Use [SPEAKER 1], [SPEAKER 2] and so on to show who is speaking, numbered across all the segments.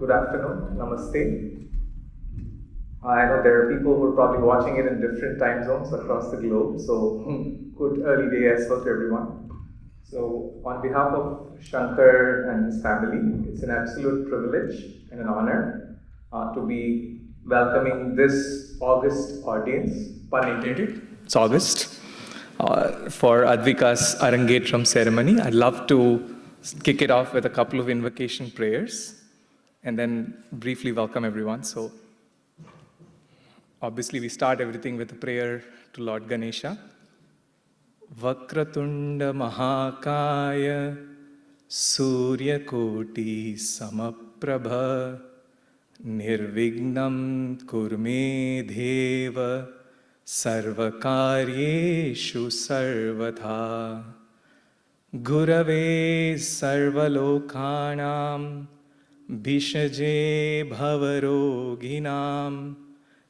[SPEAKER 1] Good afternoon, namaste. I know there are people who are probably watching it in different time zones across the globe, so good early day as well to everyone. So, on behalf of Shankar and his family, it's an absolute privilege and an honor to be welcoming this August audience, pun intended, it's August, for ADVIKA's Arangetram ceremony. I'd love to kick it off with a couple of invocation prayers and then briefly welcome everyone. So, obviously, we start everything with a prayer to Lord Ganesha. Vakratunda Mahakaya Surya Koti Samaprabha Nirvignam Kurme Deva Sarvakaryeshu Sarvatha Gurave Sarvalokanam Bhishaje Bhavaroginam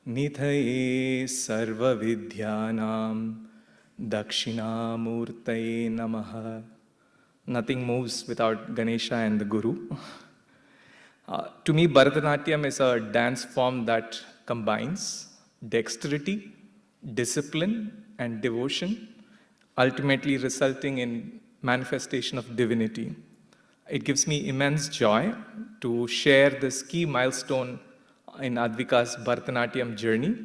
[SPEAKER 1] Nithaye Sarvavidyanam Dakshinamurtaye Namaha. Nothing moves without Ganesha and the Guru. To me, Bharatanatyam is a dance form that combines dexterity, discipline, and devotion, ultimately resulting in manifestation of divinity. It gives me immense joy to share this key milestone in Advika's Bharatanatyam journey,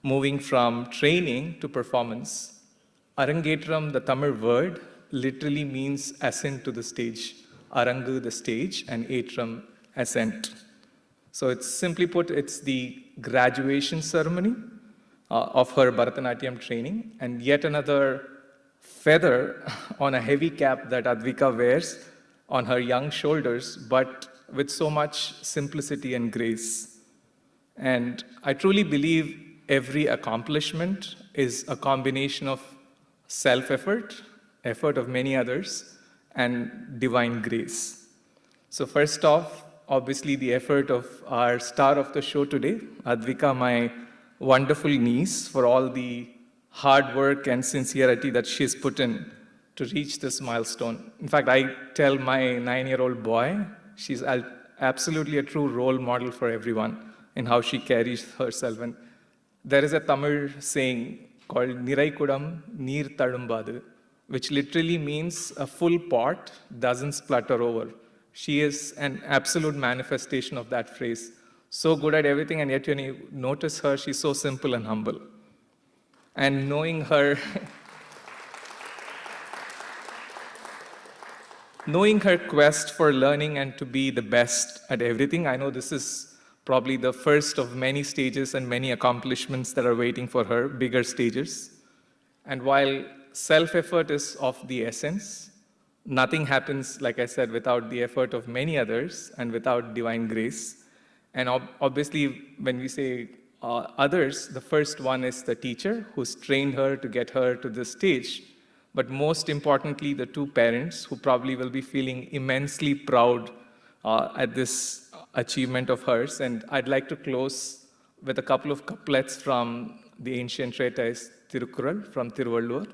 [SPEAKER 1] moving from training to performance. Arangetram, the Tamil word, literally means ascent to the stage. Arangu, the stage, and Etram, ascent. So it's simply put, it's the graduation ceremony of her Bharatanatyam training, and yet another feather on a heavy cap that Advika wears on her young shoulders, but with so much simplicity and grace. And I truly believe every accomplishment is a combination of self-effort, effort of many others, and divine grace. So first off, obviously the effort of our star of the show today, Advika, my wonderful niece, for all the hard work and sincerity that she's put in to reach this milestone. In fact, I tell my 9-year-old boy, she's absolutely a true role model for everyone in how she carries herself. And there is a Tamil saying called Nirai Kudam Neer Tadumbadu, which literally means a full pot doesn't splutter over. She is an absolute manifestation of that phrase. So good at everything, and yet when you notice her, she's so simple and humble. And knowing her, knowing her quest for learning and to be the best at everything, I know this is probably the first of many stages and many accomplishments that are waiting for her, bigger stages. And while self-effort is of the essence, nothing happens, like I said, without the effort of many others and without divine grace. And obviously, when we say others, the first one is the teacher who's trained her to get her to this stage. But most importantly, the two parents who probably will be feeling immensely proud at this achievement of hers. And I'd like to close with a couple of couplets from the ancient treatise Tirukkural from Tiruvallur.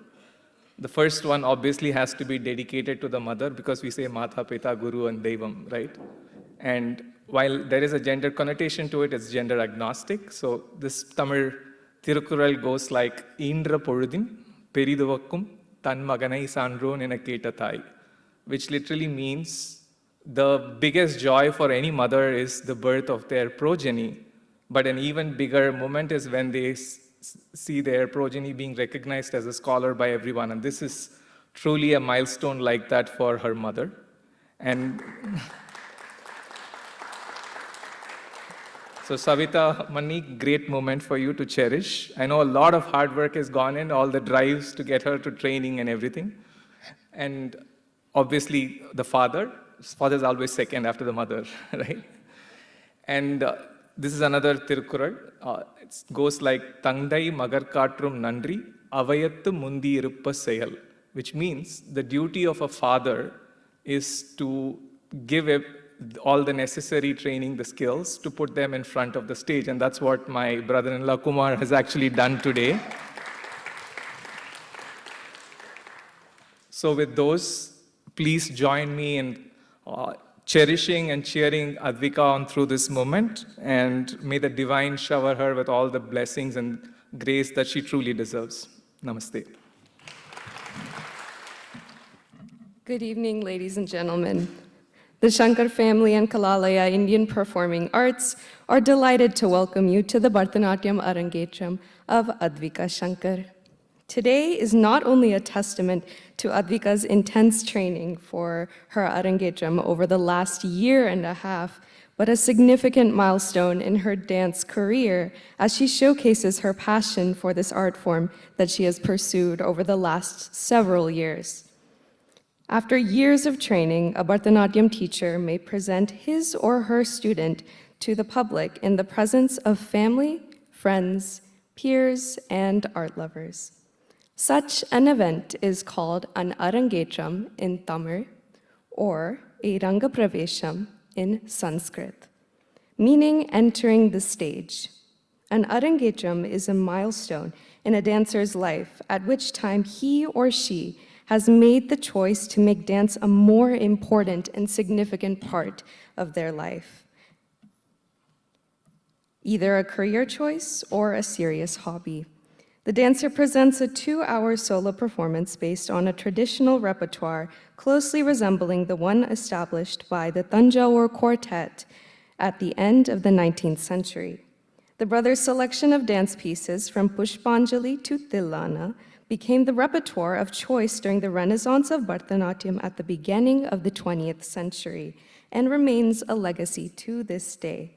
[SPEAKER 1] The first one obviously has to be dedicated to the mother because we say Mata, Pita, Guru, and Devam, right? And while there is a gender connotation to it, it's gender agnostic. So this Tamil Tirukkural goes like, Indra Poludin, Periduvakkum, Tan Maganai Sandron in a Ketatai, which literally means the biggest joy for any mother is the birth of their progeny. But an even bigger moment is when they see their progeny being recognized as a scholar by everyone. And this is truly a milestone like that for her mother. And so Savita, Mani, great moment for you to cherish. I know a lot of hard work has gone in, all the drives to get her to training and everything. And obviously the father is always second after the mother, right? And this is another Tirukkural. It goes like, Tangdai Magarkatrum Nandri, Avayattu Mundi Iruppa Seyal, which means the duty of a father is to give all the necessary training, the skills, to put them in front of the stage. And that's what my brother-in-law Kumar has actually done today. So with those, please join me in cherishing and cheering Advika on through this moment, and may the divine shower her with all the blessings and grace that she truly deserves. Namaste.
[SPEAKER 2] Good evening, ladies and gentlemen. The Shankar family and Kalalaya Indian Performing Arts are delighted to welcome you to the Bharatanatyam Arangetram of Advika Shankar. Today is not only a testament to Advika's intense training for her Arangetram over the last year and a half, but a significant milestone in her dance career as she showcases her passion for this art form that she has pursued over the last several years. After years of training, a Bharatanatyam teacher may present his or her student to the public in the presence of family, friends, peers, and art lovers. Such an event is called an Arangetram in Tamil or a Rangapravesham in Sanskrit, meaning entering the stage. An Arangetram is a milestone in a dancer's life at which time he or she has made the choice to make dance a more important and significant part of their life, either a career choice or a serious hobby. The dancer presents a 2-hour solo performance based on a traditional repertoire closely resembling the one established by the Tanjore Quartet at the end of the 19th century. The brothers' selection of dance pieces from Pushpanjali to Tilana became the repertoire of choice during the Renaissance of Bharatanatyam at the beginning of the 20th century and remains a legacy to this day.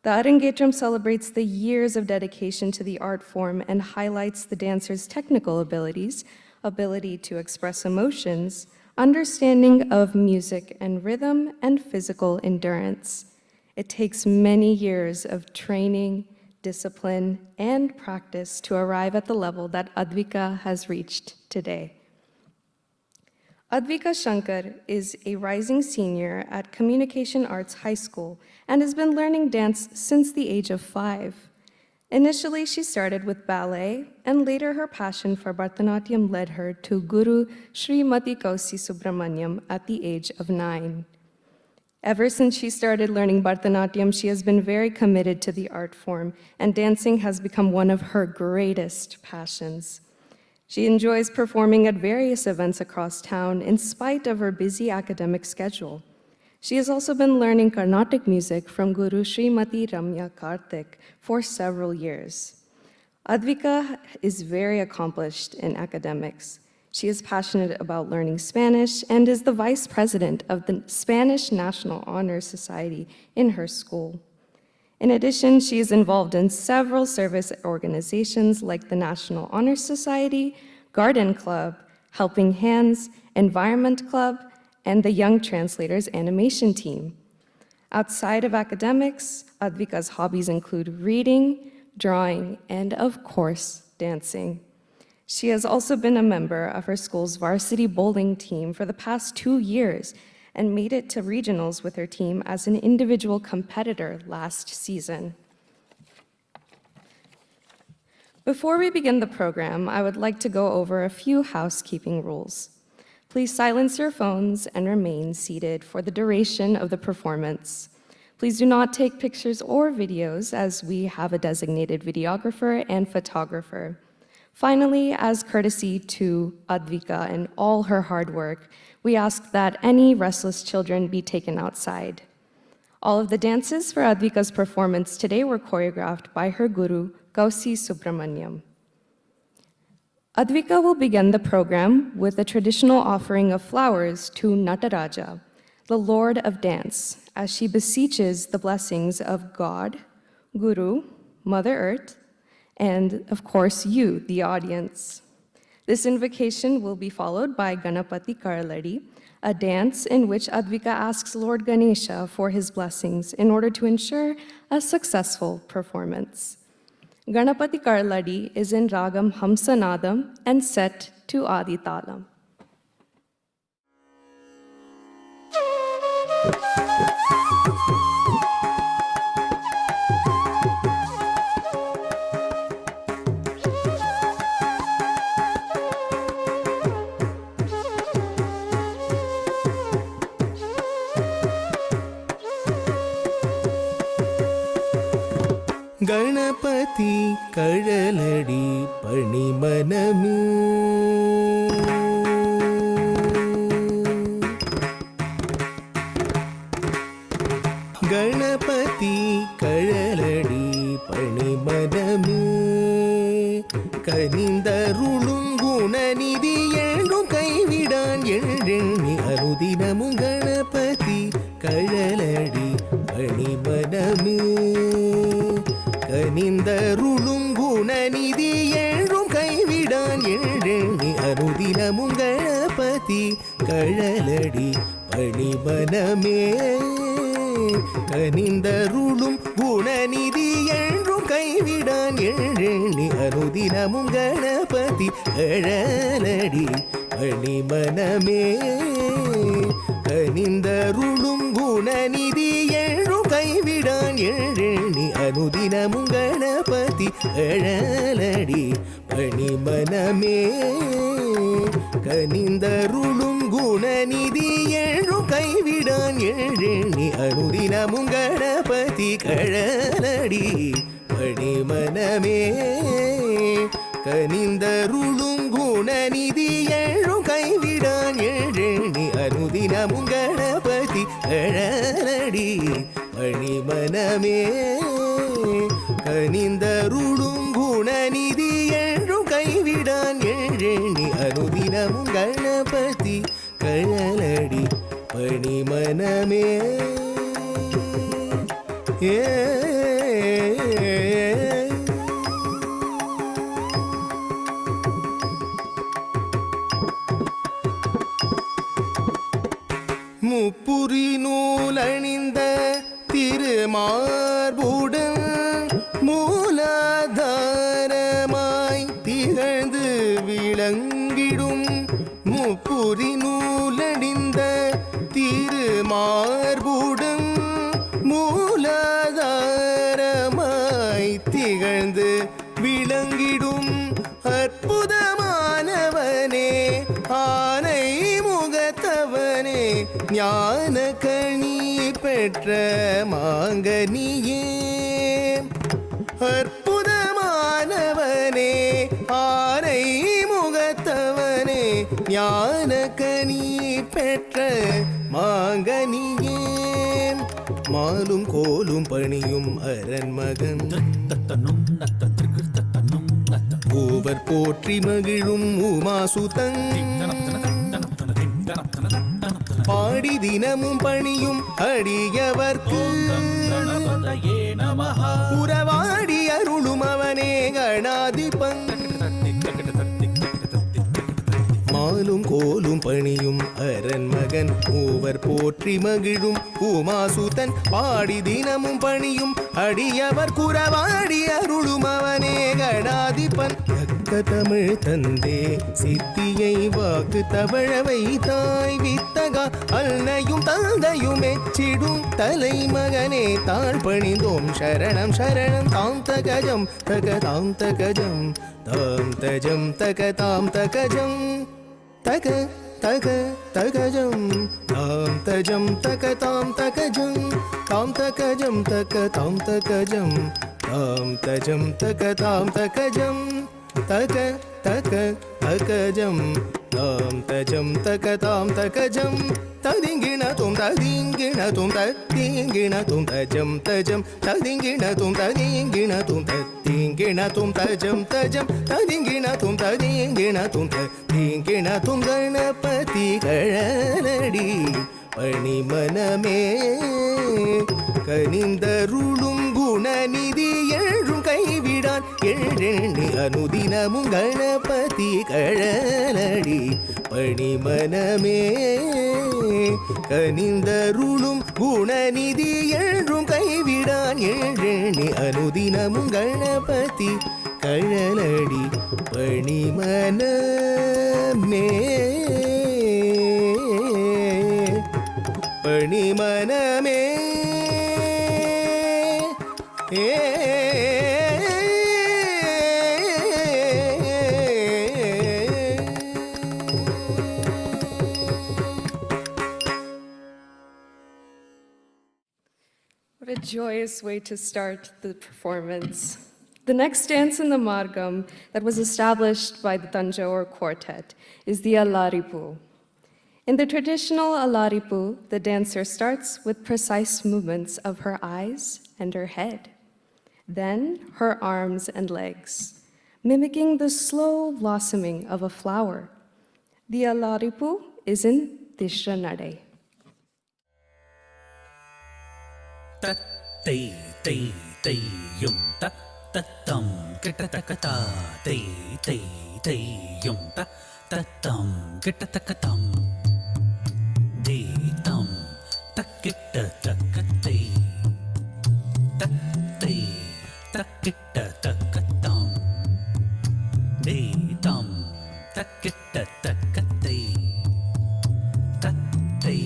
[SPEAKER 2] The Arangetram celebrates the years of dedication to the art form and highlights the dancer's technical abilities, ability to express emotions, understanding of music and rhythm, and physical endurance. It takes many years of training, discipline, and practice to arrive at the level that ADVIKA has reached today. ADVIKA Shankar is a rising senior at Communication Arts High School and has been learning dance since the age of 5. Initially, she started with ballet, and later her passion for Bharatanatyam led her to Guru Srimati Kausi Subramanyam at the age of 9. Ever since she started learning Bharatanatyam, she has been very committed to the art form, and dancing has become one of her greatest passions. She enjoys performing at various events across town in spite of her busy academic schedule. She has also been learning Carnatic music from Guru Srimati Ramya Karthik for several years. ADVIKA is very accomplished in academics. She is passionate about learning Spanish and is the vice president of the Spanish National Honor Society in her school. In addition, she is involved in several service organizations like the National Honor Society, Garden Club, Helping Hands, Environment Club, and the Young Translators Animation Team. Outside of academics, ADVIKA's hobbies include reading, drawing, and of course, dancing. She has also been a member of her school's varsity bowling team for the past 2 years and made it to regionals with her team as an individual competitor last season. Before we begin the program, I would like to go over a few housekeeping rules. Please silence your phones and remain seated for the duration of the performance. Please do not take pictures or videos as we have a designated videographer and photographer. Finally, as courtesy to ADVIKA and all her hard work, we ask that any restless children be taken outside. All of the dances for ADVIKA's performance today were choreographed by her guru, Kausi Subramanyam. ADVIKA will begin the program with a traditional offering of flowers to Nataraja, the Lord of Dance, as she beseeches the blessings of God, Guru, Mother Earth, and of course you, the audience. This invocation will be followed by Ganapati Karaladi, a dance in which ADVIKA asks Lord Ganesha for his blessings in order to ensure a successful performance. Ganapati Karaladi is in Ragam Hamsanadam and set to Adi Talam.
[SPEAKER 3] Ganpati कळलडी पणिमनमु Ganpati कळलडी पणिमनमु कनिंदरुळुं गुणनिधि एळुं कैविडान एळ्ळेण्णि अनुदिनमु Ganpati कळलडी पणिमनमु கனிந்தருளும் Gunanidhi ஏழும் கைவிடான் எழெண்ணி அனுதினமும் கணபதி கழலடி பணிமனமே கனிந்தருளும் குணநிதி ஏழும் கைவிடான் எழெண்ணி அனுதினமும் கணபதி கழலடி பணிமனமே கனிந்தருளும் குணநிதி ஏழும் கைவிடான் எழெண்ணி அனுதினமும் கணபதி கணபதி அழலடி பணிமனமே கனிந்தருளும் குணநிதி எழும் கைவிடான் எழுநி அனுதினமும் கணபதி கழலடி பணிமனமே கனிந்தருளும் குணநிதி எழும் கைவிடான் எழுநி அனுதினமும் கணபதி கழலடி பணிமனமே கனிந்தருளும் குணநிதி எழும் கைவிடான் எழுநி அனுதினமும் கணபதி கழலடி பணிமனமே ஏ முப்புரி நூலணிந்த திருமார்புடன் மூலாதாரமாய் திகழ்ந்து விளங்கிடும் முப்புரி நூலணிந்த திருமார்புடன் மூலாதாரமாய் திகழ்ந்து விளங்கிடும் அற்புதமானவனே ஆனை முகத்தவனே ஞான கனி பெற்ற மாங்கனியே அற்புதமானவனே ஆனை முகத்தவனே ஞான கனி பெற்ற மாங்கனியே மாலும் கோலும் பணியும் அரண்மகன் மூவர் போற்றி மகிழும் உமாசுதன் பாடி தினமும் பணியும் அடியவர்க்கு உறவாடி அருளும் அவனே கணாதிபன் மாலும் கோலும் பணியும் அரண்மகன் மூவர் போற்றி மகிழும் உமாசுதன் பாடி தினமும் பணியும் அடியவர் குறவாடி அருளும் அவனே கணாதிபன் தக்க தமிழ் தந்தே சித்தியை வாக்கு தவழ வைத்தாய் வித்தகா அன்னையும் தந்தையும் மெச்சிடும் தலைமகனே தாழ் பணிந்தோம் சரணம் சரணம் தாம் தகஜம் தக தாம் தகஜம் தாம் தஜம் தக தாம் தகஜம் தக தக தகஜம் தாம் தஜம் தக தாம் தகஜம் தாம் தகஜம் தக தாம் தகஜம் தாம் தஜம் தக தாம் தகஜம் தக தக தகஜம் தாம் தஜம் தக தாம் தகஜம் ததிங்கிண தும் ததிங்கிண தும் ததிங்கிண தும் தஜம் தஜம் ததிங்கிண தும் ததிங்கிண தும் ததிங்கிண தும் தஜம் தஜம் ததிங்கிண தும் ததிங்கிண தும் ததிங்கிண தும் கணபதி கழலடி பணிமனமே கனிந்தருளும் குணநிதி எழும் கைவிடான் எழுநி அனுதினமும் கணபதி கழலடி பணிமனமே கனிந்தருளும் குணநிதி எழும் கைவிடான் எழுநி அனுதினமும் கணபதி கழலடி பணிமனமே பணிமனமே ஏ
[SPEAKER 2] What a joyous way to start the performance. The next dance in the Margam that was established by the Tanjore Quartet is the Alaripu. In the traditional Alaripu, the dancer starts with precise movements of her eyes and her head, then her arms and legs, mimicking the slow blossoming of a flower. The Alaripu is in Tishranade.
[SPEAKER 4] Tay tay tay yum ta ta tam kita ta ka ta tay tay tay yum ta ta tam kita ta ka tam de tam ta kita ta ka tay ta tay ta kita ta ka tam de tam ta kita ta ka tay ta tay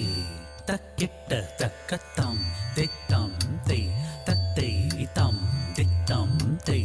[SPEAKER 4] ta kita ta ka tam de tam tay ta tay tam de tam tay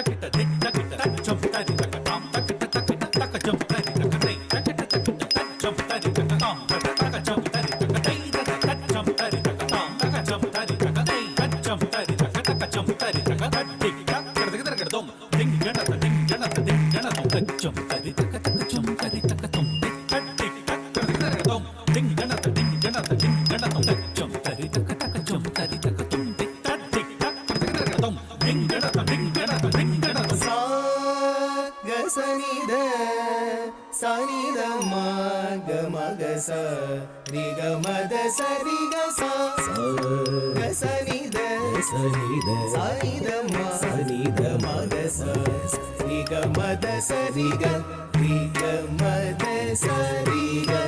[SPEAKER 4] dinganata dinganata dinganata tachum tari taka taka chum tari taka tum tikatti takkaradum dinganata dinganata dinganata tachum tari taka taka chum tari taka tum tikatti takkaradum dinganata dinganata dinganata
[SPEAKER 3] sa ga sa ni da sa ni da ma ga sa ri ga ma da sa ri ga sa ga sa ni da sa ni da ma ga sa ri ga ma da sa ri ga ma da sa ri ga ma da sa ri ga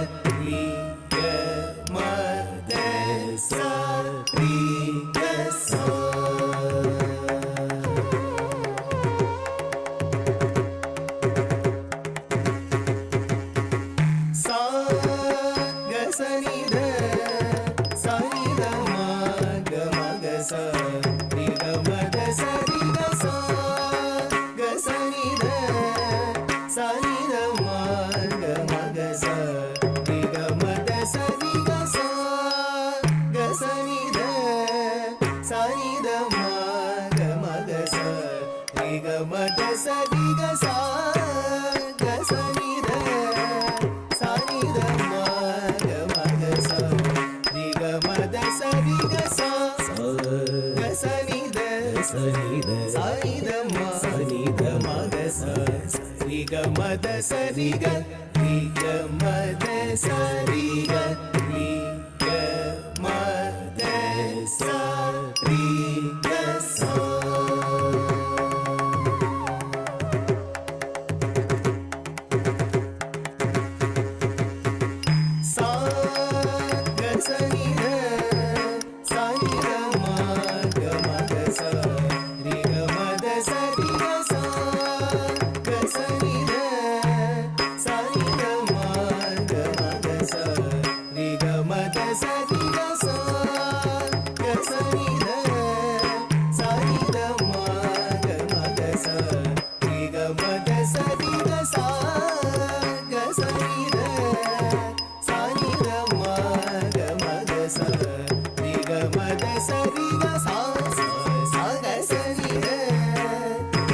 [SPEAKER 3] sa sa ga sa ni da ma ga sa ri ga ma da sa ri ga sa ga sa ni da ma ga sa ri ga ma da sa ri ga sa ga sa ni da ma ga sa ri ga ma da sa ri ga sa ga sa ni da ma ga sa ri ga ma da sa ri ga sa ga sa ni da ma ga sa ri ga ma da sa ri ga ma da sa ri ga ma da sa ri ga sa sa ga sa ni da ma ga sa ri ga ma da sa ri ga sa ga sa ni da ma ga sa ri ga ma da sa ri ga sa ga sa ni da ma ga sa ri ga ma da sa ri ga sa ga sa ni da ma ga sa ri ga ma da sa ri ga sa ga sa ni da ma ga sa ri ga ma da sa ri ga sa ga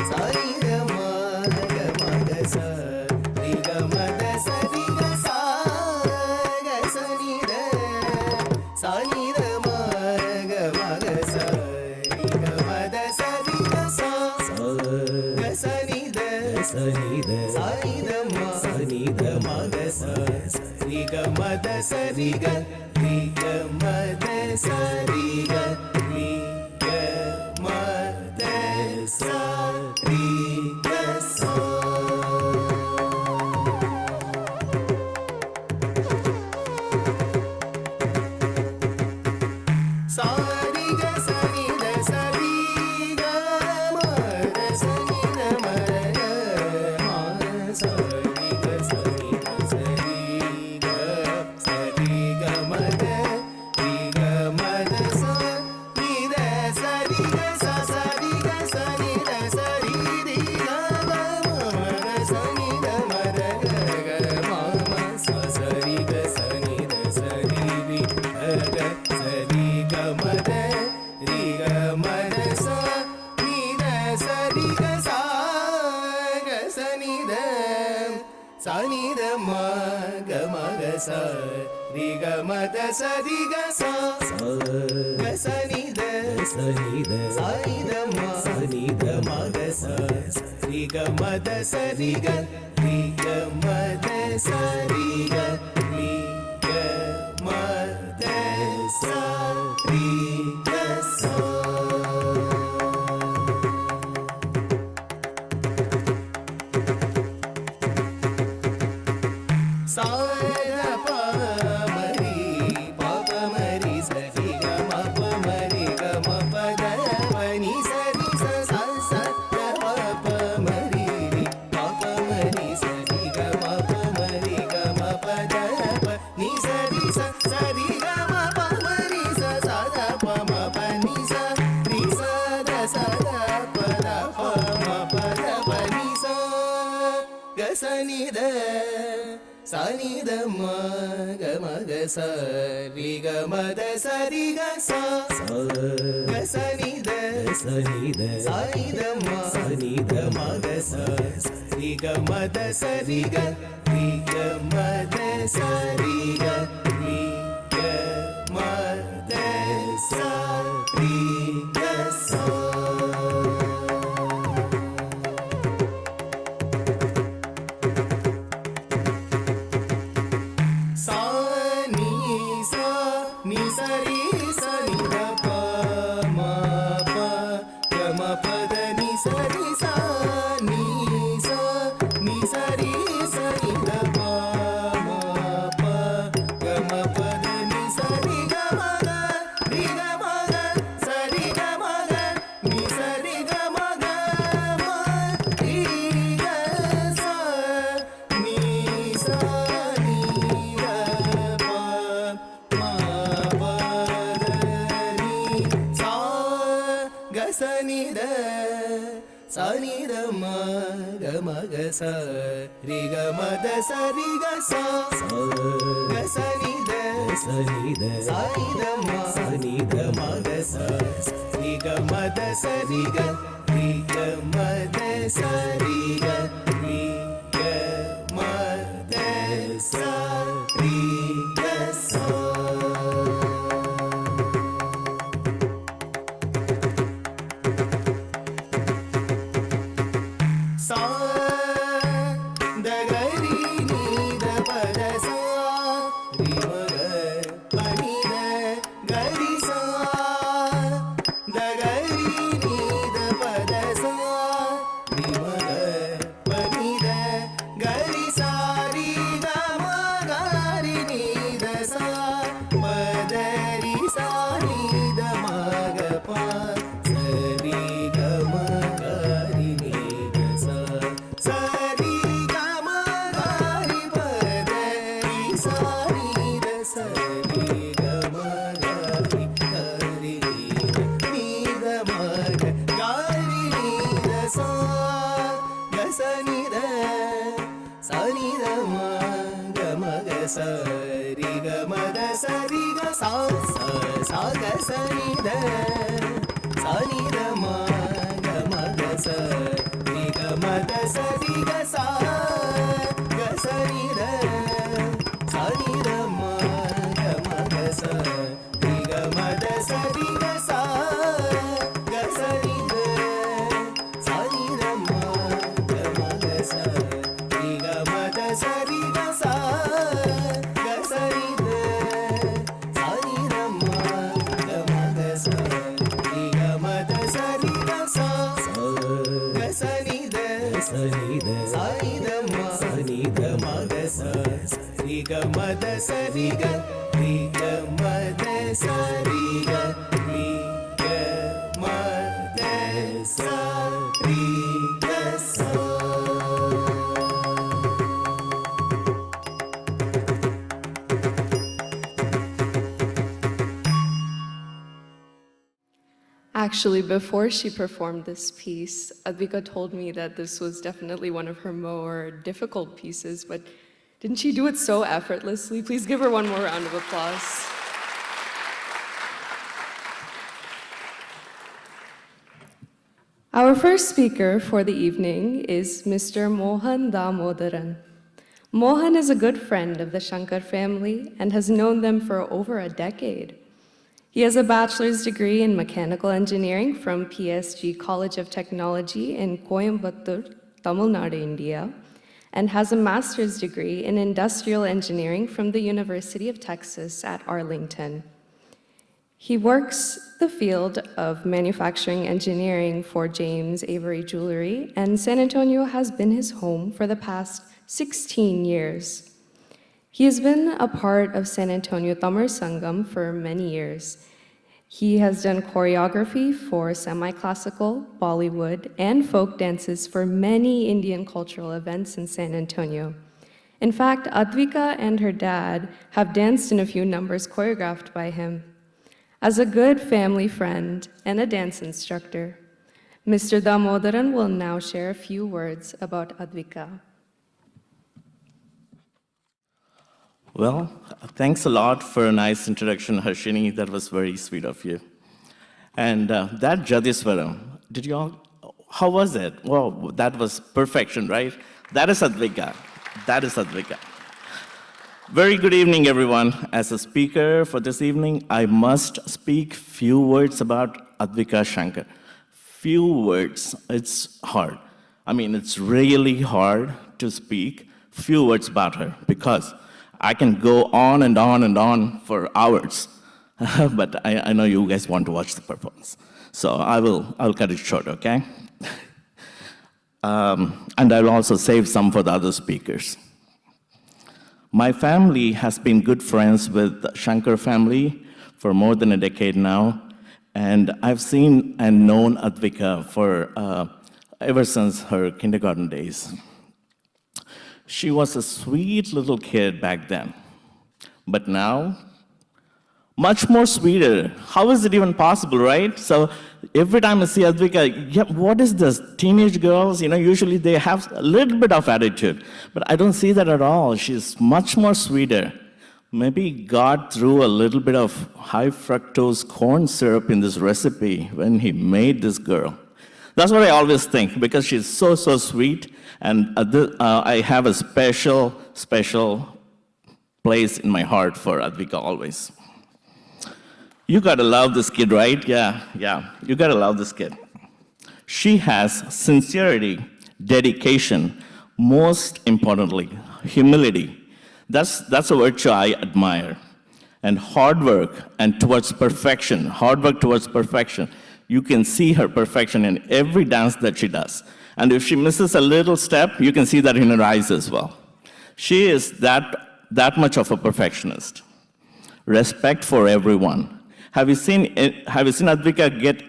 [SPEAKER 3] sa ni da ma ga sa ri ga ma da sa ri ga sa ga sa ni da ma ga sa ri ga ma da sa ri ga ma da sa ri ga ma da sa ri ga sa sa ri ga sa ni da sa ri ga ma da sa ni da ma ga ma sa ri ga sa ni da sa ri ga ma da sa ni da sa ri ga sa ri ga sa ni da sa ri ga ma da sa ni da ma da ga ma sa ri ga sa ni da sa ri ga sa ri ga ma da sa ni da sa ri ga sa ga sa ni da ma ga sa ri ga ma da sa ri ga sa ga sa ni da ma ga sa ri ga ma da sa ri ga ma da sa ri ga ma da sa ri ga sa sa ga pa ma ri pa pa ma ri sa ri ga ma pa ma ri ga ma pa da pa ni sa ri sa sa ga pa pa ma ri pa pa ma ri sa ri ga ma pa ma ri ga ma pa da pa ni sa ri sa ri ga ma pa ma ri sa ga pa ma pa ni sa ri sa ga pa da pa ma pa da pa ni sa ga sa ni da sani da ma ga ma ga sa ri ga ma da sa ri ga sa ga sani da sani da ma sani da ma ga sa ri ga ma da sa ri ga ma da sa ri ga ma da sa ri ga sa. Sani da ma ga sa ri ga ma da sa ri ga sa ga sani da sani da ma sani da ma ga sa ri ga ma da sa ri ga ma da sa ri ga ma da sa ri ga sa.
[SPEAKER 2] Actually, before she performed this piece, Advika told me that this was definitely one of her more difficult pieces, but didn't she do it so effortlessly? Please give her one more round of applause. Our first speaker for the evening is Mr. Mohan Damodaran. Mohan is a good friend of the Shankar family and has known them for over a decade. He has a bachelor's degree in mechanical engineering from PSG College of Technology in Coimbatore, Tamil Nadu, India, and has a master's degree in industrial engineering from the University of Texas at Arlington. He works the field of manufacturing engineering for James Avery Jewelry, and San Antonio has been his home for the past 16 years. He has been a part of San Antonio Tamil Sangam for many years. He has done choreography for semi-classical, Bollywood, and folk dances for many Indian cultural events in San Antonio. In fact, Advika and her dad have danced in a few numbers choreographed by him. As a good family friend and a dance instructor, Mr. Damodaran will now share a few words about Advika.
[SPEAKER 5] Well, thanks a lot for a nice introduction, Harshini. That was very sweet of you. And that Jadiswaram, did you all, how was it? Well, that was perfection, right? That is Advika. That is Advika. Very good evening, everyone. As a speaker for this evening, I must speak few words about Advika Shankar. Few words. It's hard. I mean, it's really hard to speak few words about her because I can go on and on and on for hours. But I know you guys want to watch the performance. So I'll cut it short, okay? And I'll also save some for the other speakers. My family has been good friends with the Shankar family for more than a decade now, and I've seen and known Advika for ever since her kindergarten days. She was a sweet little kid back then, but now, much more sweeter. How is it even possible, right? So every time I see Advika, yeah, what is this? Teenage girls, usually they have a little bit of attitude, but I don't see that at all. She's much more sweeter. Maybe God threw a little bit of high fructose corn syrup in this recipe when he made this girl. That's what I always think, because she's so, so sweet, and I have a special, special place in my heart for Advika always. You gotta love this kid, right? Yeah, you gotta love this kid. She has sincerity, dedication, most importantly, humility. That's a virtue I admire. And hard work and towards perfection, hard work towards perfection. You can see her perfection in every dance that she does. And if she misses a little step, you can see that in her eyes as well. She is that much of a perfectionist. Respect for everyone. Have you seen Advika get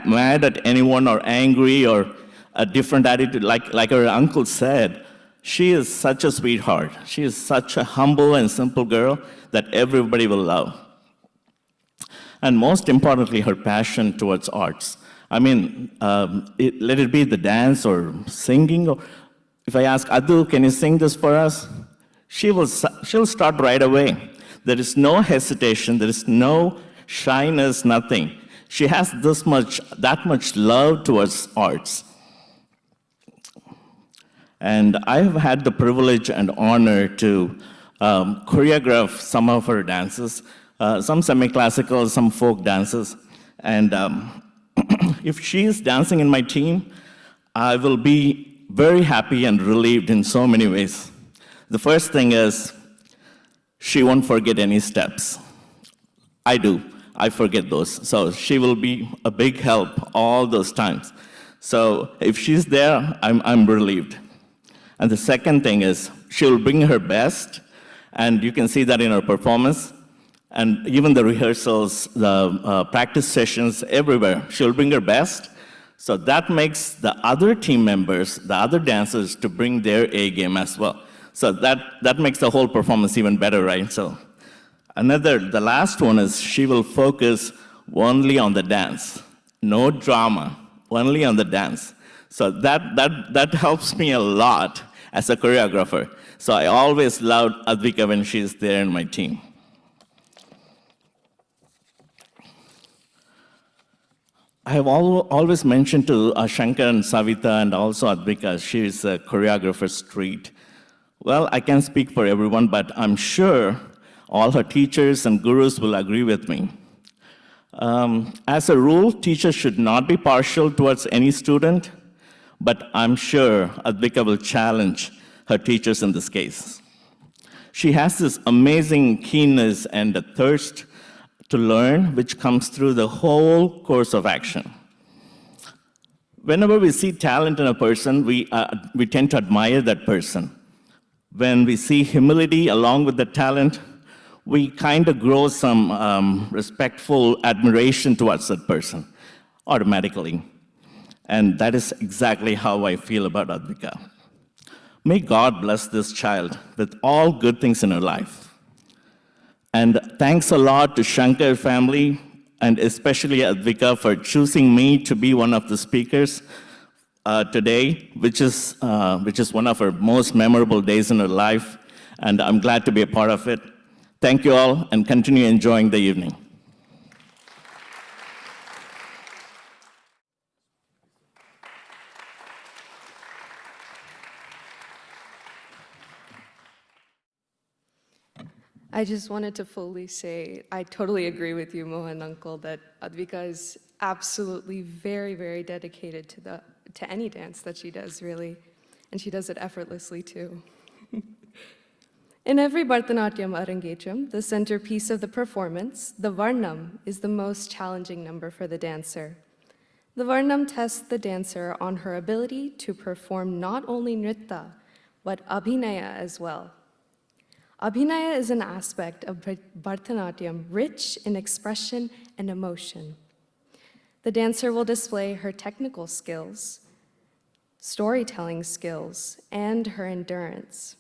[SPEAKER 5] mad at anyone or angry or a different attitude? Like her uncle said, she is such a sweetheart. She is such a humble and simple girl that everybody will love. And most importantly, her passion towards arts. I mean, let it be the dance or singing. Or if I ask Adu, can you sing this for us? She'll start right away. There is no hesitation. There is no shyness, nothing. She has that much love towards arts. And I have had the privilege and honor to choreograph some of her dances, some semi-classical, some folk dances. And if she is dancing in my team, I will be very happy and relieved in so many ways. The first thing is, she won't forget any steps. I do. I forget those. So she will be a big help all those times. So if she's there, I'm relieved. And the second thing is, she'll bring her best, and you can see that in her performance, and even the rehearsals, the practice sessions, everywhere. She'll bring her best. So that makes the other team members, the other dancers, to bring their A game as well. So that makes the whole performance even better, right? So the last one is, she will focus only on the dance. No drama, only on the dance. So that helps me a lot as a choreographer. So I always loved Advika when she's there in my team. I have always mentioned to Shankar and Savita and also Advika, she is a choreographer's treat. Well, I can't speak for everyone, but I'm sure all her teachers and gurus will agree with me. As a rule, teachers should not be partial towards any student, but I'm sure Advika will challenge her teachers in this case. She has this amazing keenness and a thirst to learn, which comes through the whole course of action. Whenever we see talent in a person, we tend to admire that person. When we see humility along with the talent, we kind of grow some respectful admiration towards that person automatically. And that is exactly how I feel about Advika. May God bless this child with all good things in her life. And thanks a lot to Shankar family, and especially Advika, for choosing me to be one of the speakers today, which is one of her most memorable days in her life. and I'm glad to be a part of it. Thank you all, and continue enjoying the evening.
[SPEAKER 2] I just wanted to fully say, I totally agree with you, Mohan Uncle, that Advika is absolutely very, very dedicated to any dance that she does, really. And she does it effortlessly, too. In every Bharatanatyam Arangetram, the centerpiece of the performance, the Varnam, is the most challenging number for the dancer. The Varnam tests the dancer on her ability to perform not only nritta, but abhinaya as well. Abhinaya is an aspect of Bharatanatyam rich in expression and emotion. The dancer will display her technical skills, storytelling skills, and her endurance.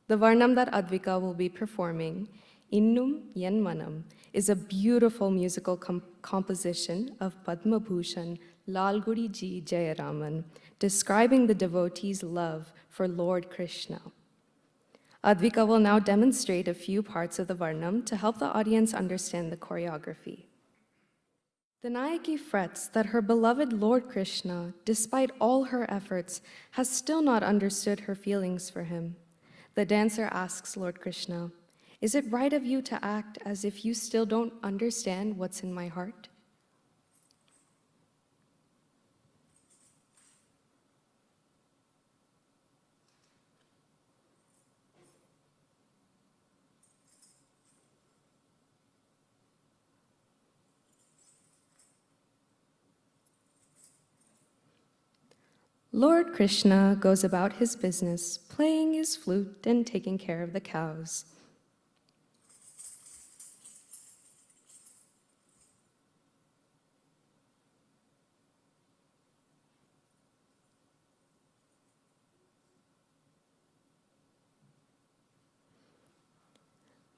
[SPEAKER 2] The Varnam that Advika will be performing, Innum Yenmanam, is a beautiful musical composition of Padma Bhushan Lalgudi Ji Jayaraman, describing the devotee's love for Lord Krishna. Advika will now demonstrate a few parts of the Varnam to help the audience understand the choreography. The Nayaki frets that her beloved Lord Krishna, despite all her efforts, has still not understood her feelings for him. The dancer asks Lord Krishna, "Is it right of you to act as if you still don't understand what's in my heart?" Lord Krishna goes about his business, playing his flute and taking care of the cows.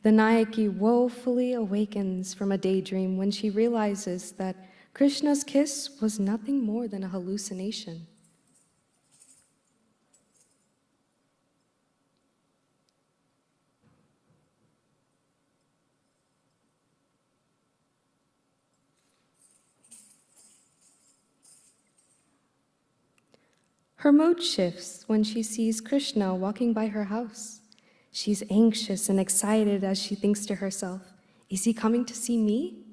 [SPEAKER 2] The Nayaki woefully awakens from a daydream when she realizes that Krishna's kiss was nothing more than a hallucination. Her mood shifts when she sees Krishna walking by her house. She's anxious and excited as she thinks to herself, "Is he coming to see me?"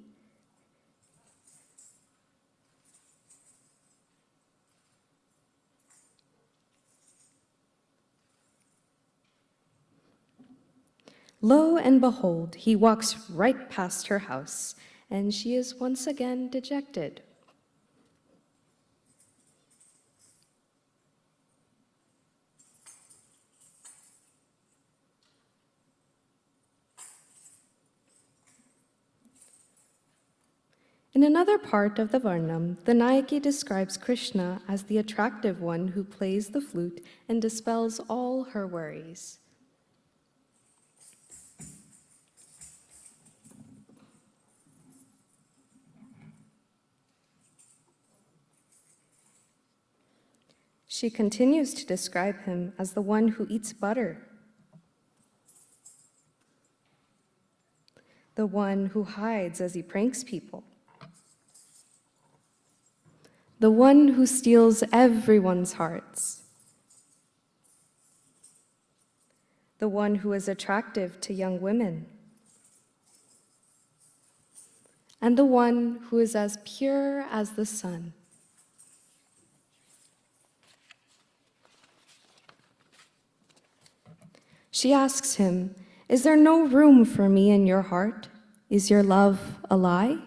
[SPEAKER 2] Lo and behold, he walks right past her house, and she is once again dejected. In another part of the Varnam, the Nayaki describes Krishna as the attractive one who plays the flute and dispels all her worries. She continues to describe him as the one who eats butter, the one who hides as he pranks people, the one who steals everyone's hearts, the one who is attractive to young women, and the one who is as pure as the sun. She asks him, "Is there no room for me in your heart? Is your love a lie?"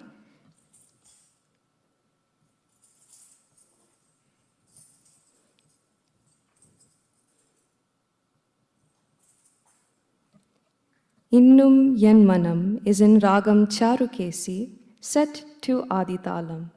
[SPEAKER 2] Innum Yenmanam is in Ragam Charukesi, set to Aditalam.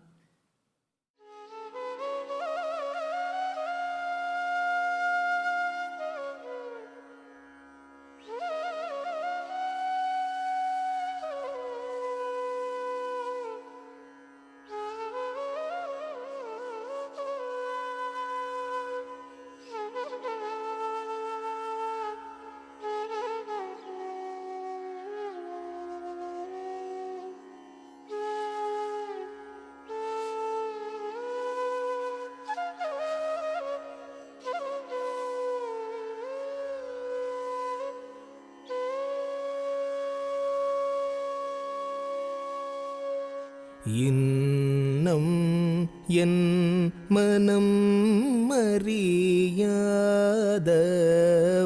[SPEAKER 3] இன்னம் என் மனம்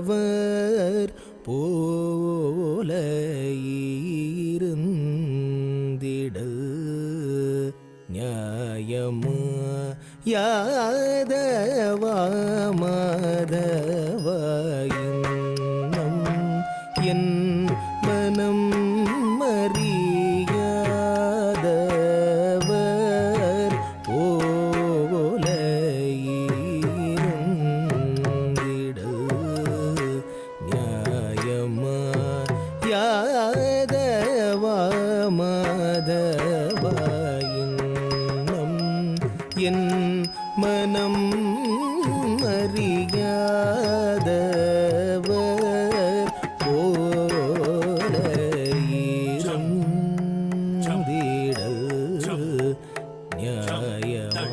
[SPEAKER 3] அறியாதவர் போல இருந்திடல் நியாயமா யாதவா மாதவா இன்னம் என் மனம் அறியாதவர் போல இருந்திடல் நியாயமா யாதவா மாதவா இன்னம் என் மனம் அறியாதவர் போல இருந்திடல் நியாயமா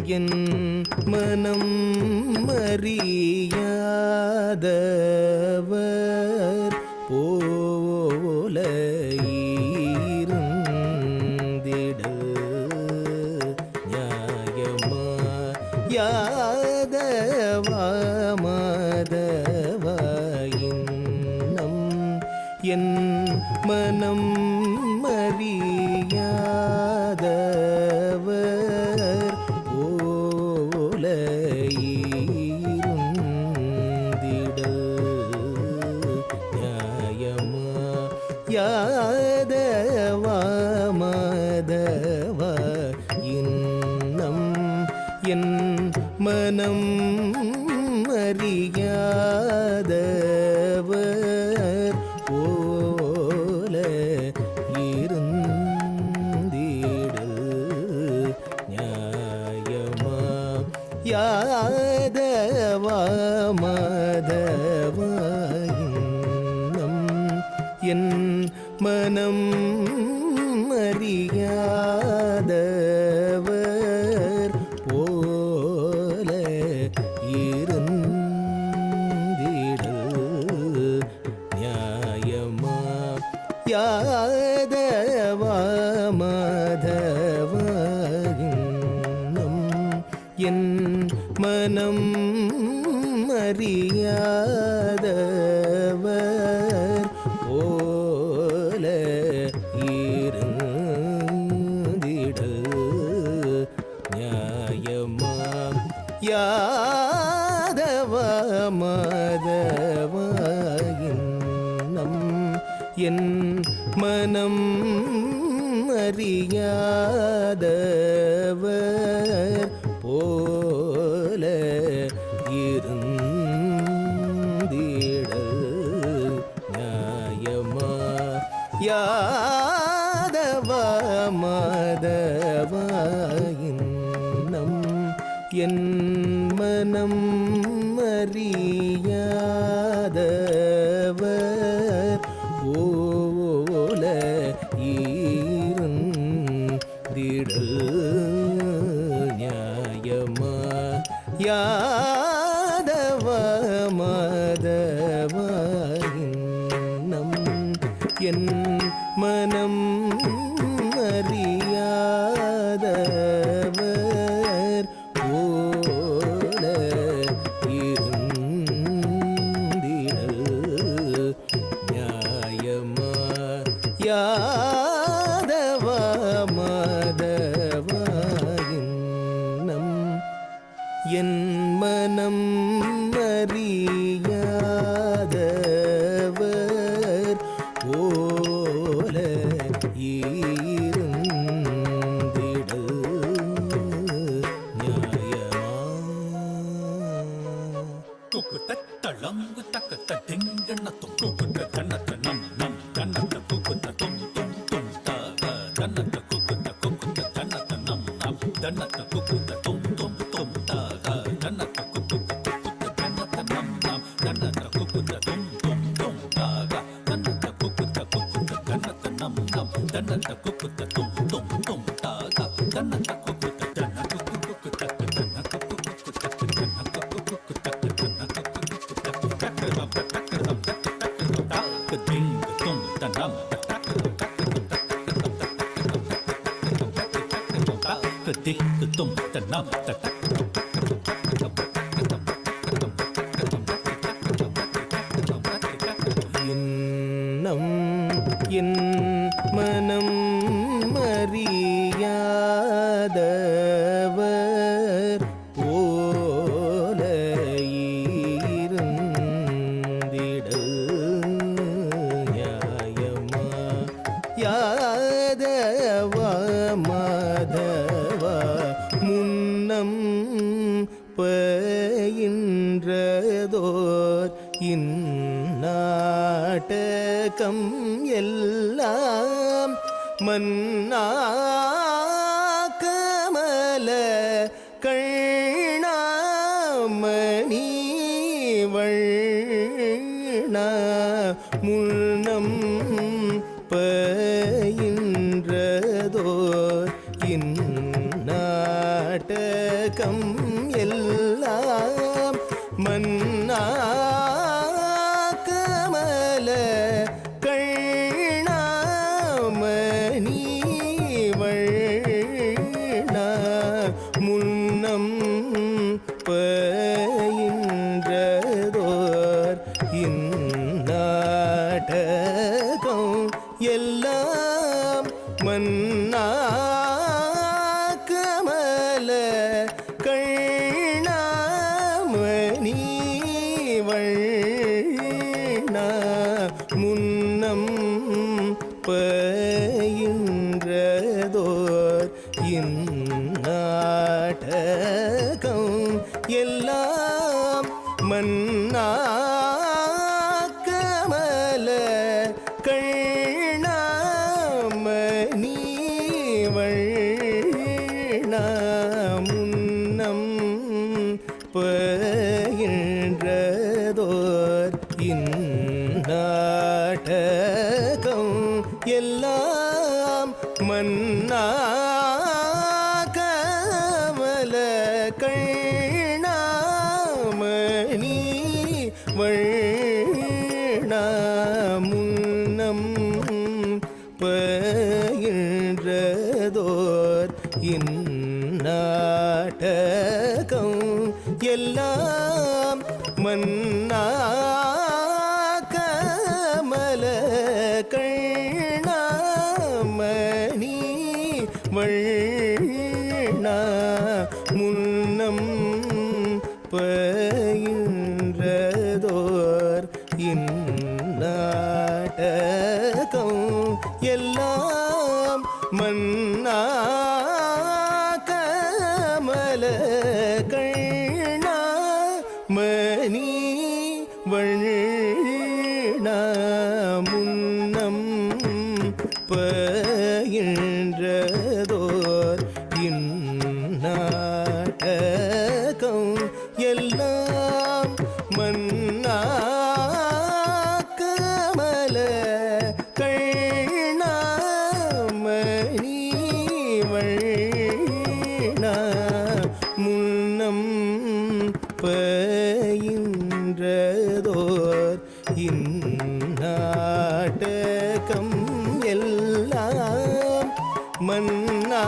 [SPEAKER 3] என் மனம் அறியாதவர் போல இருந்திடல் நியாயமா யாதவா மாதவா இன்னம் என் மனம் அறியாதவர் போல இருந்திடல் நியாயமா என் மனம் அறியாதவர் போல இருந்திடல் நியாயமா யாதவா மாதவாயின்னம் என் மனம் அறியாதவர் போல இருந்திடல் நியாயமா யாதவா மாதவாயின்னம் என் மனம் அறியாதவர் போல இருந்திடல் நியாயமா யாதவா மாதவாயின்னம் என் மனம் அறியாதவர் போல இருந்திடல் நியாயமா யாதவா மாதவாயின்னம் என் மனம் அறியாதவர் போல இருந்திடல் நியாயமா யாதவா மாதவாயின்னம் என் மனம் அறியாதவர் போல இருந்திடல் நியாயமா யாதவா மாதவாயின்னம் என் மனம் அறியாதவர் போல இருந்திடல் நியாயமா
[SPEAKER 4] தளங்கு தக்க திங்கணத்தும் குக்குத்த தன்னத்த நம் நம் தன்னத்த குக்குத்த தும் தும் தும் தாக தன்னத்த குக்குத்த தன்னத்த நம் நம் தன்னத்த குக்குத்த தும் தும் தும் தாக தன்னத்த குக்குத்த தன்னத்த நம் நம் தன்னத்த குக்குத்த தும் தும் தும் தாக தன்னத்த குக்குத்த தன்னத்த நம் நம் தன்னத்த குக்குத்த தும் தும் தும் தாக தன்னத்த குக்குத்த தன்னத்த குக்குத்த தன்னத்த குக்குத்த தன்னத்த குக்குத்த
[SPEAKER 3] இன்னம் என் மனம் அறியாதவர் போல இருந்திடல் நியாயமா யாதவா மாதவா முன்னம் பயின்றதோர் இந்நாட்டகம் எல்லாம் மன்னா கமல கண்ணாமணி வண்ணா முன்னம் பயின்றதோர் இந்நாட்டகம் எல்லாம் மன்னா கமல கண்ணாமணி வண்ணா முன்னம் பயின்றதோர் இந்நாட்டகம் எல்லாம் மன்னா கமல கண்ணாமணி வண்ணா முன்னம் பயின்றதோர் இந்நாட்டகம் முன்னம் பயின்றதோர் இந்நாடகம் எல்லாம் மன்னா கமல கண்ணாமணி வண்ணா முன்னம் பயின்றதோர் இந்நாடகம் எல்லாம் மன்னா கமல கண்ணாமணி வண்ணா முன்னம் பயின்றதோர் இந்நாடகம் எல்லாம் மன்னா கமல கண்ணாமணி வண்ணா முன்னம் பயின்றதோர் இந்நாடகம் எல்லாம் மன்னா கமல கண்ணாமணி வண்ணா முன்னம் பயின்றதோர் இந்நாடகம் எல்லாம் மன்னா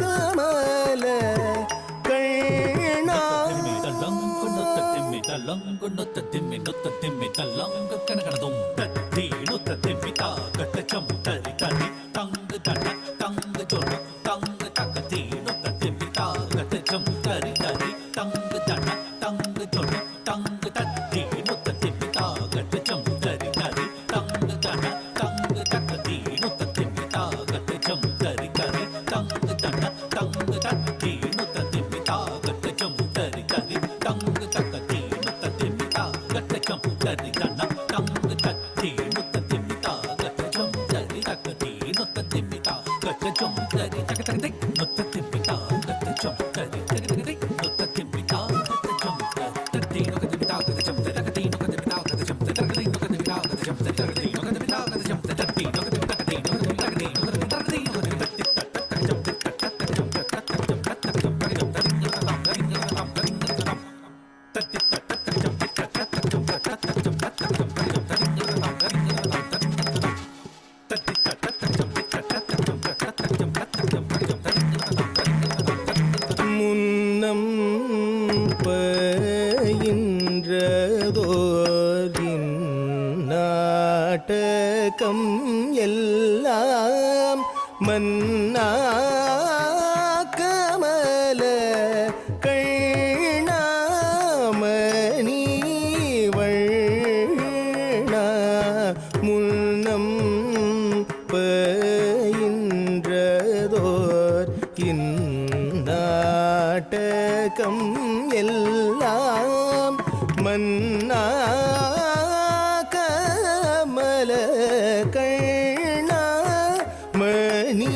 [SPEAKER 3] கமல கண்ணா முன்னம் பயின்றதோர் இந்நாடகம் எல்லாம் மன்னா கமல கண்ணாமணி வண்ணா முன்னம் பயின்றதோர் இந்நாடகம் எல்லாம் மன்னா கமல கண்ணாமணி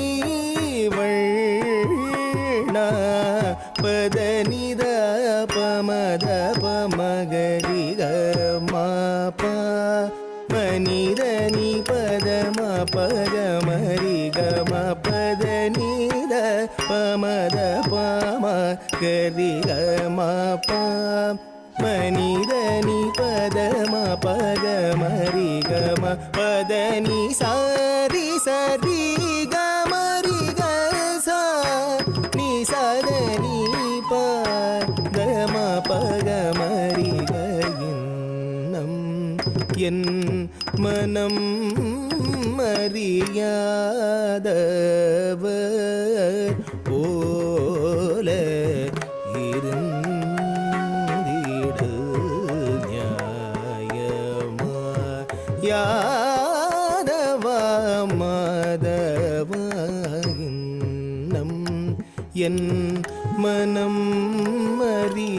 [SPEAKER 3] வண்ணா பதனித பமத பமகரிக மாப மனிதனி பதம பகமரிகம பதனித பமத பம கரிகம ப மனிதனி பதம பகமரிகம பதனி சாரி சரி கமரிக சா நீ சதனி பதம பகமரிக இன்னம் என் மனம் அறியாதவர் போல இருந்திட நியாயமா யாதவா மாதவா இன்னம் என் மனம் அறியாயோ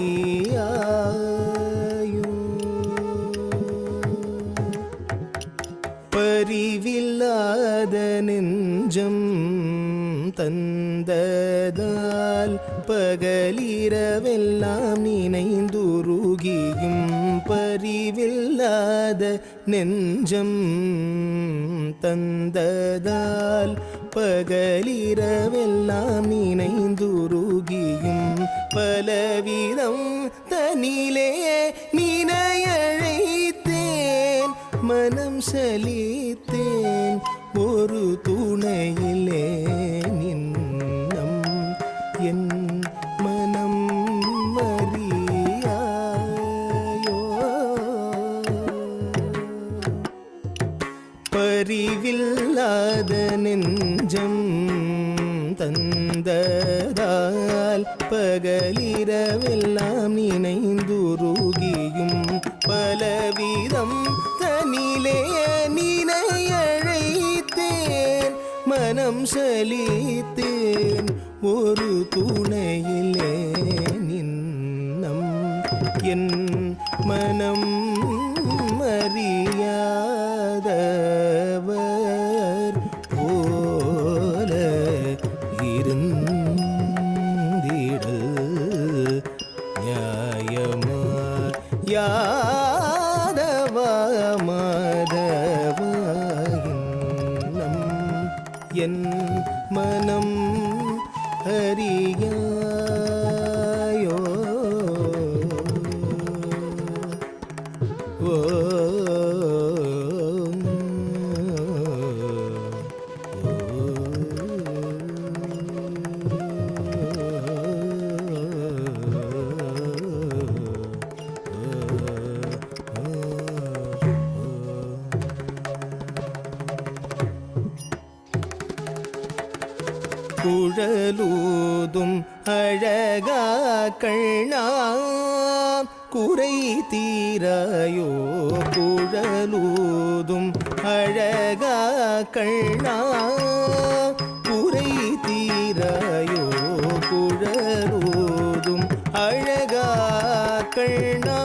[SPEAKER 3] பரிவில்லாத நெஞ்சம் தந்ததால் பகலிரவெல்லாம் நினைந்துருகியும் பரிவில்லாத நெஞ்சம் தந்ததால் பகலிரவெல்லாம் நினைந்துருகியும் பலவிதம் தனிலே நினையழைத்தேன் மனம் சலித்தேன் ஒரு துணையிலே நின்னம் என் மனம் அறியாயோ பரிவில்லாத நெஞ்சம் தந்ததால் பகலிரவெல்லாம் நினைந்துருகியும் பலவிதம் தனிலே நினையழைத்தேன் மனம் சலித்தேன் ஒரு துணையிலே நின்னம் என் மனம் அறியாதவர் போல இருந்திடல் நியாயமா யாதவா மாதவாயின்னம் என் மனம் அறியாயோ ஓ குழலூதும் அழகா கண்ணா குறை தீராயோ குழலூதும் அழகா கண்ணா குறை தீராயோ குழலூதும் அழகா கண்ணா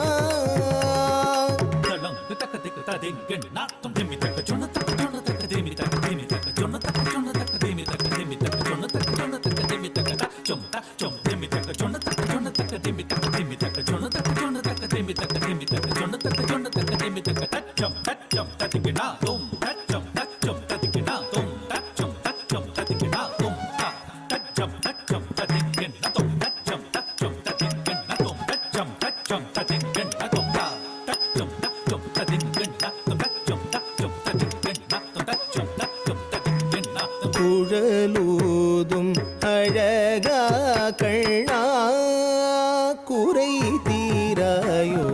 [SPEAKER 3] குழலூதும் அழகா கண்ணா குறை தீராயோ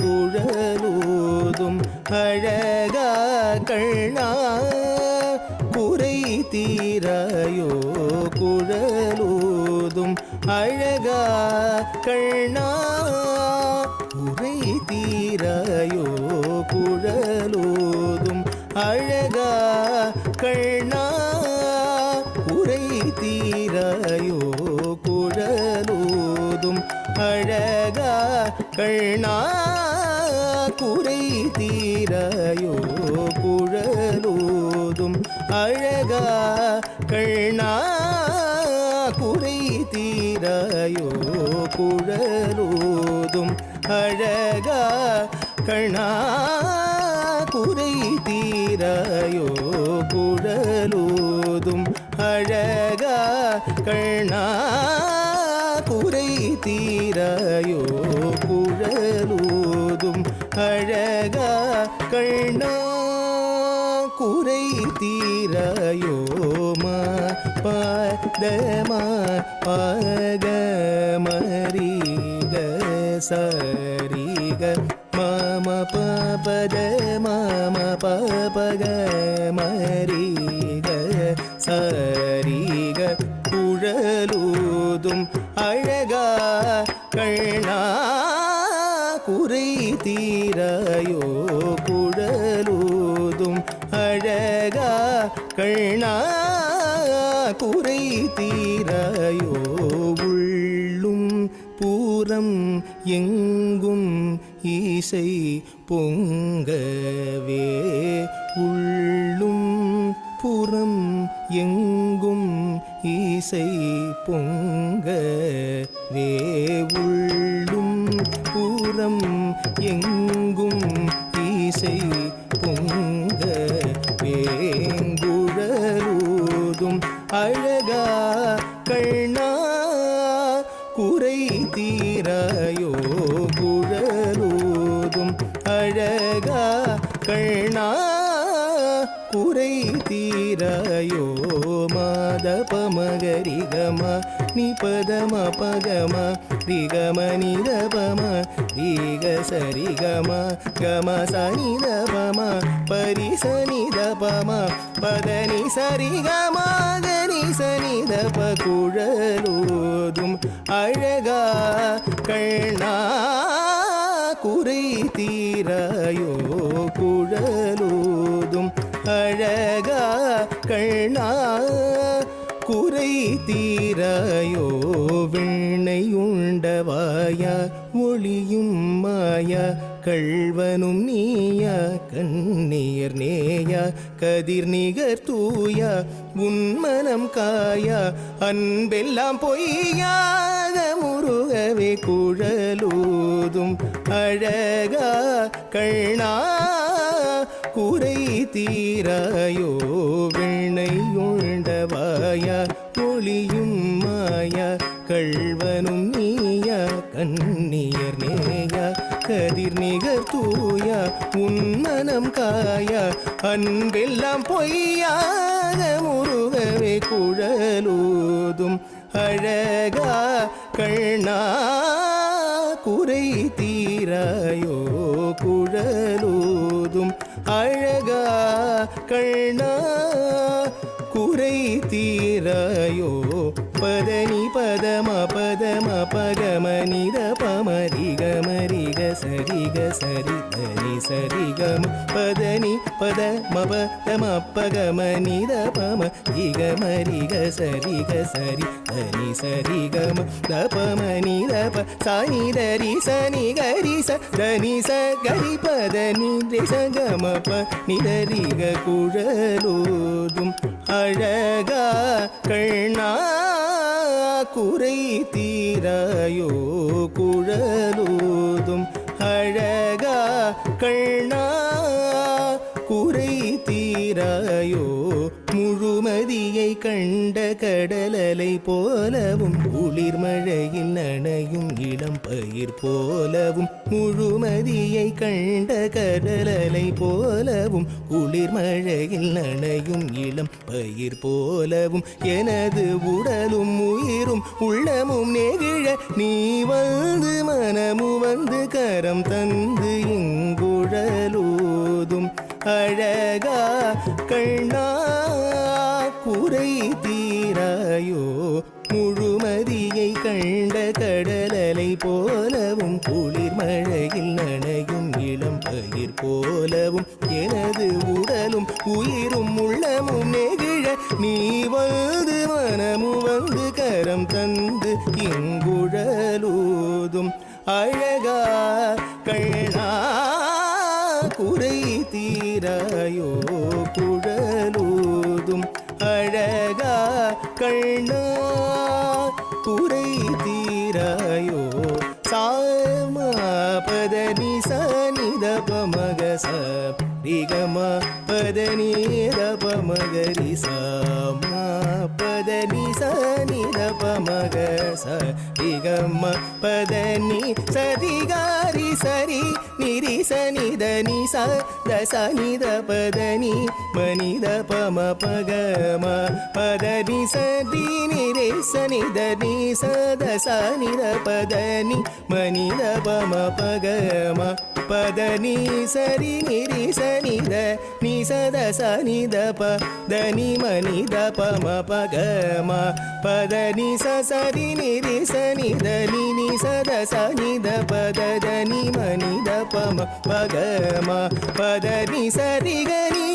[SPEAKER 3] குழலூதும் அழகா கண்ணா குறை தீராயோ குழலூதும் அழகா கண்ணா குறை தீராயோ குழலூதும் அழகா கண்ணா குறை தீராயோ குழலூதும் அழகா கண்ணா குறை தீராயோ குழலூதும் அழகா கண்ணா குறை தீராயோ குழலூதும் அழகா கண்ணா குறை தீராயோ குழலூதும் அழகா கண்ணா குறை தீராயோ குழலூதும் அழகா கண்ணா குறை தீராயோ மா பதமா பகமரிக சரிக மம பபத மம பபக மரிக சரிக குழலூதும் அழகா கண்ணா குறை தீராயோ குழலூதும் அழகா கண்ணா குறை தீராயோ உள்ளும் பூரம் எங்கும் ஈசை பொங்கவே உள்ளும் புறம் எங்கும் இசை பொங்க வேவுள்ளும் புறம் எங்கும் இசை பொங்க வேங்குழலூதும் அழகா கண்ணா குறை தீராயோ குழலூதும் அழகா கண்ணா குறை தீராயோ மாதப மகரிகம நிபதம பகம ரிகம நிதபம ரிக சரிகம கம சனிதபம பரிசனிதபம பதனி சரிகம கனி சனிதப குழலூதும் அழகா கண்ணா குறை தீராயோ குழலூதும் அழகா கண்ணா குறை தீராயோ வெண்ணை உண்டவாயா ஒளியும் மாயா கள்வனும் நீயா கண்ணீர் நேயா கதிர் நிகர் தூயா உன்மனம் காயா அன்பெல்லாம் பொய்யாக முருகவே குழலூதும் அழகா கண்ணா குறை தீராயோ வெண்ணை உண்டவாயா ஒளியும் மாயா கள்வனும் நீயா கண்ணீர் நேயா கதிர் நிகர் தூயா உன்மனம் காயா அன்பெல்லாம் பொய்யாக முருகவே குழலூதும் அழகா கண்ணா குறை தீராயோ குழலூதும் அழகா கண்ணா குறை தீராயோ பதனி பதம பதம பகம நித பமரிக மரிக சரிக சரி தனி சரிகம பதனி பத மபதம பகம நித பம ரிக மரிக சரிக சரி தனி சரிகம தபம நித ப சானி தரி சனி கரி ச தனி ச கரி பதனி ரிசகம ப நிதரிக குழலூதும் அழகா கண்ணா குறை தீராயோ குழலூதும் அழகா கண்ணா குறை தீராயோ முழுமதியை கண்ட கடலலை போலவும் குளிர் மழையில் நனையும் இளம் பயிர் போலவும் முழுமதியை கண்ட கடலலை போலவும் குளிர் மழையில் நனையும் இளம் பயிர் போலவும் எனது உடலும் உயிரும் உள்ளமும் நெகிழ நீ வந்து மனமு வந்து கரம் தந்து இங்குழலூதும் அழகா கண்ணா குறை தீராயோ முழுமதியை கண்ட கடலலை போலவும் குளிர் மழையில் நனையும் இளம் பயிர் போலவும் எனது உடலும் உயிரும் உள்ளமும் நெகிழ நீ வந்து மனமு வந்து கரம் தந்து இங்குழலூதும் அழகா கண்ணா குறை தீராயோ குழலூதும் அழகா கண்ணா குறை தீராயோ சாமா பதனி சனித பமக சரிகம பதனி பமகரி சாமா பதனி சனித பமக சரிகம பதனி சரிகாரி சரி நிரி சனித நிச தசனித பதனி மனித பம பகம பதனி சதி நிரே சனித நிச தசனித பதனி மனித பம பகம பதனி சரி நிரி சனித நிச தசனித பதனி மனித பம பகம பதனி சரி நிரி சனித நினி சதசனித பதனி மனித பம பகம பதனி சரி கனி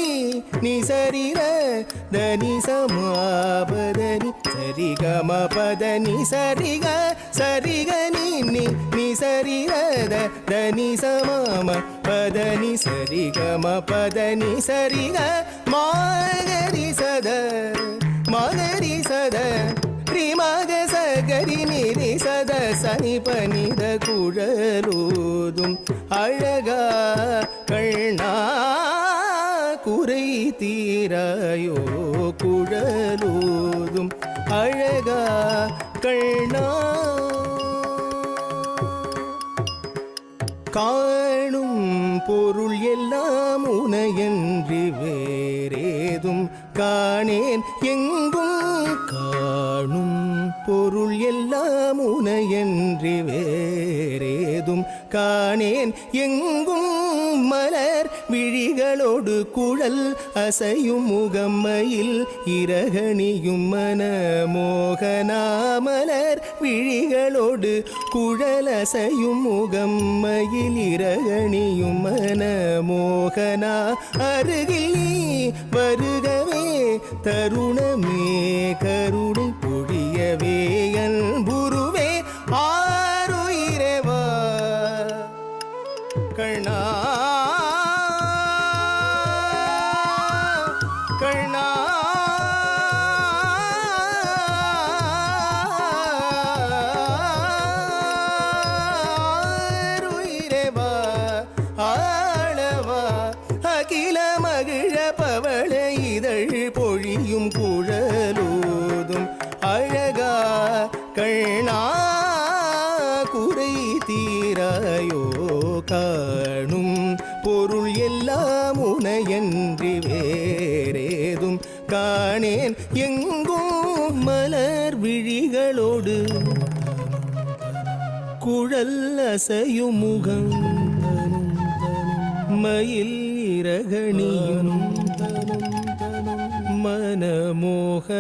[SPEAKER 3] ni sari ra da ni sama பதனி சரி கம பதனி சரி க ni சரி ர த ni சமம பதனி சரி கம பதனி சரி க மகரி சத ரிமக சகரி நிரி சத சனி பனித குழலூதும் அழகா கண்ணா குறை தீராயோ குழலூதும் அழகா கண்ணா காணும் பொருள் எல்லாம் உனையன்றி வேறேதும் காணேன் எங்கும் காணும் பொருள் எல்லாம் உனையன்றி வேறேதும் காணேன் எங்கும் மலர் விழிகளோடு குழல் அசையும் முகம்மையில் இரகணியும் மன மோகனா மலர் விழிகளோடு குழல் அசையும் முகம்மையில் இரகணியும் மன மோகனா அருகில் நீ வருகவே தருணமே கருணை பொழியவே அன்புருவே ஆருயிரேவா கண்ணா கண்ணா ஆருயிரேவா ஆளவா அகில மகிழ பவள இதழ் பொழியும் குழலூதும் அழகா கண்ணா குறை தீராயோ காணும் பொருள் எல்லாம் உனையன்றி வேறேதும் காணேன் எங்கும் மலர் விழிகளோடு குழல் அசையும் முகம் மயில் இரகணியும் மனமோகனானும்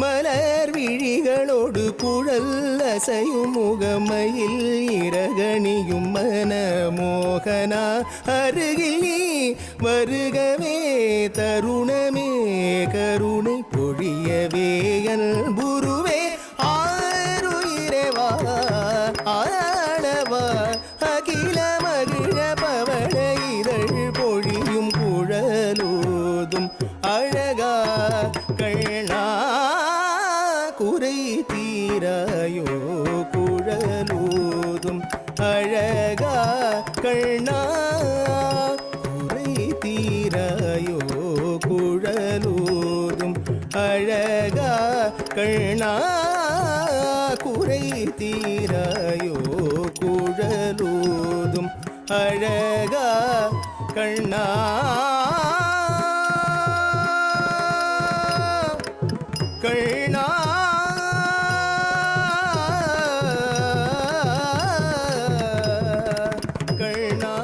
[SPEAKER 3] மலர் விழிகளோடு குழல் அசையும் முகமையில் இரகணியும் மனமோகனா அருகில் நீ வருகவே தருணமே கருணை பொழியவே அன்புருவே ஆருயிரேவா ஆளவா அகில மகிழ பவள இதழ் பொழியும் குழலூதும் அழகா கண்ணா குறை தீராயோ குழலூதும் அழகா கண்ணா குறை தீராயோ குழலூதும் அழகா கண்ணா குறை தீராயோ குழலூதும் அழகா கண்ணா கண்ணா கண்ணா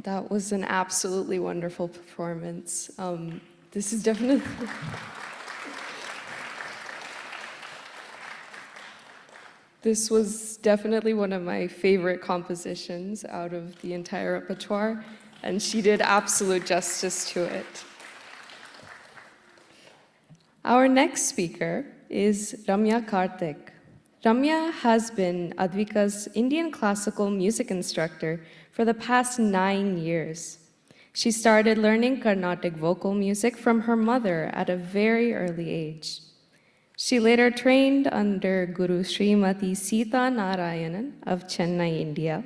[SPEAKER 2] That was an absolutely wonderful performance. This is definitely... This was definitely one of my favorite compositions out of the entire repertoire, and she did absolute justice to it. Our next speaker is Ramya Karthik. Ramya has been ADVIKA's Indian classical music instructor for the past 9 years. She started learning Carnatic vocal music from her mother at a very early age. She later trained under Guru Srimati Sita Narayanan of Chennai, India.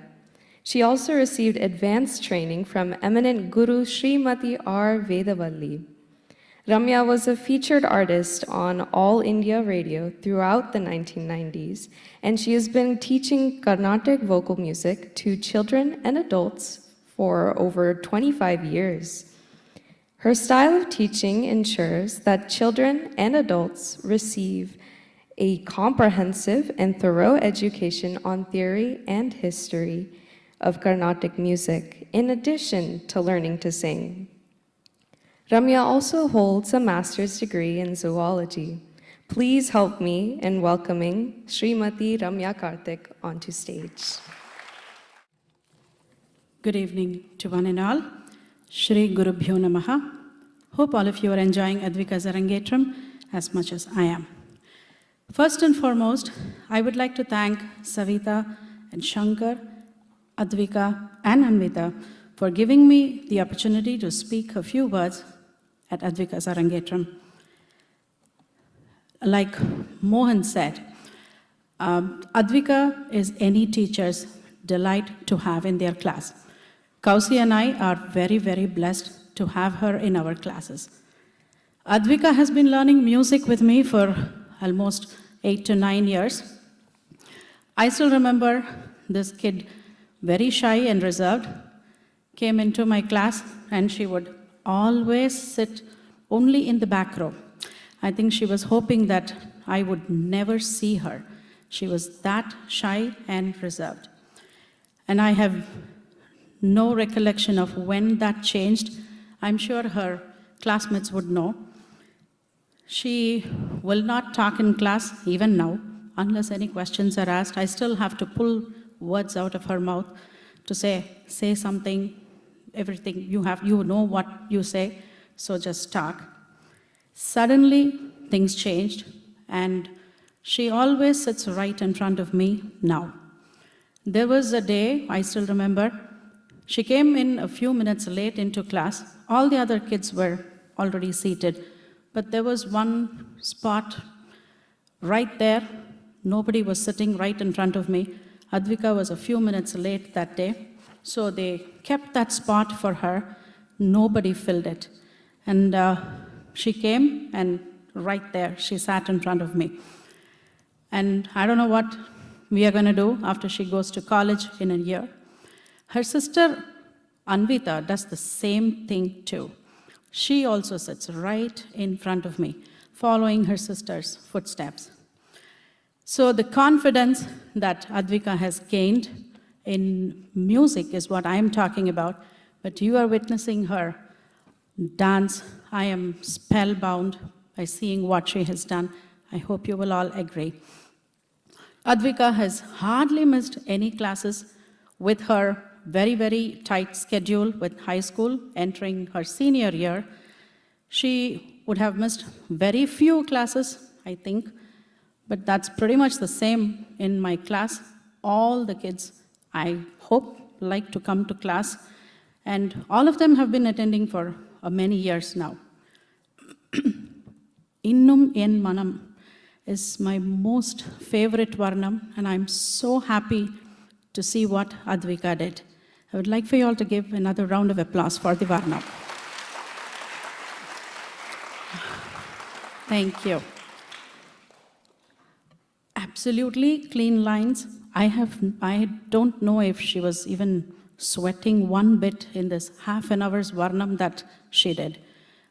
[SPEAKER 2] She also received advanced training from eminent Guru Srimati R. Vedavalli. Ramya was a featured artist on All India Radio throughout the 1990s, and she has been teaching Carnatic vocal music to children and adults for over 25 years. Her style of teaching ensures that children and adults receive a comprehensive and thorough education on theory and history of Carnatic music, in addition to learning to sing. Ramya also holds a master's degree in zoology. Please help me in welcoming Srimati Ramya Karthik onto stage.
[SPEAKER 6] Good evening to one and all. Shri Gurubhyo Namaha. Hope all of you are enjoying ADVIKA Arangetram as much as I am. First and foremost, I would like to thank Savita and Shankar, ADVIKA and Anvita for giving me the opportunity to speak a few words at ADVIKA Arangetram. Like Mohan said, ADVIKA is any teacher's delight to have in their class. Kausi and I are very, very blessed to have her in our classes. ADVIKA has been learning music with me for almost 8 to 9 years. I still remember this kid, very shy and reserved, came into my class and she would always sit only in the back row. I think she was hoping that I would never see her. She was that shy and reserved. And I have no recollection of when that changed. I'm sure her classmates would know. She will not talk in class even now, unless any questions are asked. I still have to pull words out of her mouth to say something, everything you know what you say, so just talk. Suddenly, things changed, and she always sits right in front of me now. There was a day, I still remember, she came in a few minutes late into class. All the other kids were already seated, but there was one spot right there. Nobody was sitting right in front of me. ADVIKA was a few minutes late that day, so they kept that spot for her. Nobody filled it. And she came, and right there, she sat in front of me. And I don't know what we are going to do after she goes to college in a year. Her sister, Anvita, does the same thing too. She also sits right in front of me, following her sister's footsteps. So the confidence that ADVIKA has gained in music is what I am talking about, but you are witnessing her dance. I am spellbound by seeing what she has done. I hope you will all agree. ADVIKA has hardly missed any classes with her very, very tight schedule with high school entering her senior year. She would have missed very few classes, I think, but that's pretty much the same in my class. All the kids, I hope, like to come to class, and all of them have been attending for many years now. Innum en manam is my most favorite varnam, and I'm so happy to see what ADVIKA did. I would like for you all to give another round of applause for the varnam. Thank you. Absolutely clean lines. I don't know if she was even sweating one bit in this half an hour's varnam that she did.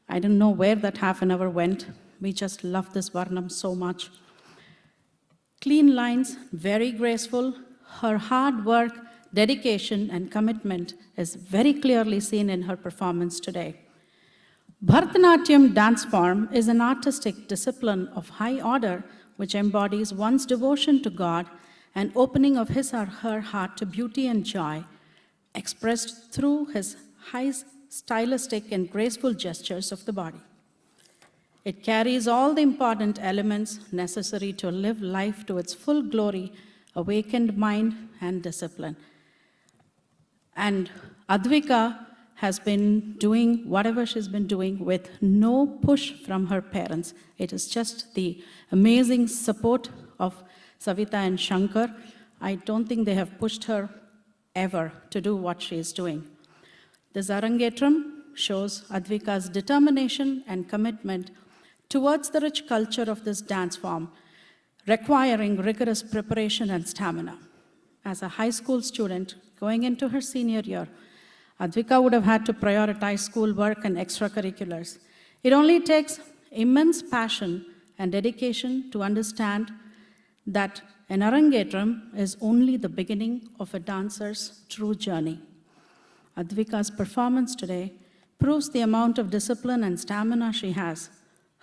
[SPEAKER 6] I don't know where that half an hour went. We just love this varnam so much. Clean lines, very graceful. Her hard work, dedication, and commitment is very clearly seen in her performance today. Bharatanatyam dance form is an artistic discipline of high order which embodies one's devotion to God and opening of his or her heart to beauty and joy, expressed through his high stylistic and graceful gestures of the body. It carries all the important elements necessary to live life to its full glory, awakened mind and discipline. And ADVIKA has been doing whatever she's been doing with no push from her parents. It is just the amazing support of Savita and Shankar. I don't think they have pushed her ever to do what she is doing. This Arangetram shows ADVIKA's determination and commitment towards the rich culture of this dance form, requiring rigorous preparation and stamina. As a high school student going into her senior year, ADVIKA would have had to prioritize schoolwork and extracurriculars. It only takes immense passion and dedication to understand that an Arangetram is only the beginning of a dancer's true journey. ADVIKA's performance today proves the amount of discipline and stamina she has.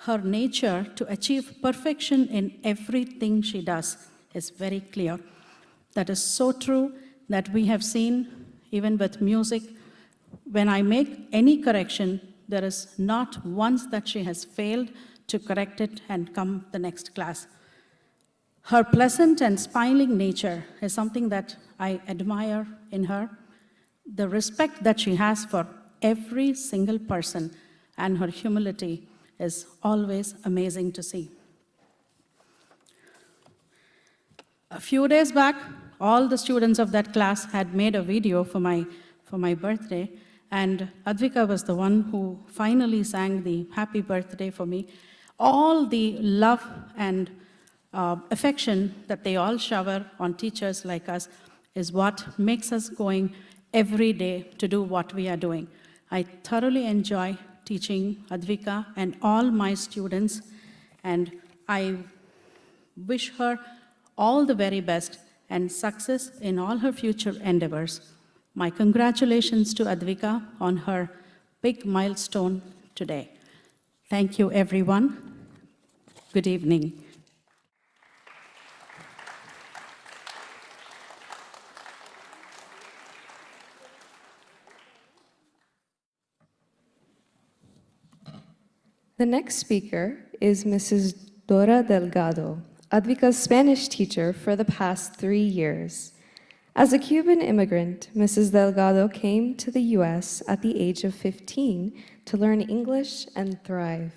[SPEAKER 6] Her nature to achieve perfection in everything she does is very clear. That is so true that we have seen even with music. When I make any correction, there is not once that she has failed to correct it and come the next class. Her pleasant and smiling nature is something that I admire in her. The respect that she has for every single person and her humility is always amazing to see. A few days back, all the students of that class had made a video for my birthday, and Advika was the one who finally sang the happy birthday for me. All the love and affection that they all shower on teachers like us is what makes us going every day to do what we are doing. I thoroughly enjoy teaching Advika and all my students, and I wish her all the very best and success in all her future endeavors. My congratulations to Advika on her big milestone today. Thank you, everyone. Good evening.
[SPEAKER 2] The next speaker is Mrs. Dora Delgado, Advika's Spanish teacher for the past 3 years. As a Cuban immigrant, Mrs. Delgado came to the U.S. at the age of 15 to learn English and thrive.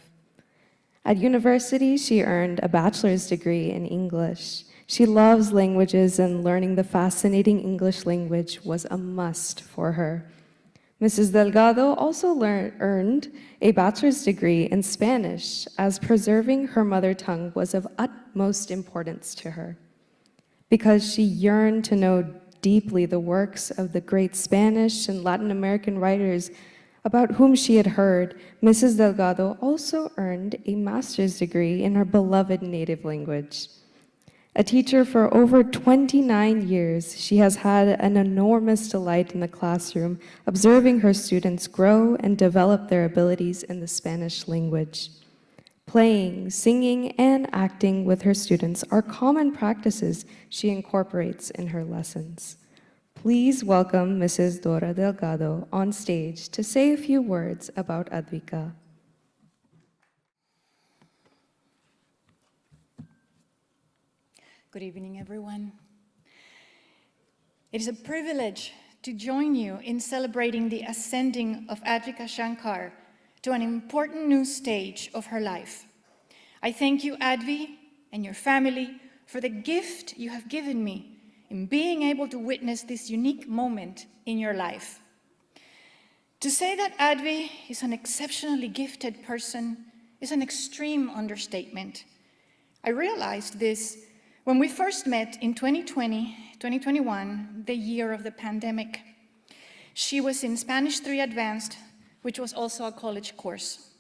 [SPEAKER 2] At university, she earned a bachelor's degree in English. She loves languages, and learning the fascinating English language was a must for her. Mrs. Delgado also earned a bachelor's degree in Spanish, as preserving her mother tongue was of utmost importance to her. Because she yearned to know deeply the works of the great Spanish and Latin American writers about whom she had heard, Mrs. Delgado also earned a master's degree in her beloved native language. A teacher for over 29 years, she has had an enormous delight in the classroom, observing her students grow and develop their abilities in the Spanish language. Playing, singing, and acting with her students are common practices she incorporates in her lessons. Please welcome Mrs. Dora Delgado on stage to say a few words about Advika.
[SPEAKER 7] Good evening, everyone. It is a privilege to join you in celebrating the ascending of Advika Shankar to an important new stage of her life. I thank you, Advi, and your family for the gift you have given me in being able to witness this unique moment in your life. To say that Advi is an exceptionally gifted person is an extreme understatement. I realized this when we first met in 2021, the year of the pandemic. She was in Spanish 3 Advanced, which was also a college course.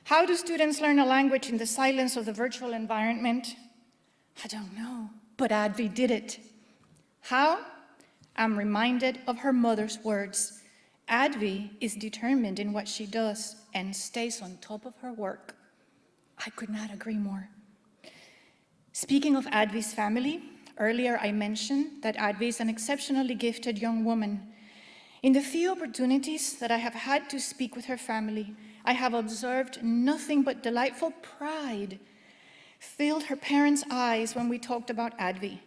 [SPEAKER 7] How do students learn a language in the silence of the virtual environment? I don't know, but Advi did it. How? I'm reminded of her mother's words. Advi is determined in what she does and stays on top of her work. I could not agree more. Speaking of Advi's family, earlier I mentioned that Advi is an exceptionally gifted young woman. In the few opportunities that I have had to speak with her family, I have observed nothing but delightful pride filled her parents' eyes when we talked about Advi.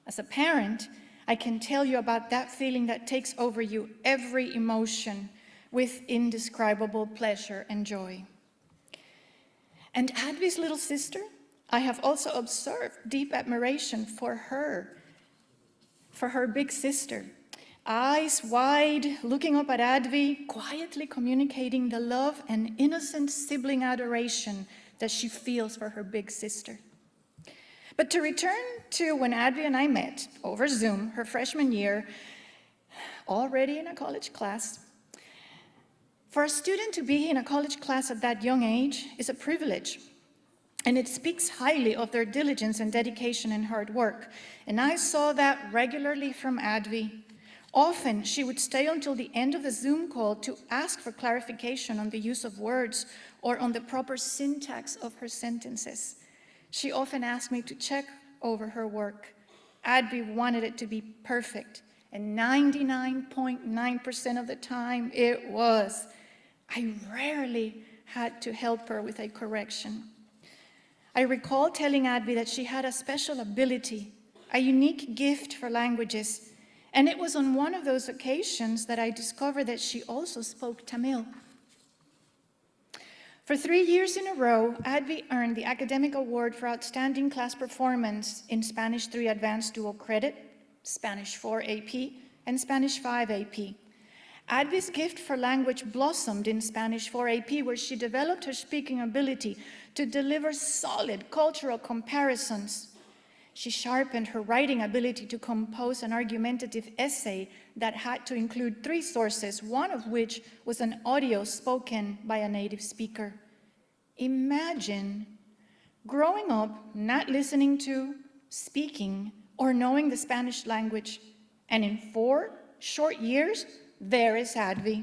[SPEAKER 7] As a parent, I can tell you about that feeling that takes over you every emotion with indescribable pleasure and joy. And Advi's little sister, I have also observed deep admiration for her big sister. Eyes wide, looking up at Advi, quietly communicating the love and innocent sibling adoration that she feels for her big sister. But to return to when Advi and I met over Zoom her freshman year, already in a college class. For a student to be in a college class at that young age is a privilege. And it speaks highly of their diligence and dedication and hard work. And I saw that regularly from Advi. Often, she would stay until the end of the Zoom call to ask for clarification on the use of words or on the proper syntax of her sentences. She often asked me to check over her work. Advi wanted it to be perfect, and 99.9% of the time it was. I rarely had to help her with a correction. I recall telling Advi that she had a special ability, a unique gift for languages, and it was on one of those occasions that I discovered that she also spoke Tamil. For 3 years in a row, Advi earned the Academic Award for Outstanding Class Performance in Spanish 3 Advanced Dual Credit, Spanish 4 AP, and Spanish 5 AP. Advi's gift for language blossomed in Spanish 4 AP, where she developed her speaking ability to deliver solid cultural comparisons. She sharpened her writing ability to compose an argumentative essay that had to include 3 sources, one of which was an audio spoken by a native speaker. Imagine growing up not listening to, speaking, or knowing the Spanish language, and in 4 short years, there is Advi.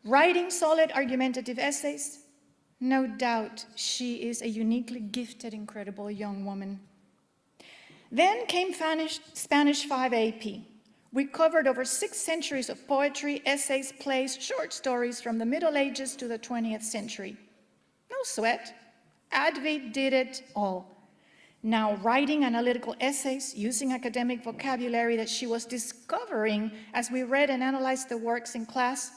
[SPEAKER 7] Writing solid argumentative essays? No doubt she is a uniquely gifted, incredible young woman. Then came Spanish 5 AP. We covered over 6 centuries of poetry, essays, plays, short stories from the Middle Ages to the 20th century. No sweat. Advi did it all. Now writing analytical essays using academic vocabulary that she was discovering as we read and analyzed the works in class.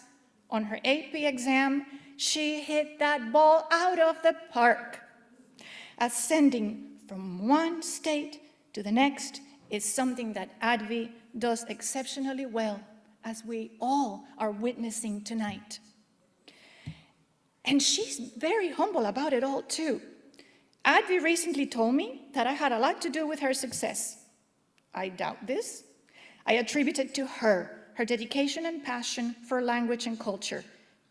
[SPEAKER 7] On her AP exam, she hit that ball out of the park. Ascending from one state to the next is something that Advi does exceptionally well, as we all are witnessing tonight. And she's very humble about it all too. Advi recently told me that I had a lot to do with her success. I doubt this. I attribute it to her dedication and passion for language and culture.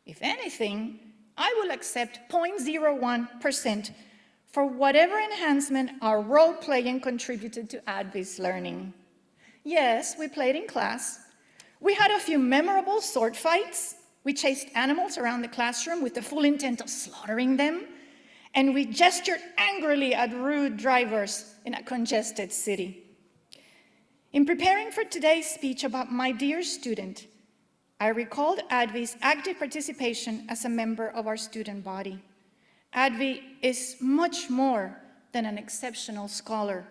[SPEAKER 7] If anything, I will accept 0.01% for whatever enhancement our role-playing contributed to Advi's learning. Yes, we played in class. We had a few memorable sword fights. We chased animals around the classroom with the full intent of slaughtering them. And we gestured angrily at rude drivers in a congested city. In preparing for today's speech about my dear student, I recalled Advi's active participation as a member of our student body. Advi is much more than an exceptional scholar.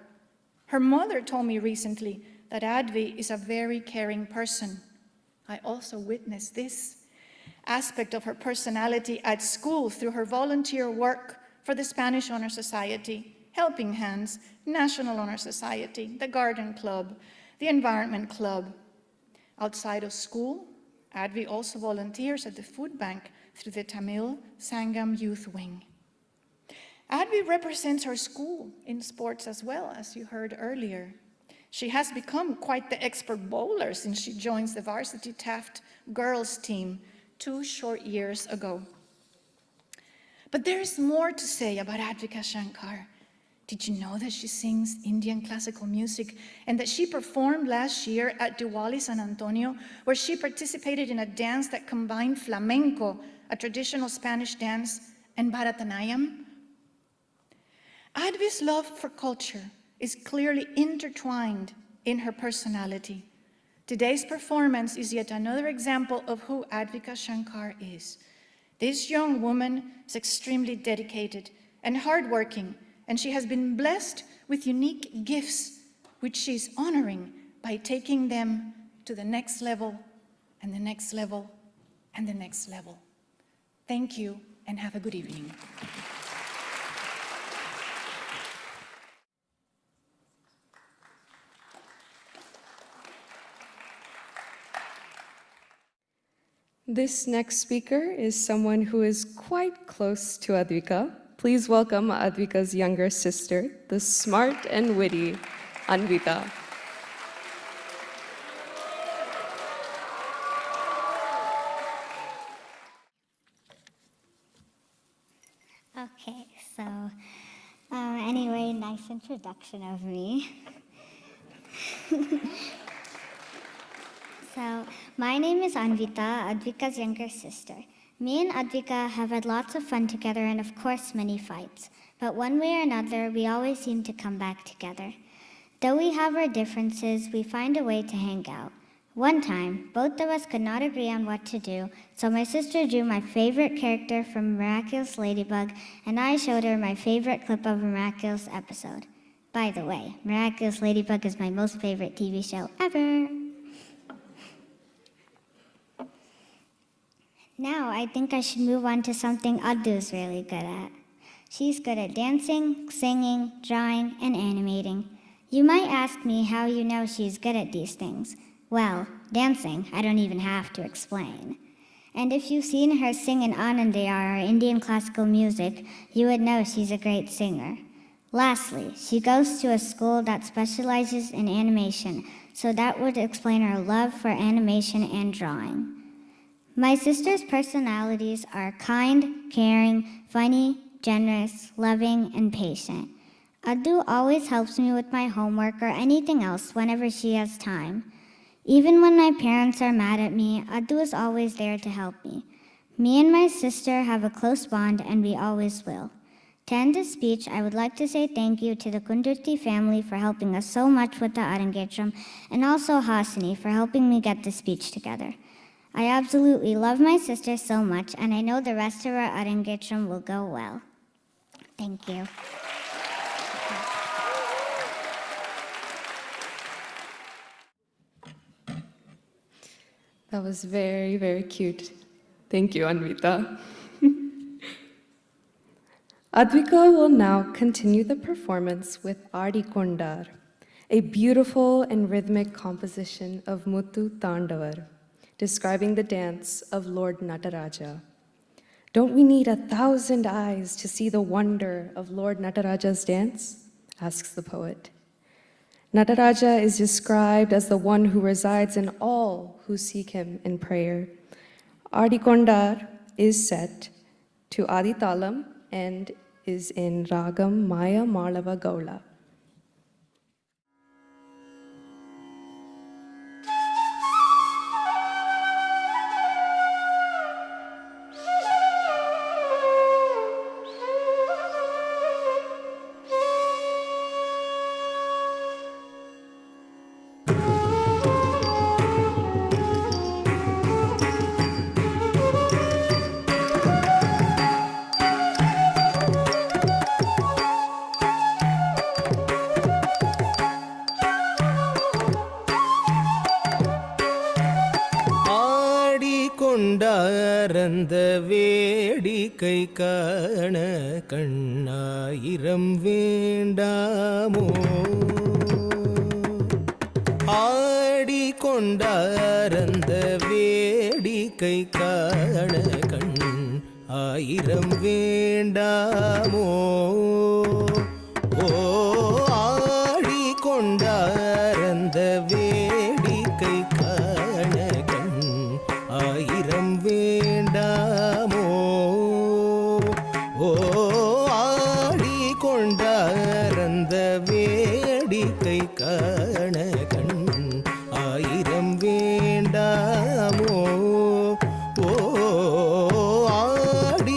[SPEAKER 7] Her mother told me recently that Advi is a very caring person. I also witnessed this aspect of her personality at school through her volunteer work for the Spanish Honor Society, Helping Hands, National Honor Society, the Garden Club, the Environment Club. Outside of school, Advi also volunteers at the food bank through the Tamil Sangam Youth Wing. Advi represents her school in sports as well, as you heard earlier. She has become quite the expert bowler since she joins the varsity Taft girls team 2 short years ago. But there is more to say about ADVIKA Shankar. Did you know that she sings Indian classical music and that she performed last year at Diwali San Antonio, where she participated in a dance that combined flamenco, a traditional Spanish dance, and Bharatanatyam? Advi's love for culture is clearly intertwined in her personality. Today's performance is yet another example of who ADVIKA Shankar is. This young woman is extremely dedicated and hardworking, and she has been blessed with unique gifts, which she is honoring by taking them to the next level, and the next level, and the next level. Thank you, and have a good evening.
[SPEAKER 2] This next speaker is someone who is quite close to Advika. Please welcome Advika's younger sister, the smart and witty Anvita.
[SPEAKER 8] Okay, so anyway, nice introduction of me. So, my name is Anvita, Advika's younger sister. Me and Advika have had lots of fun together and, of course, many fights. But one way or another, we always seem to come back together. Though we have our differences, we find a way to hang out. One time, both of us could not agree on what to do, so my sister drew my favorite character from Miraculous Ladybug, and I showed her my favorite clip of a Miraculous episode. By the way, Miraculous Ladybug is my most favorite TV show ever. Now, I think I should move on to something Addu's really good at. She's good at dancing, singing, drawing, and animating. You might ask me how you know she's good at these things. Well, dancing, I don't even have to explain. And if you've seen her sing in Anandiyar, or Indian classical music, you would know she's a great singer. Lastly, she goes to a school that specializes in animation, so that would explain her love for animation and drawing. My sister's personalities are kind, caring, funny, generous, loving, and patient. Addu always helps me with my homework or anything else whenever she has time. Even when my parents are mad at me, Addu is always there to help me. Me and my sister have a close bond, and we always will. To end this speech, I would like to say thank you to the Kundurti family for helping us so much with the Arangetram, and also Hasini for helping me get this speech together. I absolutely love my sister so much, and I know the rest of our Arangetram will go well. Thank you.
[SPEAKER 2] That was very, very cute. Thank you, Anvita. Advika will now continue the performance with Adi Kondar, a beautiful and rhythmic composition of Muthu Tandavar, describing the dance of Lord Nataraja. Don't we need 1,000 eyes to see the wonder of Lord Nataraja's dance? Asks the poet. Nataraja is described as the one who resides in all who seek him in prayer. Adi Kondar is set to Adi Talam and is in Ragam Maya Malava Gaula.
[SPEAKER 3] ஆடிக்கொண்டாரந்த வேடிக்கை காண கண்ணாயிரம் வேண்டாமோ ஆடிக்கொண்டாரந்த வேடிக்கை காண கண் ஆயிரம் வேண்டாமோ ஓ ஆடிக்கொண்டாரந்த வேடிக்கை காண கண் ஆயிரம் வேண்டாமோ ஓ ஆடிக்கொண்டாரந்த வேடிக்கை காண கண் ஆயிரம் வேண்டாமோ ஓ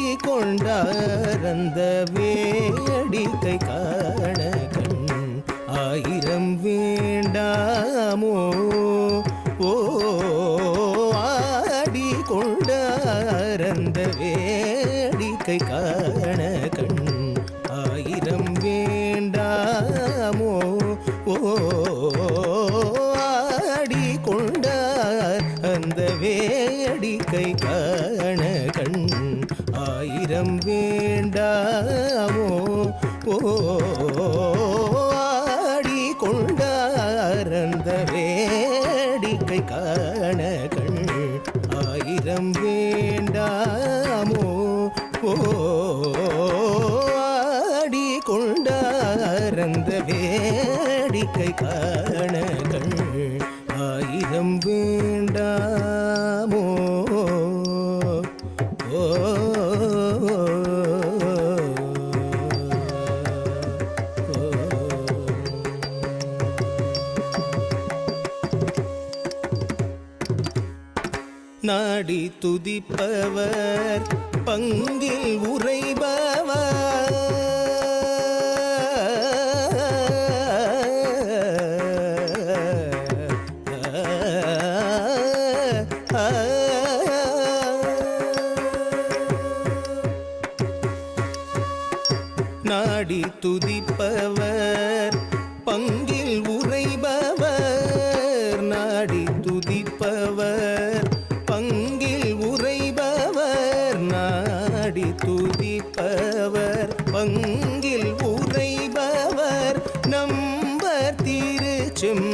[SPEAKER 3] ஆடிக்கொண்டாரந்த வேடிக்கை காண கண் ஆயிரம் வேண்டாமோ ஓ ஆடிக்கொண்டாரந்த வேடிக்கை காண கண் ஆயிரம் வேண்டாமோ ஓ ஆடிக்கொண்டார் அந்த வேடிக்கை காண கண் ஆயிரம் வேண்டாமோ ஓ ஆடிக்கொண்டார் அந்த வேடிக்கை காண கண் ஆயிரம் வேண்டாமோ ஓ ஆடிக்கொண்டார் அந்த வேடிக்கை காண கண் ஆயிரம் வேண்டாமோ ஓ நாடி துதிப்பவர் பங்கில் உரைபவர் நாடி துதிப்பவர் பங்கில் உரைபவர் நாடி துதிப்பவர் பங்கில் உரைபவர் நாடி துதிப்பவர் பங்கில் உரைபவர் நம்பர் திருச்செம்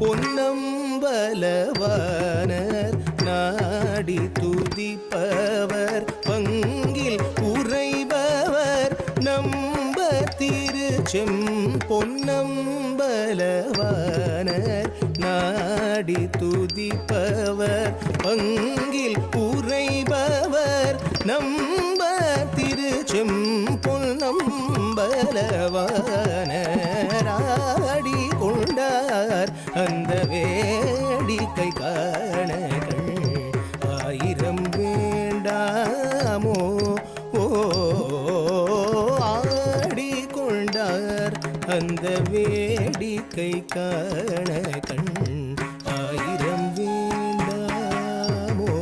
[SPEAKER 3] பொன்னம்பலவானர் நாடி துதிப்பவர் பங்கில் உரைபவர் நம்பர் திருச்செம் பொன்னம்பலவானர் நாடி துதிப்பவர் பங்கில் உரைபவர் நம்பர் திருச்செம் பொன்னம்பலவானர் ஆடி கொண்டார் அந்த வேடிக்கை காண ஆயிரம் வேண்டாமோ ஆடி கொண்டார் அந்த வேடிக்கை காண கண் ஆயிரம் வேண்டாமோ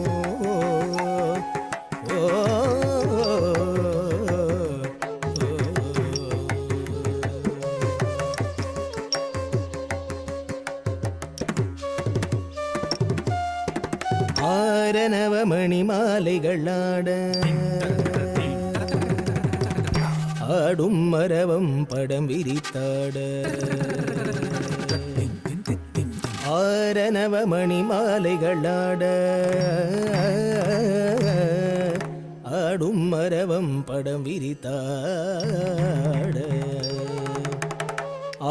[SPEAKER 3] ஆரணவமணி மாலைகளாட ஆடும் மரவம் படம் விரித்தாட ஆரணவமணி மாலைகளாட ஆடும் மரவம் படம் விரித்தாட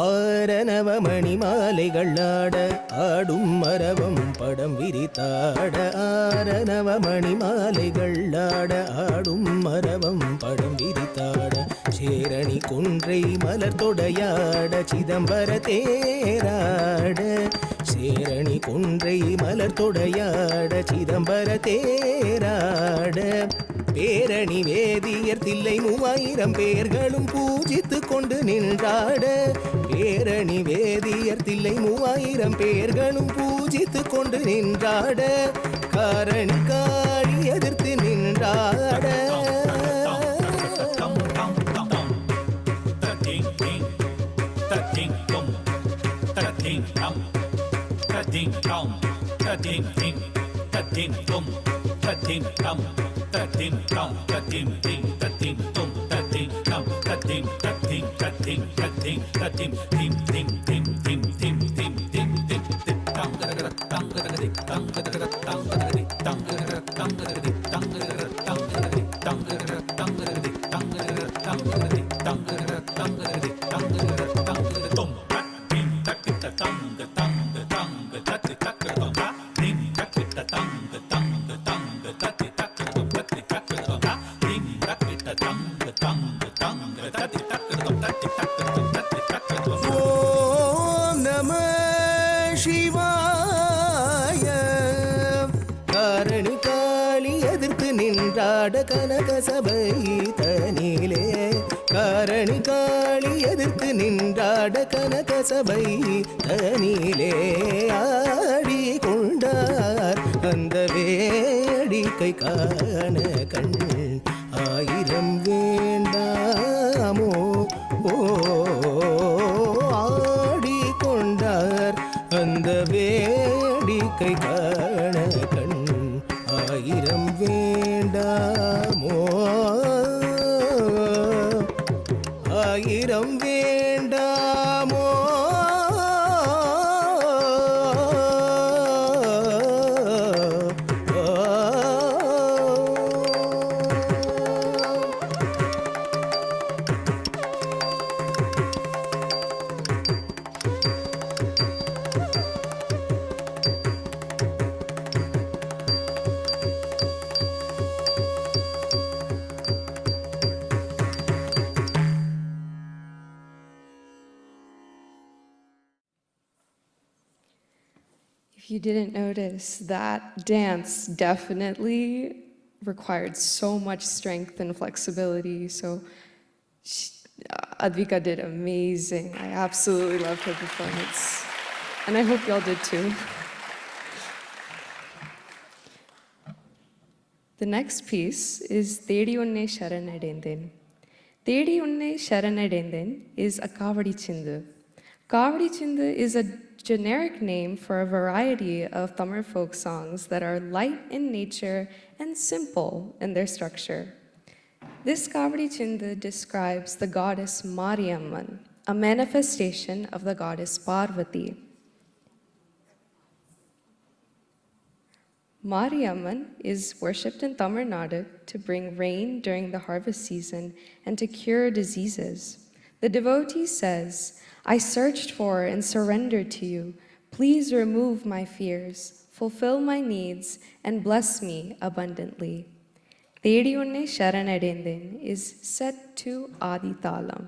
[SPEAKER 3] ஆரணவமணி மாலைகளாட ஆடும் மரவம் படம் விரித்தாட ஆரணவமணி மாலைகளாட ஆடும் மரவம் படம் விரித்தாட சேரணி குன்றை மலர் தொடையாட சிதம்பர தேராட சேரணி குன்றை மலர் தொடையாட சிதம்பர தேராட பேரணி வேதியர் தில்லை 3000 பேர்களும் பூஜித்து கொண்டு நின்றாட பேரணி வேதியர் தில்லை 3000 பேர்களும் பூஜித்து கொண்டு நின்றாட காரணி காழி எதிர்த்து நின்றாட ஓம் நம சிவாய காரணி காளி எதிர்த்து நின்றாட கனக சபை தனிலே காரணி காளி எதிர்த்து நின்றாட கனக சபை தனிலே ஆடி கொண்டார் அந்த வேடிக்கை காண கண் ஆயிரம் வேண்டாமோ ஆடி கொண்டார் அந்த வேடிக்கை காண கண் ஆயிரம் வேண்டாமோ ஆயிரம் வேண்டாமோ
[SPEAKER 2] If you didn't notice, that dance definitely required so much strength and flexibility. So Advika did amazing. I absolutely loved her performance. And I hope y'all did too. The next piece is Thedi Unne Sharanadenden. Thedi Unne Sharanadenden is a Kavadi Chindu. Kavadi Chindu is a generic name for a variety of Tamil folk songs that are light in nature and simple in their structure. This Kavadi Chindu describes the goddess Mariamman, a manifestation of the goddess Parvati. Mariamman is worshipped in Tamil Nadu to bring rain during the harvest season and to cure diseases. The devotee says, "I searched for and surrendered to you. Please remove my fears, fulfill my needs, and bless me abundantly." Thedi Unne Sharanadenden is set to Adi Talam.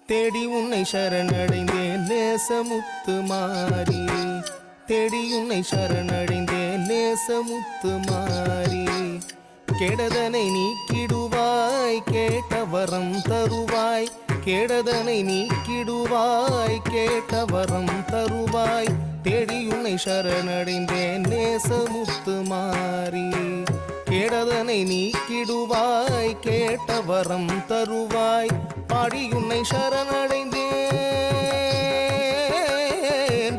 [SPEAKER 3] தேடி உன்னை சரணடைந்தேன் நேசமுத்து மாறி, தேடி உன்னை சரணடைந்தேன் நேசமுத்து மாறி, கெடதனை நீக்கிடுவாய் கேட்ட வரம் தருவாய், கெடதனை நீக்கிடுவாய் கேட்ட வரம் தருவாய், தேடி உன்னை சரணடைந்தேன் நேசமுத்து மாறி, கெடதனை நீக்கிடுவாய் கேட்ட வரம் தருவாய், பாடி உன்னை சரணடைந்தேன்,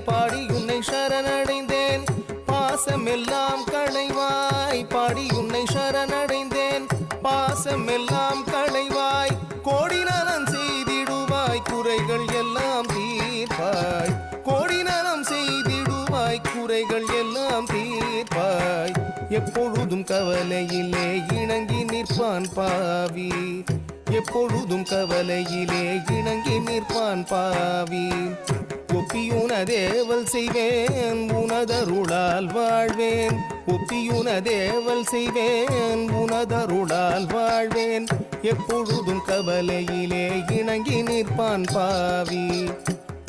[SPEAKER 3] பாடி உன்னை சரணடைந்தேன், பாசமெல்லாம் களைவாய், பாடி உன்னை சரணடைந்தேன், பாசமெல்லாம் களைவாய், கோடி நலம் செய்திடுவாய் குறைகள் எல்லாம் தீர்ப்பாய், கோடி நலம் செய்திடுவாய் குறைகள் எல்லாம் தீர்ப்பாய், எப்பொழுதும் கவலையிலே இணங்கி நிற்பான் பாவி, எப்பொழுதும் கவலையிலே இணங்கி நிற்பான் பாவி, ஒப்பியுனதேவல் செய்வேன் உனதருளால் வாழ்வேன், ஒப்பியுனதேவல் செய்வேன் உனதருளால் வாழ்வேன், எப்பொழுதும் கவலையிலே இணங்கி நிற்பான் பாவி,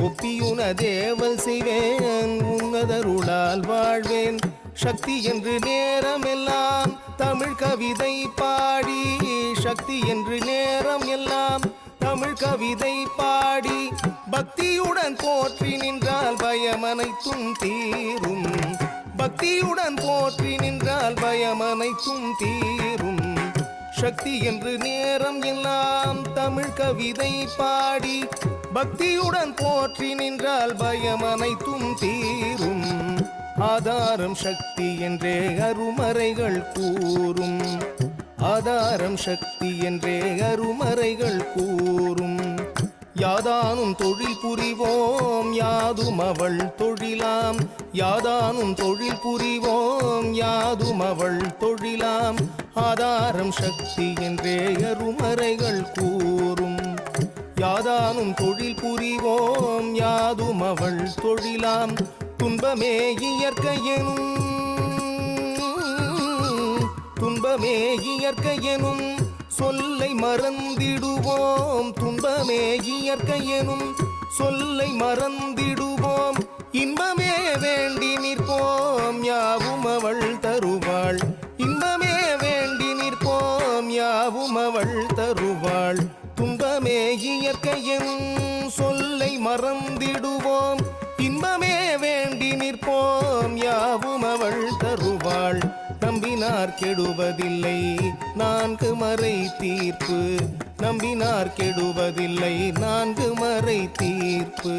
[SPEAKER 3] ஒப்பியுனதேவல் செய்வேன் உனதருளால் வாழ்வேன், சக்தி என்று நேரமெல்லாம் தமிழ் கவிதை பாடி, சக்தி என்று நேரம் எல்லாம் தமிழ் கவிதை பாடி, பக்தியுடன் போற்றி நின்றால் பயமனைத்தும் தீரும், பக்தியுடன் போற்றி நின்றால் பயமனைத்தும் தீரும், சக்தி என்று நேரம் எல்லாம் தமிழ் கவிதை பாடி, பக்தியுடன் போற்றி நின்றால் பயமனைத்தும் தீரும், ஆதாரம் சக்தி என்றே அருமறைகள் கூறும், ஆதாரம் சக்தி என்றே அருமறைகள் கூறும், யாதானும் தொழில் புரிவோம் யாதும் அவள் தொழிலாம், யாதானும் தொழில் புரிவோம் யாதும் அவள் தொழிலாம், ஆதாரம் சக்தி என்றே அருமறைகள் கூறும், யாதானும் தொழில் புரிவோம் யாதும் அவள் தொழிலாம், துன்பமே இயற்கையெனும், துன்பமே இயற்கையெனும் சொல்லை மறந்திடுவோம், துன்பமே இயற்கையெனும் சொல்லை மறந்திடுவோம், இன்பமே வேண்டி நிற்போம் யாவும் அவள் தருவாள், இன்பமே வேண்டி நிற்போம் யாவும் அவள் தருவாள், துன்பமே இயற்கையெனும் சொல்லை மறந்திடுவோம், இன்பமே வேண்டி நிற்போம் யாவும் அவள் தருவாள், நம்பினார் கெடுவதில்லை நான்கு மறை தீர்ப்பு, நம்பினார் கெடுவதில்லை நான்கு மறை தீர்ப்பு,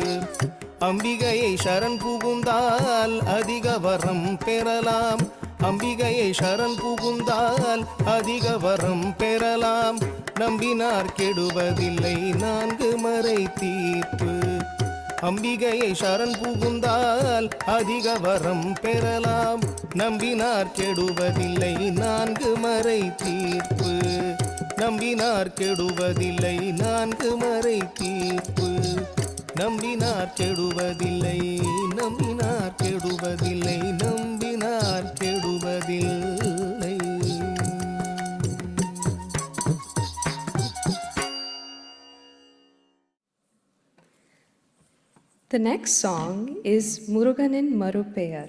[SPEAKER 3] அம்பிகையை சரண் புகுந்தால் அதிக வரம் பெறலாம், அம்பிகையை சரண் புகுந்தால் அதிக வரம் பெறலாம், நம்பினார் கெடுவதில்லை நான்கு மறை தீர்ப்பு, அம்பிகையை சரண் புகுந்தால் அதிக வரம் பெறலாம், நம்பினார் கெடுவதில்லை நான்கு மறை தீர்ப்பு, நம்பினார் கெடுவதில்லை நான்கு மறை தீர்ப்பு நம்பினார் கெடுவதில்லை நம்பினார் கெடுவதில்லை நம்பினார் கெடுவதில்லை.
[SPEAKER 2] The next song is Muruganin Marupeyar.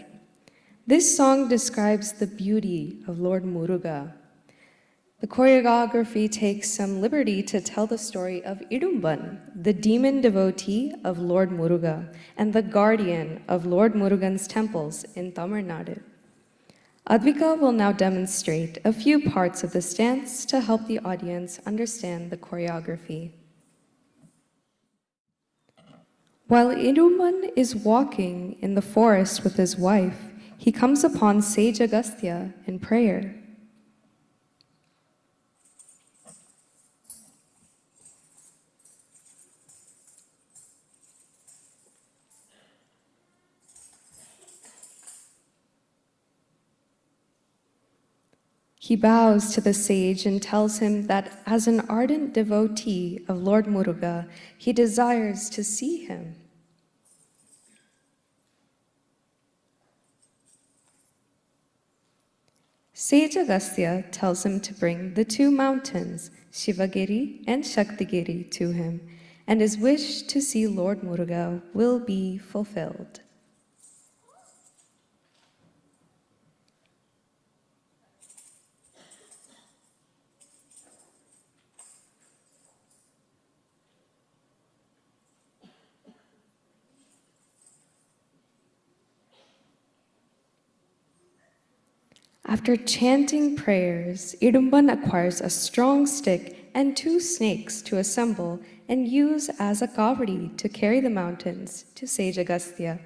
[SPEAKER 2] This song describes the beauty of Lord Muruga. The choreography takes some liberty to tell the story of Idumban, the demon devotee of Lord Muruga and the guardian of Lord Murugan's temples in Tamil Nadu. Advika will now demonstrate a few parts of this dance to help the audience understand the choreography. While Idumban is walking in the forest with his wife, he comes upon Sage Agastya in prayer. He bows to the sage and tells him that as an ardent devotee of Lord Muruga, he desires to see him. Sage Agastya tells him to bring the two mountains, Shivagiri and Shaktigiri, to him, and his wish to see Lord Muruga will be fulfilled. After chanting prayers, Idumban acquires a strong stick and two snakes to assemble and use as a kavadi to carry the mountains to Sage Agastya.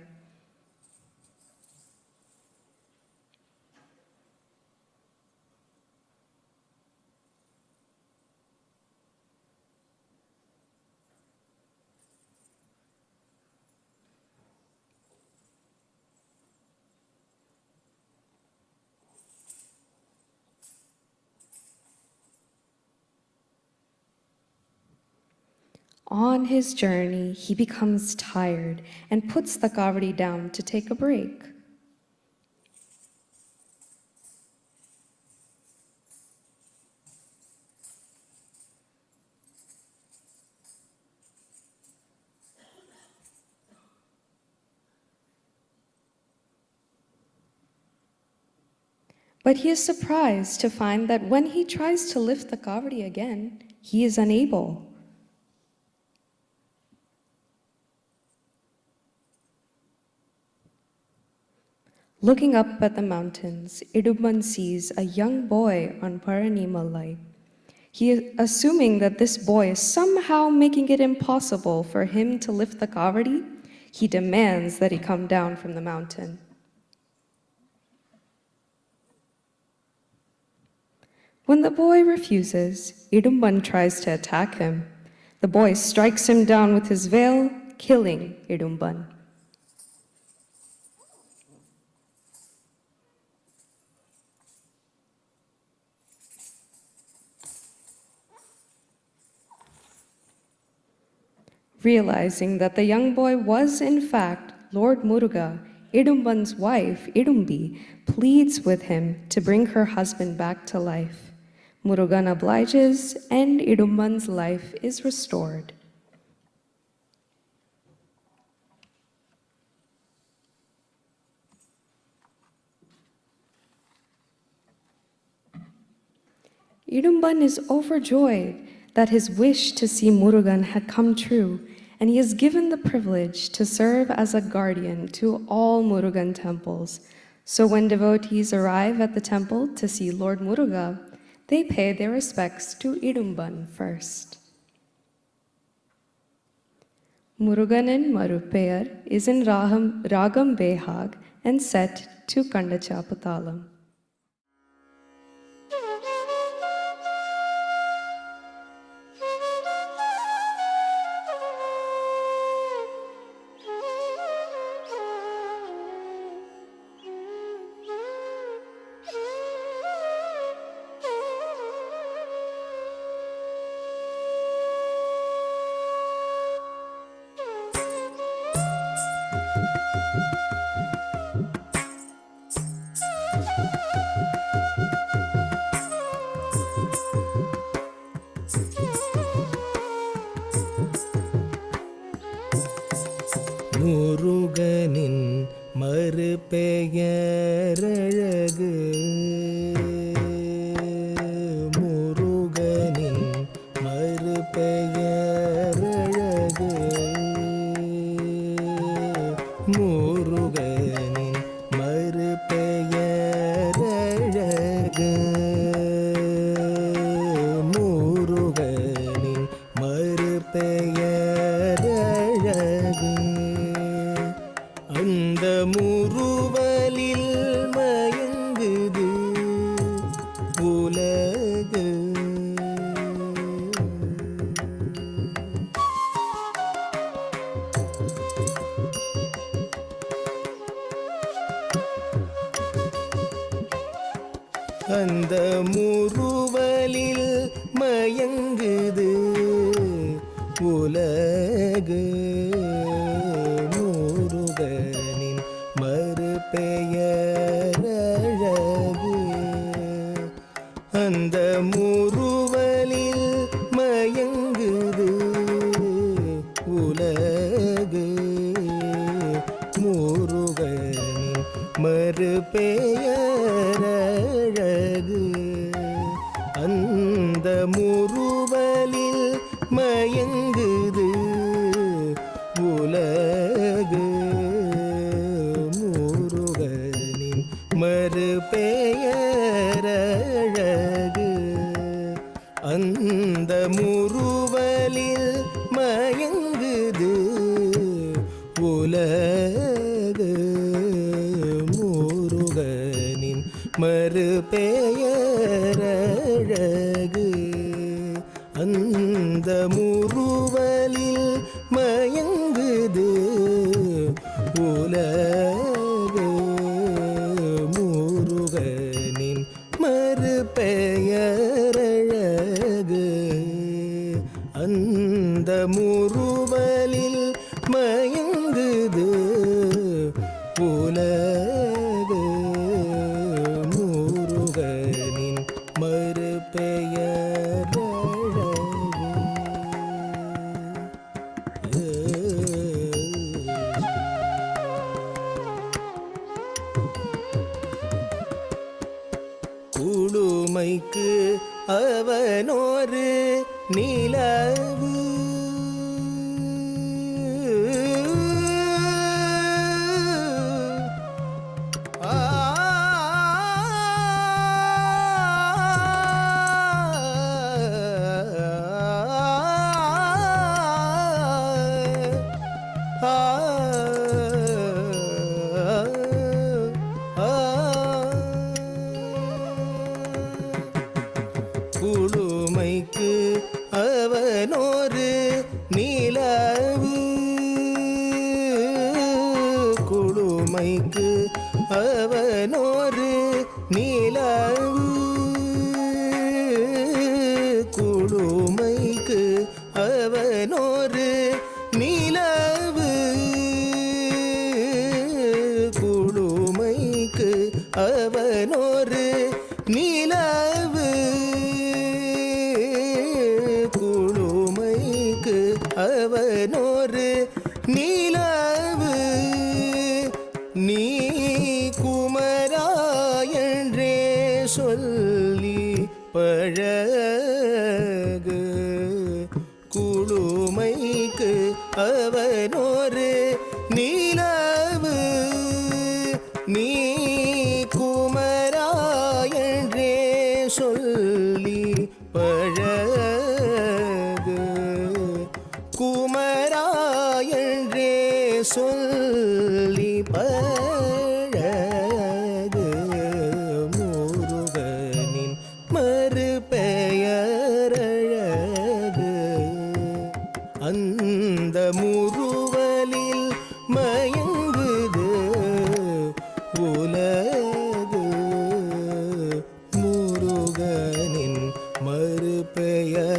[SPEAKER 2] On his journey, he becomes tired and puts the kavadi down to take a break. But he is surprised to find that when he tries to lift the kavadi again, he is unable. Looking up at the mountains, Idumban sees a young boy on Paranimalai. He is assuming that this boy is somehow making it impossible for him to lift the kavadi. He demands that he come down from the mountain. When the boy refuses, Idumban tries to attack him. The boy strikes him down with his veil, killing Idumban. Realizing that the young boy was, in fact, Lord Muruga, Idumban's wife, Idumbi, pleads with him to bring her husband back to life. Murugan obliges, and Idumban's life is restored. Idumban is overjoyed that his wish to see Murugan had come true, and he is given the privilege to serve as a guardian to all Murugan temples. So when devotees arrive at the temple to see Lord Muruga, they pay their respects to Idumban first. Muruganin Marupeyar is in Ragam Behag and set to Kandachapatalam.
[SPEAKER 3] முருகனின் மறுபெயரழகு முருகனின் மறுபெயரழகு முருகனின் மறுபெயரழகு முருகனின் மறுபெயரழகு அந்த முறுவலில் மயங்குது உலகு அந்த முறுவலில் மயங்குது உலகு முருகனின் மறுபெயரழகு அந்த முறுவலில் மயங்குது உலகு முருகனின் மறுபெயரழகு அந்த முறுவலில் மயங்குது உலகு முருகனின் மறுபெயரழகு அந்த முறுவலில் மயங்குது உலகு முருகனின் மறுபெயரழகு அந்த முறுவலில் மயங்குது உலகு முருகனின் மறுபெயரழகு அந்த முறுவலில் மயங்குது உலகு முருகனின் மறுபெயரழகு குளுமைக்கு அவனொரு நிலவு குளுமைக்கு அவனொரு நிலவு குளுமைக்கு அவனொரு நிலவு குளுமைக்கு அவனொரு நிலவு குளுமைக்கு அவனொரு நிலவு குளுமைக்கு அவனொரு நிலவு நீ குமராயன்றே சொல்லி பழகு குளுமைக்கு அவனொரு நிலவு நீ குமராயன்றே சொல்லி பழகு குமராயன்றே சொல்லி பழகு முருகனின் மறுபெயரழகு அந்த முறுவலில் மயங்குது உலகு முருகனின் மறுபெயரழகு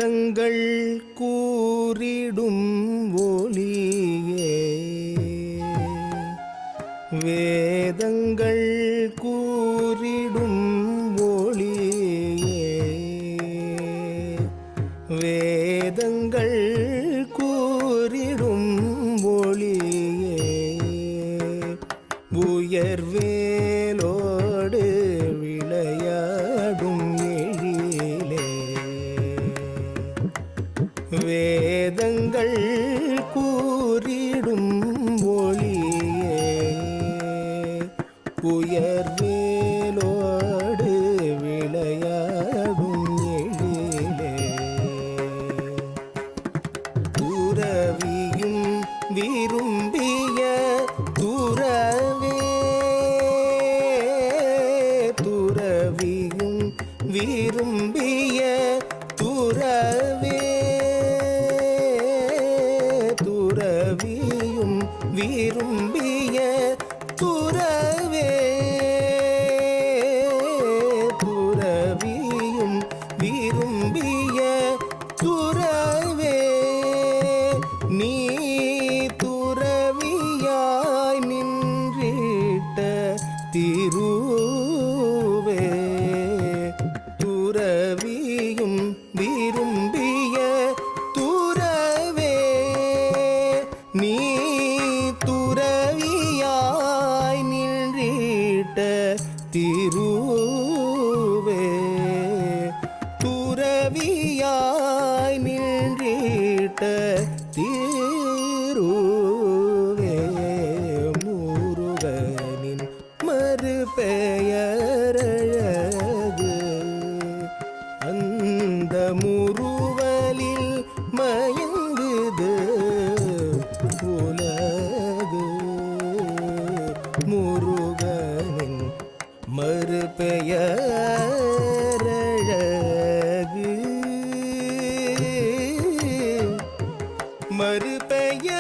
[SPEAKER 3] வேதங்கள் கூறிடும் ஒளியே வேதங்கள் கூறிடும் ஒளியே வேதங்கள் கூறிடும் ஒளியே உயர்வேலோடு விளையாடும் எழிலே வேதங்கள் கூறிடும் ஒளியே உயர்வேலோடு விளையாடும் எழிலே துறவியும் விரும்பிய துறவே துறவியும் விரும்பிய துறவே துறவியும் விரும்பிய துறவே துறவியும் விரும்பிய துறவே நீ துறவியாய் நின்றிட்ட திருவே துறவியும் விரும்பிய துறவே நீ துறவியாய் நின்றிட்ட திருவே துறவியாய் நின்றிட்ட திருவே முருகனின் மறுபெயரழகு அந்த முறுவலில் மயங்குது உலகு முருகனின் மறுபெயரழகு மறுபெயரழகு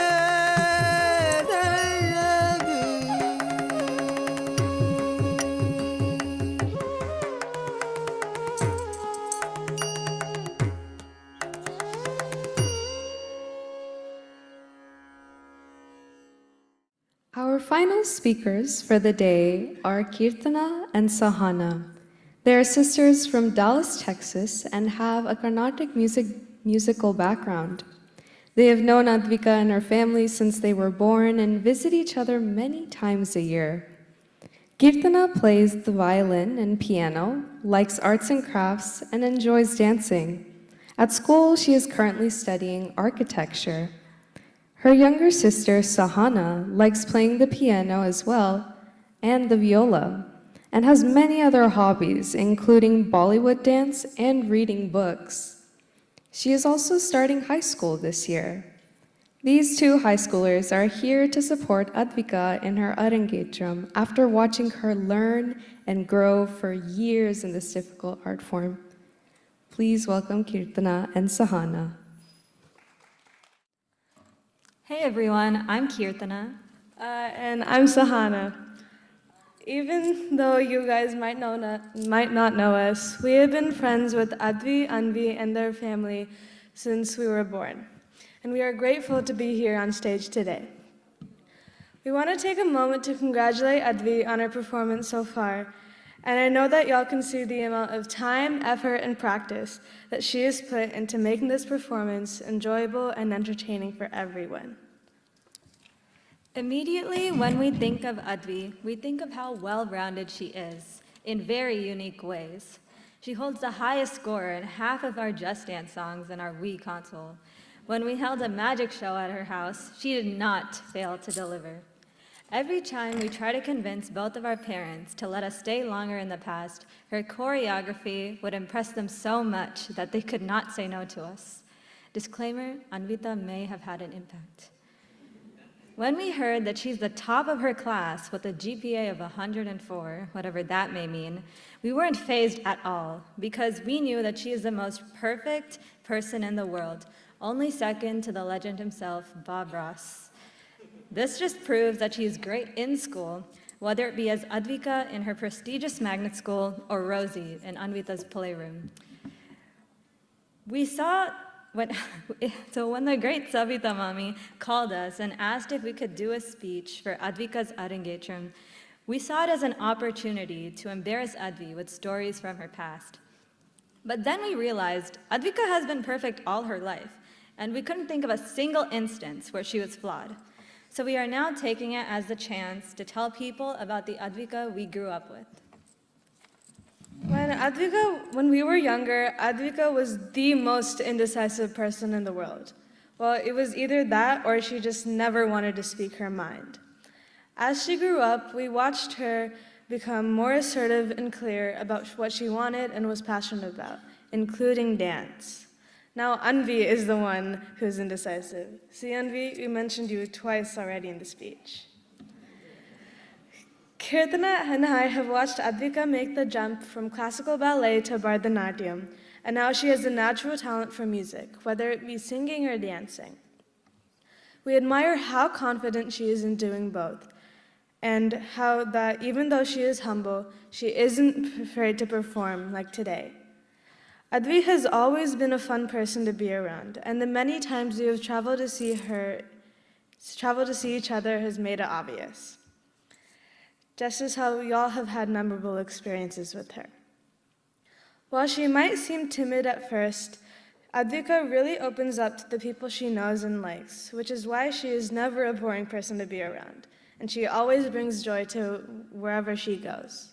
[SPEAKER 2] Our final speakers for the day are Kirtana and Sahana. They are sisters from Dallas, Texas, and have a Carnatic musical background. They have known Advika and her family since they were born and visit each other many times a year. Kirtana plays the violin and piano, likes arts and crafts, and enjoys dancing. At school, she is currently studying architecture. Her younger sister, Sahana, likes playing the piano as well, and the viola, and has many other hobbies, including Bollywood dance and reading books. She is also starting high school this year. These two high schoolers are here to support Advika in her Arangetram after watching her learn and grow for years in this difficult art form. Please welcome Kirtana and Sahana.
[SPEAKER 9] Hey everyone, I'm Kirtana.
[SPEAKER 10] And I'm Sahana. Even though you guys might not know us, we have been friends with Advi, Anvi, and their family since we were born. And we are grateful to be here on stage today. We want to take a moment to congratulate Advi on her performance so far. And I know that y'all can see the amount of time, effort, and practice that she has put into making this performance enjoyable and entertaining for everyone.
[SPEAKER 9] Immediately when we think of Advi, we think of how well-rounded she is in very unique ways. She holds the highest score in half of our Just Dance songs in our Wii console. When we held a magic show at her house, she did not fail to deliver. Every time we try to convince both of our parents to let us stay longer in the past, her choreography would impress them so much that they could not say no to us. Disclaimer, Anvita may have had an impact. When we heard that she's the top of her class with a GPA of 104, whatever that may mean, we weren't fazed at all because we knew that she is the most perfect person in the world, only second to the legend himself, Bob Ross. This just proves that she is great in school, whether it be as Advika in her prestigious magnet school or Rosie in Anvita's playroom. We saw when, so when the great Savita Mami called us and asked if we could do a speech for Advika's Arangetram, we saw it as an opportunity to embarrass Advi with stories from her past. But then we realized Advika has been perfect all her life, and we couldn't think of a single instance where she was flawed. So we are now taking it as the chance to tell people about the Advika we grew up with.
[SPEAKER 10] When we were younger, Advika was the most indecisive person in the world. Well, it was either that or she just never wanted to speak her mind. As she grew up, we watched her become more assertive and clear about what she wanted and was passionate about, including dance. Now, Anvi is the one who's indecisive. See, Anvi, we mentioned you twice already in the speech. Kirtana and I have watched Advika make the jump from classical ballet to Bharatanatyam, and now she has a natural talent for music, whether it be singing or dancing. We admire how confident she is in doing both, and how that even though she is humble, she isn't afraid to perform like today. Advi has always been a fun person to be around, and the many times we have traveled to see each other has made it obvious. Just as how we all have had memorable experiences with her. While she might seem timid at first, Advika really opens up to the people she knows and likes, which is why she is never a boring person to be around, and she always brings joy to wherever she goes.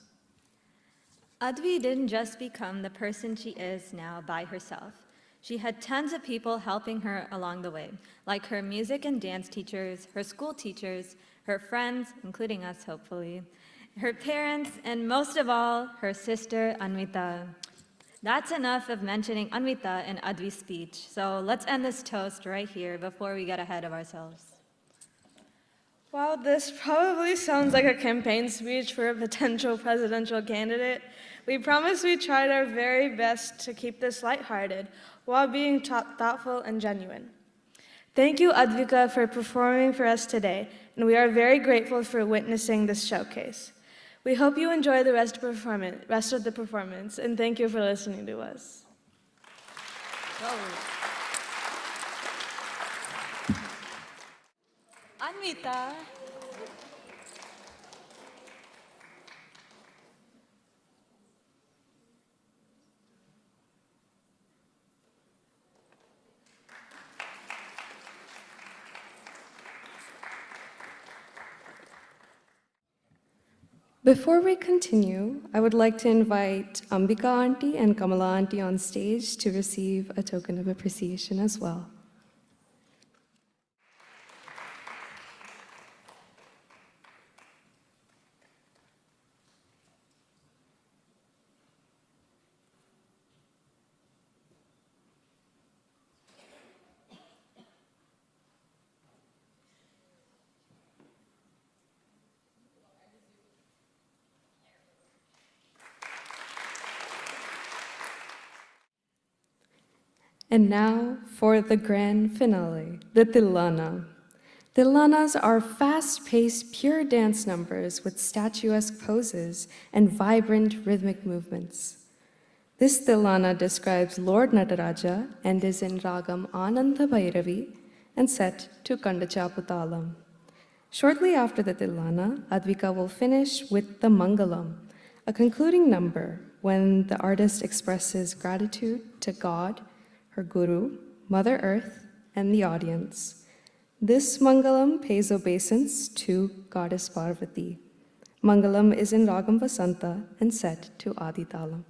[SPEAKER 9] Advi didn't just become the person she is now by herself. She had tons of people helping her along the way, like her music and dance teachers, her school teachers, her friends, including us hopefully, her parents, and most of all, her sister Anvita. That's enough of mentioning Anvita in Advi's speech, so let's end this toast right here before we get ahead of ourselves.
[SPEAKER 10] While this probably sounds like a campaign speech for a potential presidential candidate, we promise we tried our very best to keep this lighthearted while being thoughtful and genuine. Thank you, Advika, for performing for us today, and we are very grateful for witnessing this showcase. We hope you enjoy the rest of the performance, and thank you for listening to us.
[SPEAKER 9] Anvita.
[SPEAKER 2] Before we continue, I would like to invite Ambika Auntie and Kamala Auntie on stage to receive a token of appreciation as well. And now for the grand finale, the Tilana. Tilanas are fast-paced, pure dance numbers with statuesque poses and vibrant rhythmic movements. This Tilana describes Lord Nataraja and is in Ragam Ananda Bhairavi and set to Kandachaputalam. Shortly after the Tilana, Advika will finish with the Mangalam, a concluding number when the artist expresses gratitude to God, her Guru, Mother Earth, and the audience. This Mangalam pays obeisance to Goddess Parvati. Mangalam is in Ragam Vasanta and set to Aditalam.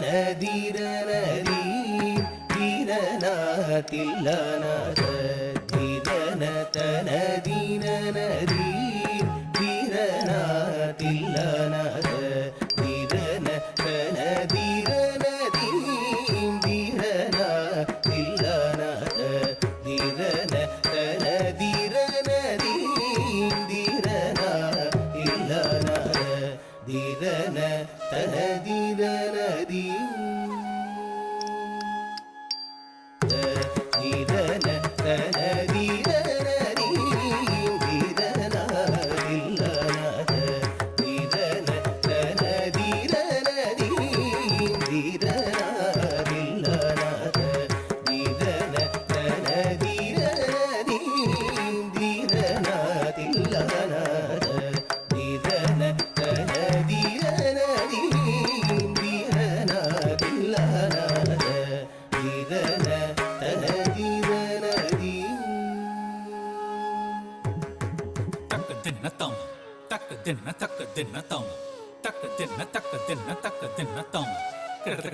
[SPEAKER 3] Nadi
[SPEAKER 4] dinna thum, taka dinna thum, taka dinna thum. Get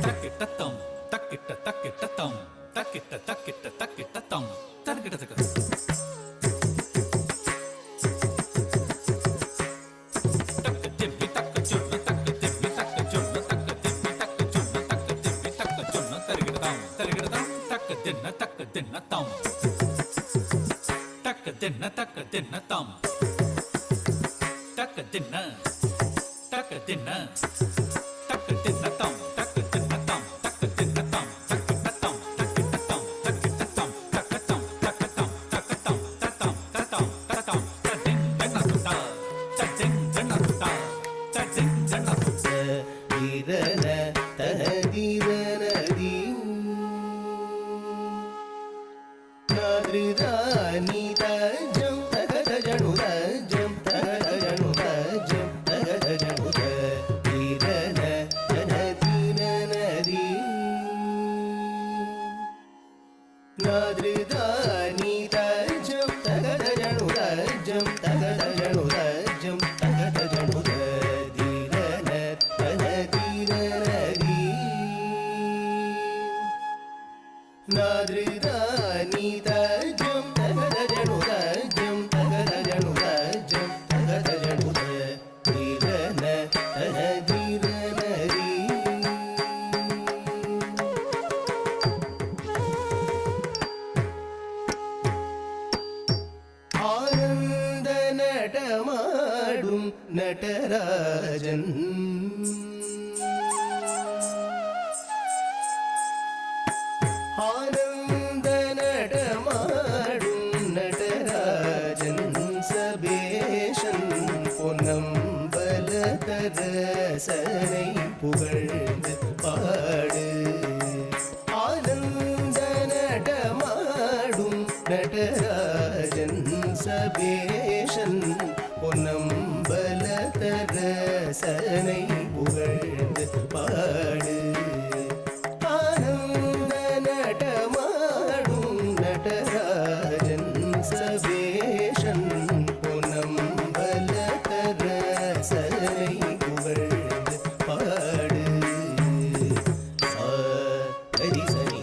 [SPEAKER 4] Takitatum, takitatum, takitatum, takitatum.
[SPEAKER 3] Natarajan ஆனந்த நடமாடும் நடராஜன் சபேஷன் பொன்னம்பலதரசனை புகழ்ந்து பாடு ஆனந்த நடமாடும் நடராஜன் சபேஷன் பொன்னம்பலதரசனை புகழ்ந்து பாடு ஆனந்த நடமாடும் நடராஜன் சபேஷன் பொன்னம்பலதரசனை புகழ்ந்து பாடு சரி சரி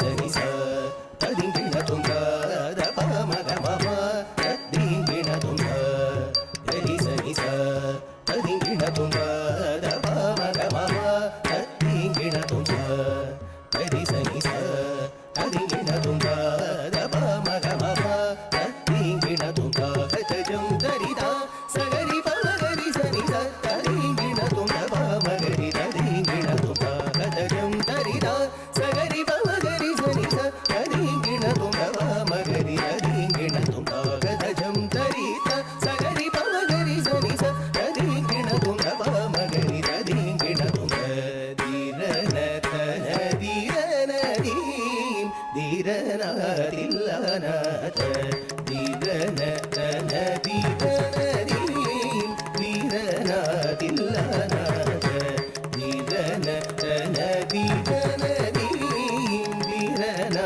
[SPEAKER 3] சரி சரி ததிங்கிண துங்காத பமகமம ததிங்கிண துங்கா சரி சரி ததிங்கிண துங்காத பமகமம ததிங்கிண துங்கா சரி சரி ததிங்கிண துங்காத பமகமம ததிங்கிண துங்கா கஜம் தரிதா சகரி பமகரி சரி ததிங்கிண துங்க பமகரி ததிங்கிண துங்கா கஜம் தரிதா சகரி பமகரி சரி ததிங்கிண துங்க பமகரி ததிங்கிண துங்கா கஜம் தரிதா சகரி பமகரி சரி ததிங்கிண துங்க பமகரி ததிங்கிண துங்க தீரன தன தீரன தீம் தீரன தில்லனாத தீரன தன தீரன தீம் தீரன தில்லனாத தீரன தன தீரன தீம் தீரன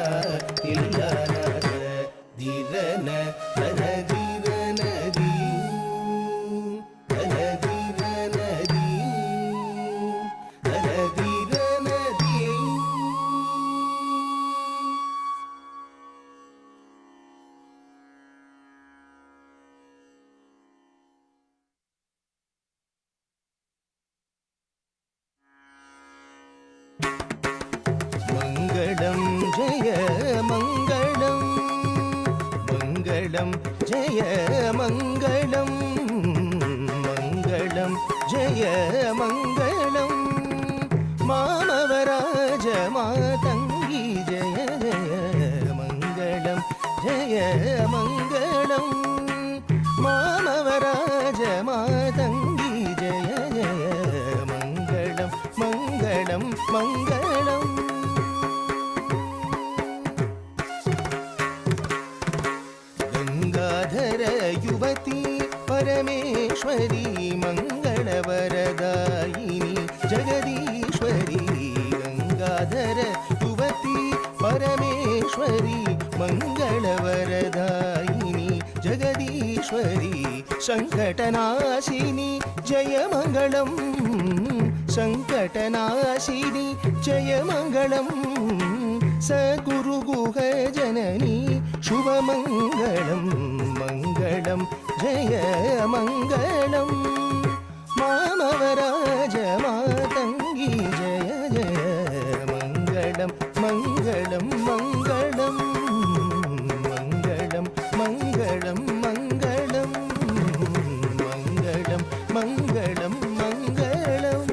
[SPEAKER 3] தில்லனாத தீரன தன தீரன தீம் தன தீரன தீம் தன தீரன தீம் மங்களம் ஜெய மங்களம் மங்களம் ஜெய மங்களம் மங்களம் ஜெய மங்களம் மாமவராஜ மாதங்கி ஜெய ஜெய மங்களம் ஜெய மங்களம் மாமவராஜ மாதங்கி ஜெய ஜெய மங்களம் மங்களம் மங்களம் கங்காதர யுவதி பர परमेश्वरी मङ्गलवरदायिनी जगदीश्वरी गङ्गाधर युवती परमेश्वरी मङ्गलवरदायिनी जगदीश्वरी सङ्कटनाशिनी जयमङ्गलम् सङ्कटनाशिनी जयमङ्गलम् सद्गुरुगुहजननी शुभमङ्गलं मङ्गलं जयमङ्गलम् मामवराजमातङ्गी जय जय मङ्गलं मङ्गलं मङ्गलं मङ्गलं मङ्गलं मङ्गलं मङ्गलं मङ्गलं मङ्गलम्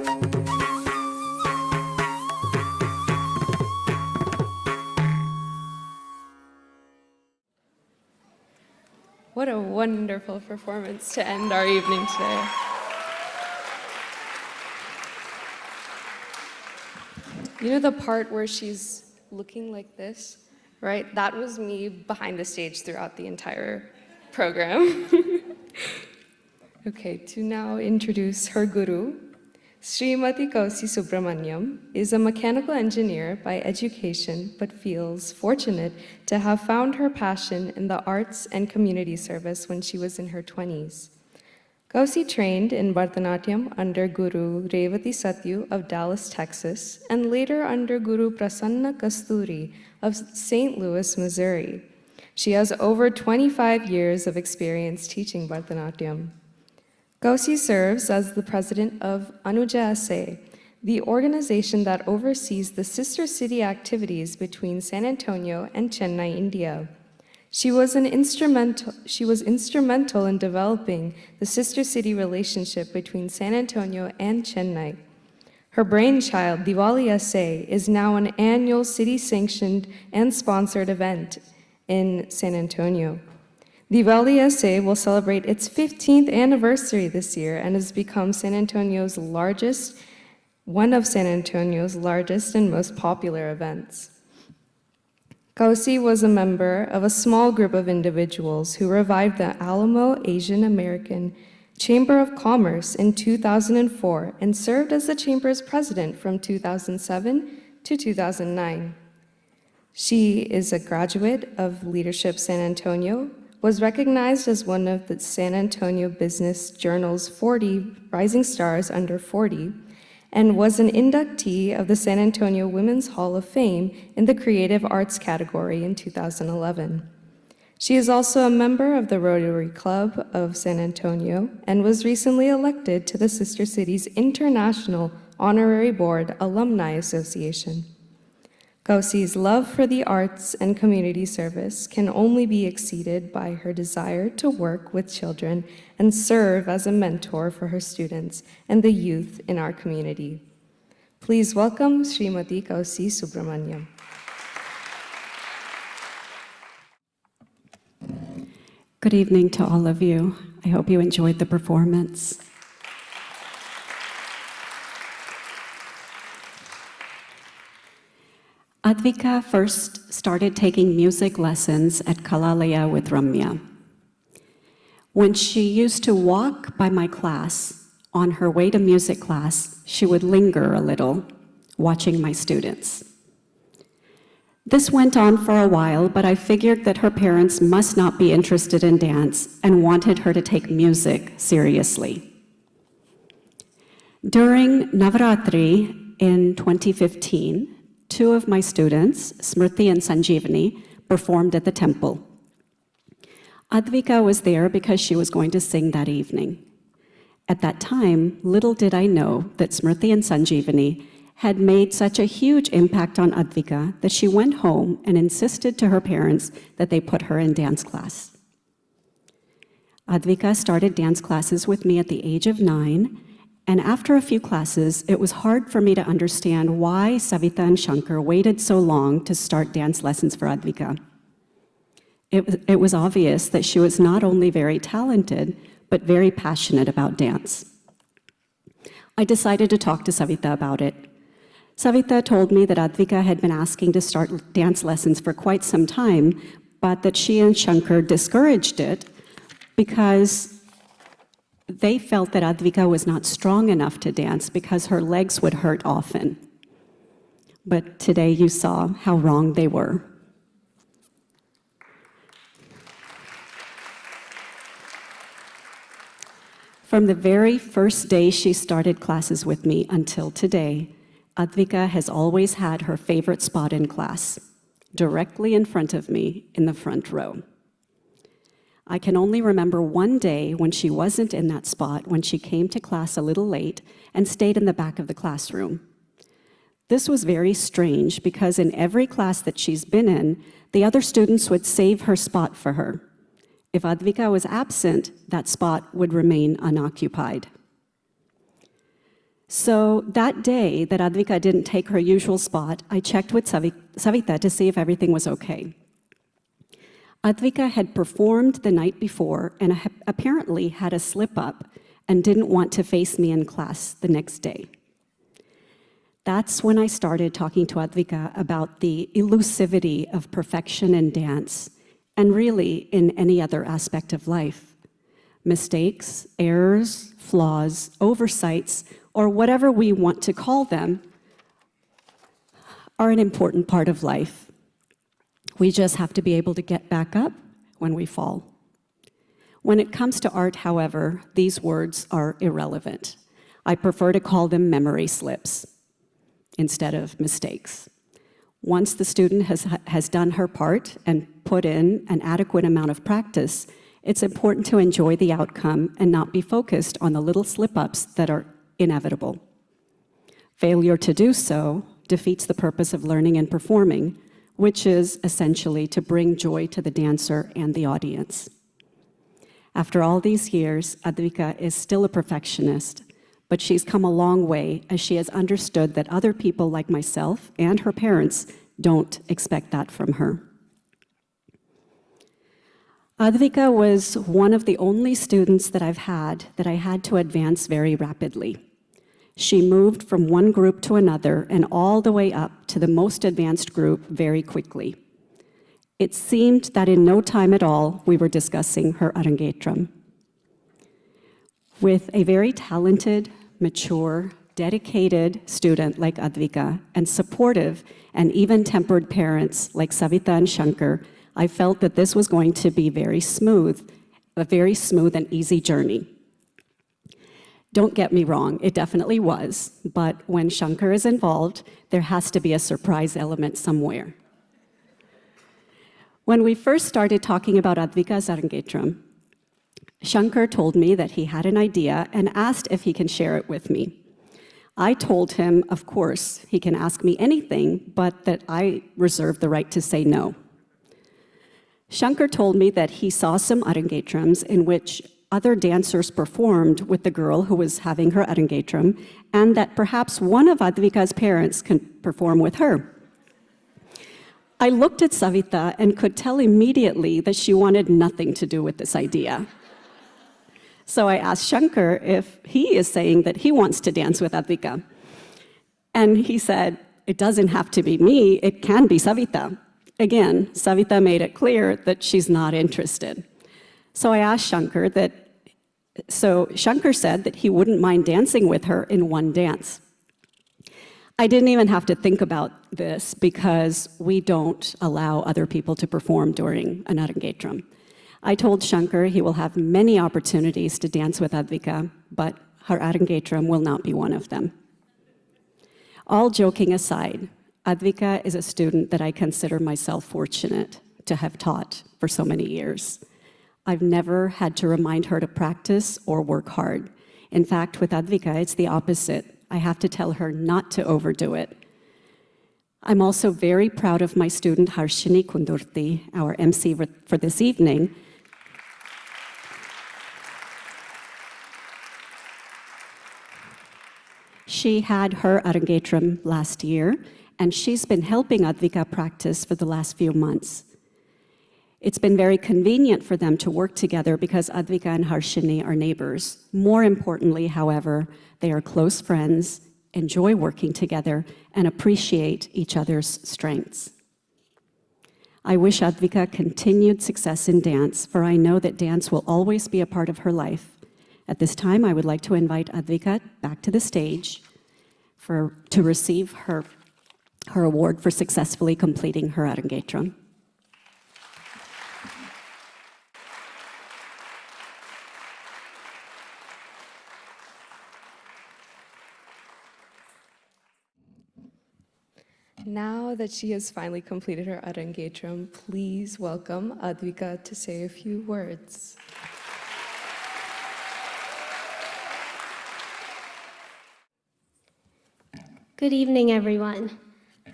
[SPEAKER 2] What a wonderful performance to end our evening today. You know the part where she's looking like this, right? That was me behind the stage throughout the entire program. Okay, to now introduce her guru, Srimati Kausi Subramanyam is a mechanical engineer by education, but feels fortunate to have found her passion in the arts and community service when she was in her 20s. Kausi trained in Bharatanatyam under Guru Revati Satyu of Dallas, Texas, and later under Guru Prasanna Kasturi of St. Louis, Missouri. She has over 25 years of experience teaching Bharatanatyam. Kausi serves as the president of Anuja SA, the organization that oversees the sister city activities between San Antonio and Chennai, India. She was instrumental in developing the sister city relationship between San Antonio and Chennai. Her brainchild, Diwali SA, is now an annual city-sanctioned and sponsored event in San Antonio. Diwali SA will celebrate its 15th anniversary this year and has become one of San Antonio's largest and most popular events. Kausi was a member of a small group of individuals who revived the Alamo Asian American Chamber of Commerce in 2004 and served as the chamber's president from 2007 to 2009. She is a graduate of Leadership San Antonio, was recognized as one of the San Antonio Business Journal's 40 Rising Stars Under 40, and was an inductee of the San Antonio Women's Hall of Fame in the Creative Arts category in 2011. She is also a member of the Rotary Club of San Antonio and was recently elected to the Sister Cities International Honorary Board Alumni Association. Kausi's love for the arts and community service can only be exceeded by her desire to work with children and serve as a mentor for her students and the youth in our community. Please welcome Srimati Kausi Subramanyam.
[SPEAKER 11] Good evening to all of you. I hope you enjoyed the performance. Advika first started taking music lessons at Kalalaya with Ramya. When she used to walk by my class, on her way to music class, she would linger a little, watching my students. This went on for a while, but I figured that her parents must not be interested in dance and wanted her to take music seriously. During Navaratri in 2015, two of my students, Smriti and Sanjeevani, performed at the temple. Advika was there because she was going to sing that evening. At that time, little did I know that Smriti and Sanjeevani had made such a huge impact on Advika that she went home and insisted to her parents that they put her in dance class. Advika started dance classes with me at the age of 9, and after a few classes, it was hard for me to understand why Savita and Shankar waited so long to start dance lessons for Advika. It was obvious that she was not only very talented, but very passionate about dance. I decided to talk to Savita about it. Savita told me that Advika had been asking to start dance lessons for quite some time, but that she and Shankar discouraged it because They felt that Advika was not strong enough to dance because her legs would hurt often. But today you saw how wrong they were. From the very first day she started classes with me until today, Advika has always had her favorite spot in class, directly in front of me in the front row. I can only remember one day when she wasn't in that spot, when she came to class a little late and stayed in the back of the classroom. This was very strange because in every class that she's been in, the other students would save her spot for her. If Advika was absent, that spot would remain unoccupied. So that day that Advika didn't take her usual spot, I checked with Savita to see if everything was okay. Advika had performed the night before and apparently had a slip-up and didn't want to face me in class the next day. That's when I started talking to Advika about the elusivity of perfection in dance, and really in any other aspect of life. Mistakes, errors, flaws, oversights, or whatever we want to call them, are an important part of life. We just have to be able to get back up when we fall. When it comes to art, however, these words are irrelevant. I prefer to call them memory slips instead of mistakes. Once the student has done her part and put in an adequate amount of practice, it's important to enjoy the outcome and not be focused on the little slip-ups that are inevitable. Failure to do so defeats the purpose of learning and performing, which is essentially to bring joy to the dancer and the audience. After all these years, Advika is still a perfectionist, but she's come a long way as she has understood that other people like myself and her parents don't expect that from her. Advika was one of the only students that I had to advance very rapidly. She moved from one group to another and all the way up to the most advanced group very quickly. It seemed that in no time at all, we were discussing her Arangetram. With a very talented, mature, dedicated student like Advika and supportive and even-tempered parents like Savita and Shankar, I felt that this was going to be a very smooth and easy journey. Don't get me wrong, it definitely was, but when Shankar is involved, there has to be a surprise element somewhere. When we first started talking about Advika's Arangetram, Shankar told me that he had an idea and asked if he can share it with me. I told him, of course, he can ask me anything, but that I reserve the right to say no. Shankar told me that he saw some Arangetrams in which other dancers performed with the girl who was having her Arangetram, and that perhaps one of Advika's parents can perform with her. I looked at Savita and could tell immediately that she wanted nothing to do with this idea. So I asked Shankar if he is saying that he wants to dance with Advika. And he said, it doesn't have to be me, it can be Savita. Again, Savita made it clear that she's not interested. So I asked Shankar Shankar said that he wouldn't mind dancing with her in one dance. I didn't even have to think about this because we don't allow other people to perform during an Arangetram. I told Shankar he will have many opportunities to dance with Advika, but her Arangetram will not be one of them. All joking aside, Advika is a student that I consider myself fortunate to have taught for so many years. I've never had to remind her to practice or work hard. In fact, with Advika, it's the opposite. I have to tell her not to overdo it. I'm also very proud of my student Harshini Kundurti, our MC for this evening. She had her Arangetram last year, and she's been helping Advika practice for the last few months. It's been very convenient for them to work together because Advika and Harshini are neighbors. More importantly, however, they are close friends, enjoy working together, and appreciate each other's strengths. I wish Advika continued success in dance, for I know that dance will always be a part of her life, At this time, I would like to invite Advika back to the stage to receive her award for successfully completing her Arangetram.
[SPEAKER 2] Now that she has finally completed her Arangetram, please welcome Advika to say a few words.
[SPEAKER 12] Good evening, everyone.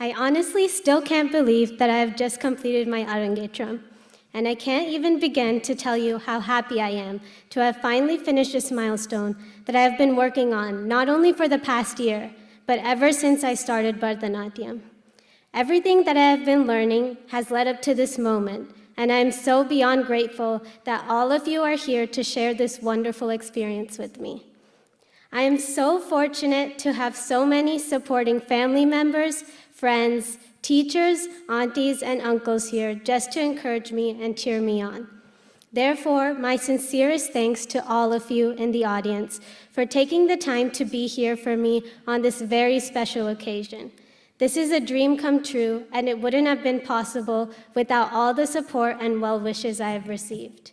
[SPEAKER 12] I honestly still can't believe that I have just completed my Arangetram, and I can't even begin to tell you how happy I am to have finally finished this milestone that I have been working on not only for the past year, but ever since I started Bharatanatyam. Everything that I have been learning has led up to this moment, and I am so beyond grateful that all of you are here to share this wonderful experience with me. I am so fortunate to have so many supporting family members, friends, teachers, aunties, and uncles here just to encourage me and cheer me on. Therefore, my sincerest thanks to all of you in the audience for taking the time to be here for me on this very special occasion. This is a dream come true, and it wouldn't have been possible without all the support and well wishes I have received.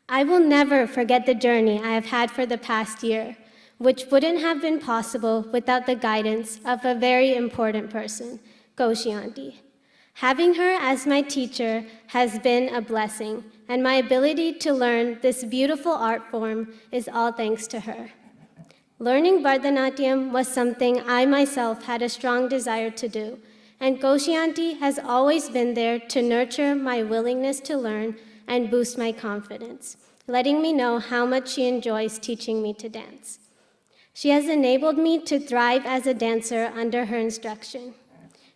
[SPEAKER 12] I will never forget the journey I have had for the past year, which wouldn't have been possible without the guidance of a very important person, Koshi Auntie. Having her as my teacher has been a blessing, and my ability to learn this beautiful art form is all thanks to her. Learning Bharatanatyam was something I myself had a strong desire to do, and Koshi Auntie has always been there to nurture my willingness to learn and boost my confidence, letting me know how much she enjoys teaching me to dance. She has enabled me to thrive as a dancer under her instruction.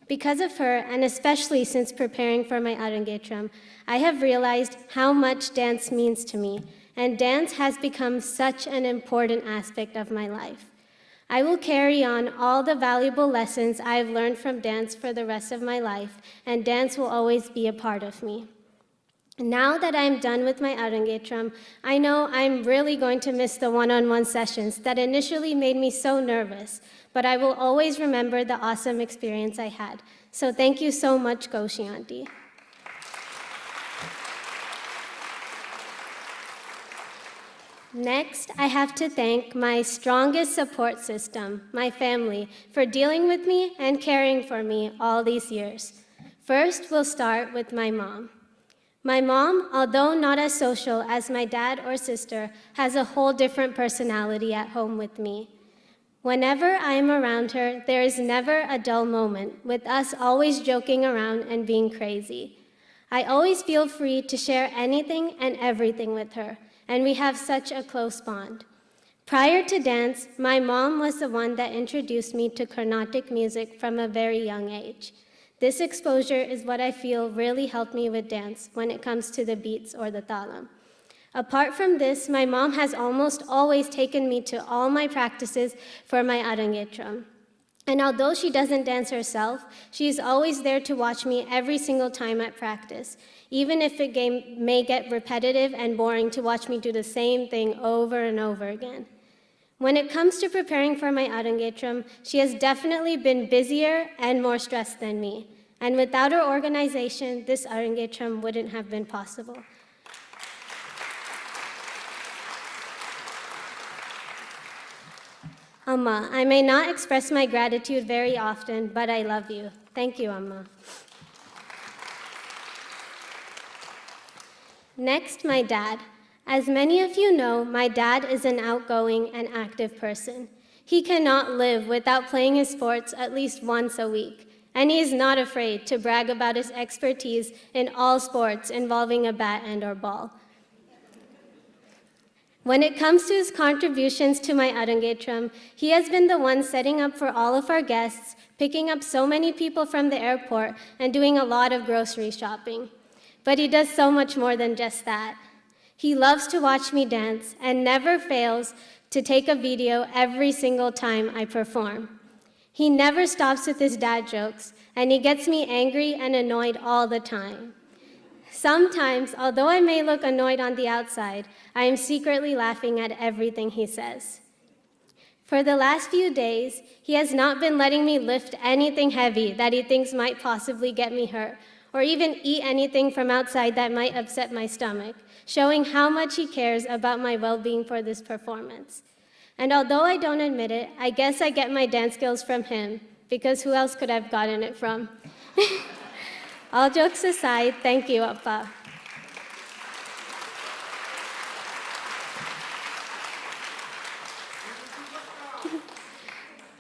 [SPEAKER 12] Because of her, and especially since preparing for my Arangetram, I have realized how much dance means to me, and dance has become such an important aspect of my life. I will carry on all the valuable lessons I have learned from dance for the rest of my life, and dance will always be a part of me. Now that I'm done with my Arangetram, I know I'm really going to miss the one-on-one sessions that initially made me so nervous, but I will always remember the awesome experience I had. So thank you so much, Koshi Auntie. Next, I have to thank my strongest support system, my family, for dealing with me and caring for me all these years. First, we'll start with my mom. My mom, although not as social as my dad or sister, has a whole different personality at home with me. Whenever I am around her, there is never a dull moment, with us always joking around and being crazy. I always feel free to share anything and everything with her, and we have such a close bond. Prior to dance, my mom was the one that introduced me to Carnatic music from a very young age. This exposure is what I feel really helped me with dance when it comes to the beats or the talam. Apart from this, my mom has almost always taken me to all my practices for my Arangetram. And although she doesn't dance herself, she is always there to watch me every single time at practice, even if it may get repetitive and boring to watch me do the same thing over and over again. When it comes to preparing for my Arangetram, she has definitely been busier and more stressed than me. And without her organization, this Arangetram wouldn't have been possible. Amma, I may not express my gratitude very often, but I love you. Thank you, Amma. Next, my dad. As many of you know, my dad is an outgoing and active person. He cannot live without playing his sports at least once a week, and he is not afraid to brag about his expertise in all sports involving a bat and/or ball. When it comes to his contributions to my Arangetram, he has been the one setting up for all of our guests, picking up so many people from the airport, and doing a lot of grocery shopping. But he does so much more than just that. He loves to watch me dance and never fails to take a video every single time I perform. He never stops with his dad jokes, and he gets me angry and annoyed all the time. Sometimes, although I may look annoyed on the outside, I am secretly laughing at everything he says. For the last few days, he has not been letting me lift anything heavy that he thinks might possibly get me hurt, or even eat anything from outside that might upset my stomach, showing how much he cares about my well-being for this performance. And although I don't admit it, I guess I get my dance skills from him, because who else could I have gotten it from? All jokes aside, thank you, Appa.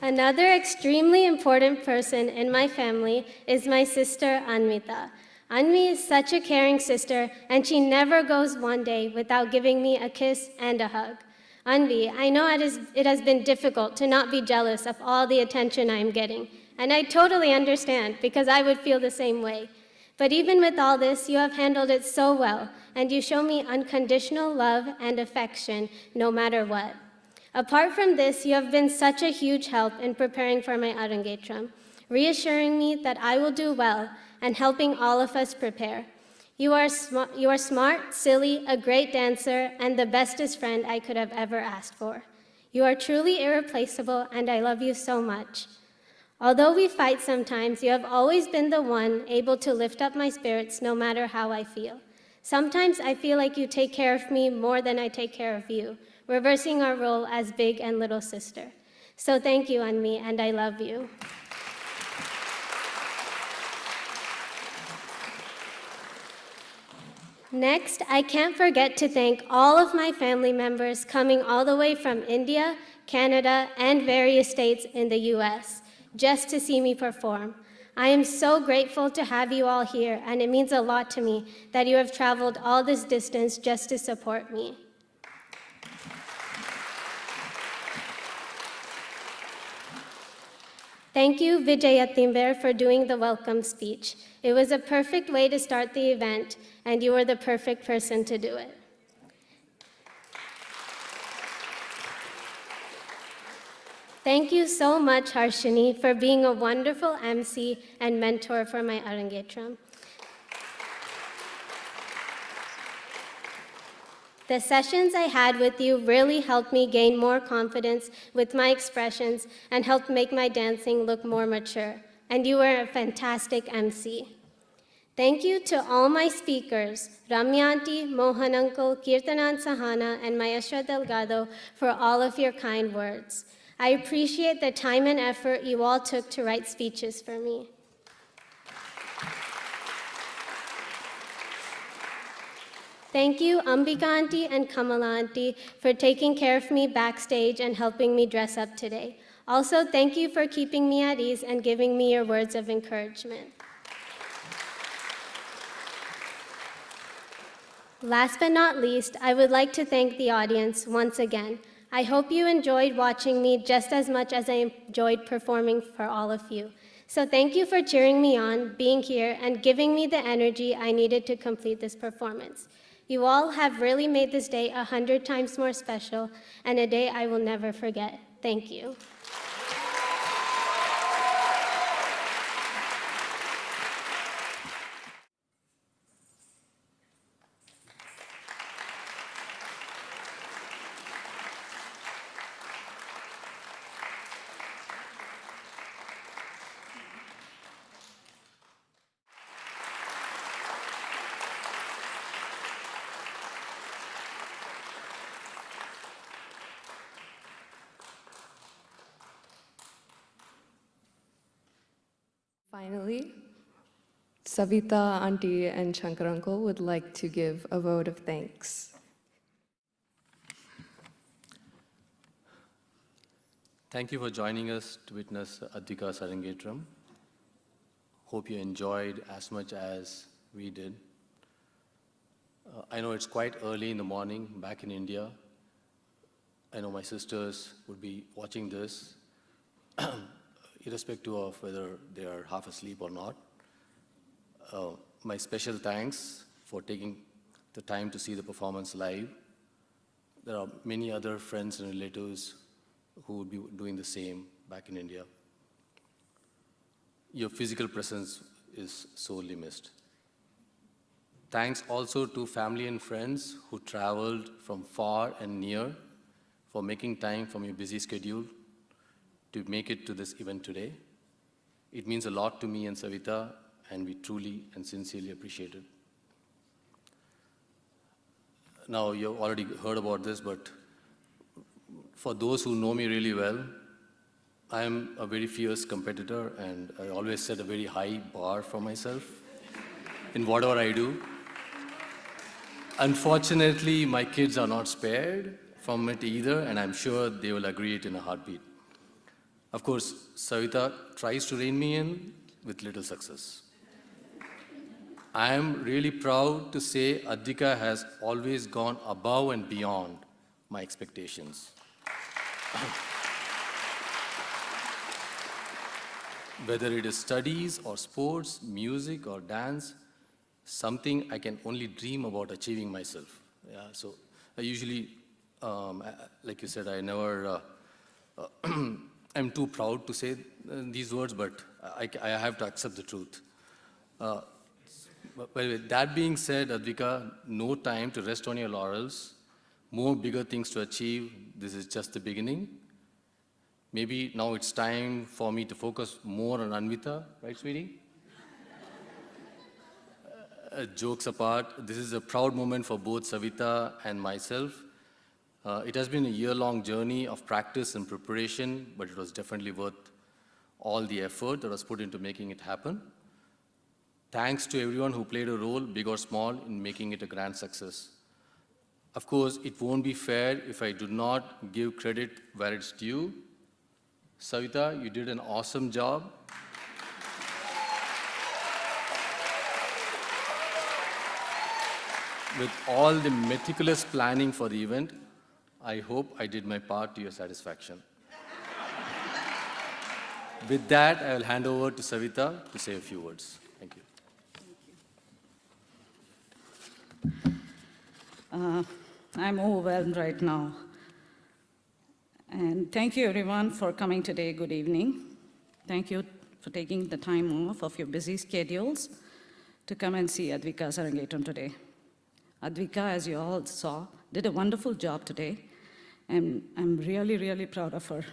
[SPEAKER 12] Another extremely important person in my family is my sister, Anmita. Anmi is such a caring sister, and she never goes one day without giving me a kiss and a hug. Anvi, I know it has been difficult to not be jealous of all the attention I am getting, and I totally understand because I would feel the same way. But even with all this, you have handled it so well, and you show me unconditional love and affection no matter what. Apart from this, you have been such a huge help in preparing for my Arangetram, reassuring me that I will do well and helping all of us prepare. You are smart, silly, a great dancer, and the bestest friend I could have ever asked for. You are truly irreplaceable, and I love you so much. Although we fight sometimes, you have always been the one able to lift up my spirits no matter how I feel. Sometimes I feel like you take care of me more than I take care of you, reversing our role as big and little sister. So thank you, Anmi, and I love you. Next, I can't forget to thank all of my family members coming all the way from India, Canada, and various states in the US just to see me perform. I am so grateful to have you all here, and it means a lot to me that you have traveled all this distance just to support me. Thank you, Vijay Atimber, for doing the welcome speech. It was a perfect way to start the event, and you were the perfect person to do it. Thank you so much, Harshini, for being a wonderful MC and mentor for my Arangetram. The sessions I had with you really helped me gain more confidence with my expressions and helped make my dancing look more mature. And you were a fantastic MC. Thank you to all my speakers, Ramyanti, Mohan Uncle, Kirtanan Sahana, and Maestra Delgado, for all of your kind words. I appreciate the time and effort you all took to write speeches for me. Thank you, Ambika Auntie and Kamala Auntie, for taking care of me backstage and helping me dress up today. Also, thank you for keeping me at ease and giving me your words of encouragement. Last but not least, I would like to thank the audience once again. I hope you enjoyed watching me just as much as I enjoyed performing for all of you. So thank you for cheering me on, being here, and giving me the energy I needed to complete this performance. You all have really made this day 100 times more special, and a day I will never forget. Thank you.
[SPEAKER 2] Finally, Savita Auntie and Shankar Uncle would like to give a vote of thanks.
[SPEAKER 13] Thank you for joining us to witness ADVIKA Arangetram. Hope you enjoyed as much as we did. I know it's quite early in the morning back in India. I know my sisters would be watching this, irrespective of whether they are half asleep or not. My special thanks for taking the time to see the performance live. There are many other friends and relatives who would be doing the same back in India. Your physical presence is sorely missed. Thanks also to family and friends who traveled from far and near for making time from your busy schedule to make it to this event today. It means a lot to me and Savita, and we truly and sincerely appreciate it. Now, you've already heard about this, but for those who know me really well, I am a very fierce competitor, and I always set a very high bar for myself in whatever I do. Unfortunately, my kids are not spared from it either, and I'm sure they will agree it in a heartbeat. Of course, Savita tries to rein me in with little success. I am really proud to say ADVIKA has always gone above and beyond my expectations. Whether it is studies or sports, music or dance, something I can only dream about achieving myself. Yeah, so I usually, like you said, I never, I'm too proud to say these words, but I have to accept the truth. But with that being said, ADVIKA, no time to rest on your laurels, more bigger things to achieve. This is just the beginning. Maybe now it's time for me to focus more on Anvita, right, sweetie? Jokes apart, this is a proud moment for both Savita and myself. It has been a year-long journey of practice and preparation, but it was definitely worth all the effort that was put into making it happen. Thanks to everyone who played a role, big or small, in making it a grand success. Of course, it won't be fair if I do not give credit where it's due. Savita, you did an awesome job. With all the meticulous planning for the event, I hope I did my part to your satisfaction. With that, I will hand over to Savita to say a few words. Thank you.
[SPEAKER 6] I'm overwhelmed right now. And thank you everyone for coming today. Good evening. Thank you for taking the time off of your busy schedules to come and see ADVIKA Arangetram today. ADVIKA, as you all saw, did a wonderful job today, and I'm really, really proud of her.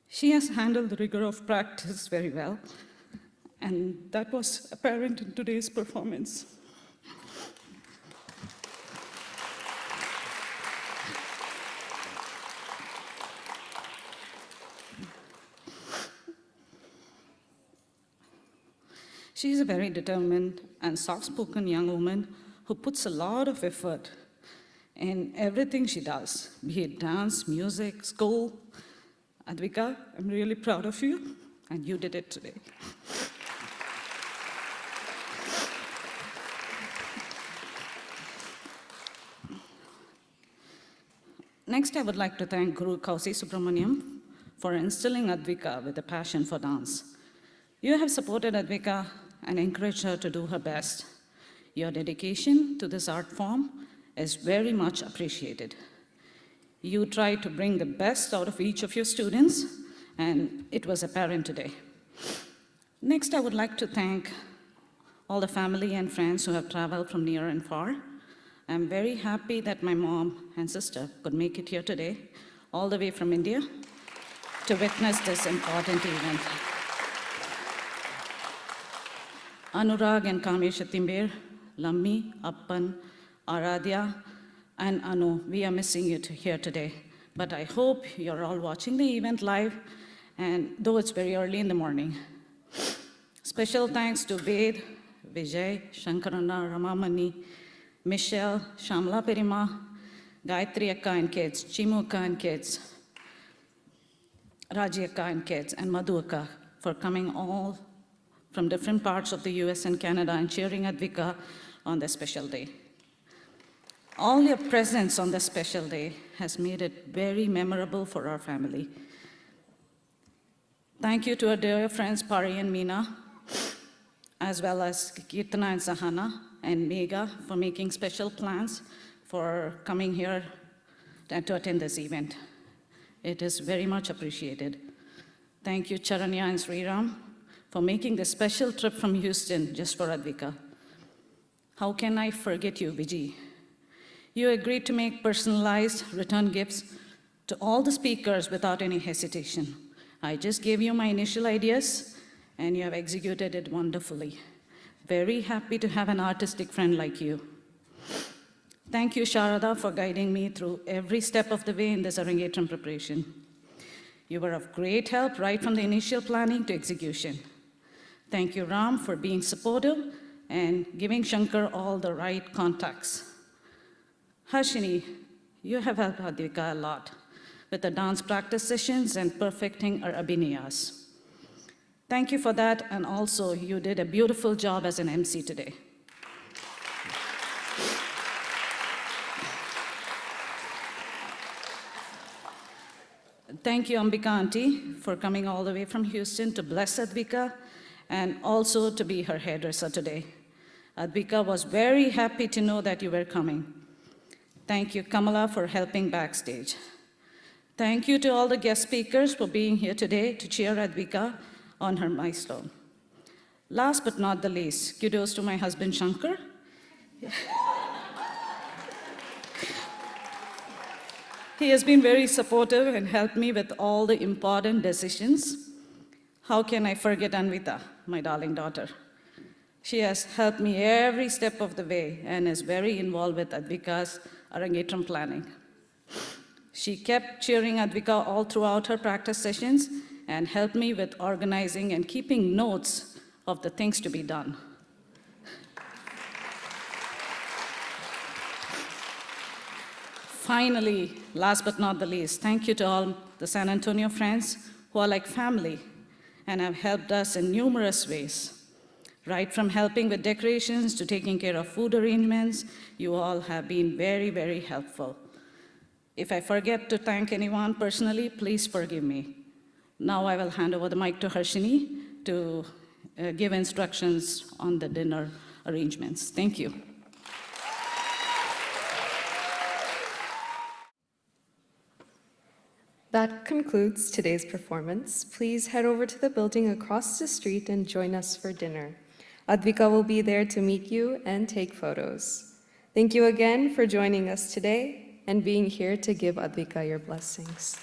[SPEAKER 6] She has handled the rigor of practice very well, and that was apparent in today's performance. She is a very determined and soft-spoken young woman who puts a lot of effort in everything she does, be it dance, music, school. ADVIKA, I'm really proud of you, and you did it today. Next, I would like to thank Guru Kausi Subramaniam for instilling ADVIKA with a passion for dance. You have supported ADVIKA and encouraged her to do her best. Your dedication to this art form is very much appreciated. You tried to bring the best out of each of your students, and it was apparent today. Next, I would like to thank all the family and friends who have traveled from near and far. I'm very happy that my mom and sister could make it here today, all the way from India, to witness this important event. Anurag and Kamesh Timber, Lammi, Appan, Aradhya, and Anu, we are missing you here today. But I hope you're all watching the event live, and though it's very early in the morning. Special thanks to Ved, Vijay, Shankarana, Ramamani, Michelle, Shamla Perima, Gayatri Akka and kids, Chimu Akka and kids, Raji Akka and kids, and Madhu Akka for coming all from different parts of the US and Canada and cheering ADVIKA on this special day. All your presence on this special day has made it very memorable for our family. Thank you to our dear friends Pari and Meena, as well as Kirtana and Sahana, and Megha for making special plans for coming here to attend this event. It is very much appreciated. Thank you, Charanya and Sriram, for making this special trip from Houston just for Advika. How can I forget you, Vijay? You agreed to make personalized return gifts to all the speakers without any hesitation. I just gave you my initial ideas, and you have executed it wonderfully. Very happy to have an artistic friend like you. Thank you, Sharada, for guiding me through every step of the way in this Arangetram preparation. You were of great help right from the initial planning to execution. Thank you, Ram, for being supportive and giving Shankar all the right contacts. Harshini, you have helped Advika a lot with the dance practice sessions and perfecting our abhinayas. Thank you for that, and also you did a beautiful job as an MC today. Thank you, Ambika Auntie, for coming all the way from Houston to bless Advika and also to be her hairdresser today. Advika was very happy to know that you were coming. Thank you, Kamala, for helping backstage. Thank you to all the guest speakers for being here today to cheer Advika on her milestone. Last but not the least, kudos to my husband, Shankar. He has been very supportive and helped me with all the important decisions. How can I forget Anvita, my darling daughter? She has helped me every step of the way and is very involved with Advika's Arangetram planning. She kept cheering Advika all throughout her practice sessions and helped me with organizing and keeping notes of the things to be done. Finally, last but not the least, thank you to all the San Antonio friends who are like family and have helped us in numerous ways. Right from helping with decorations to taking care of food arrangements, you all have been very, very helpful. If I forget to thank anyone personally, please forgive me. Now I will hand over the mic to Harshini to give instructions on the dinner arrangements. Thank you.
[SPEAKER 2] That concludes today's performance. Please head over to the building across the street and join us for dinner. Advika will be there to meet you and take photos. Thank you again for joining us today and being here to give Advika your blessings.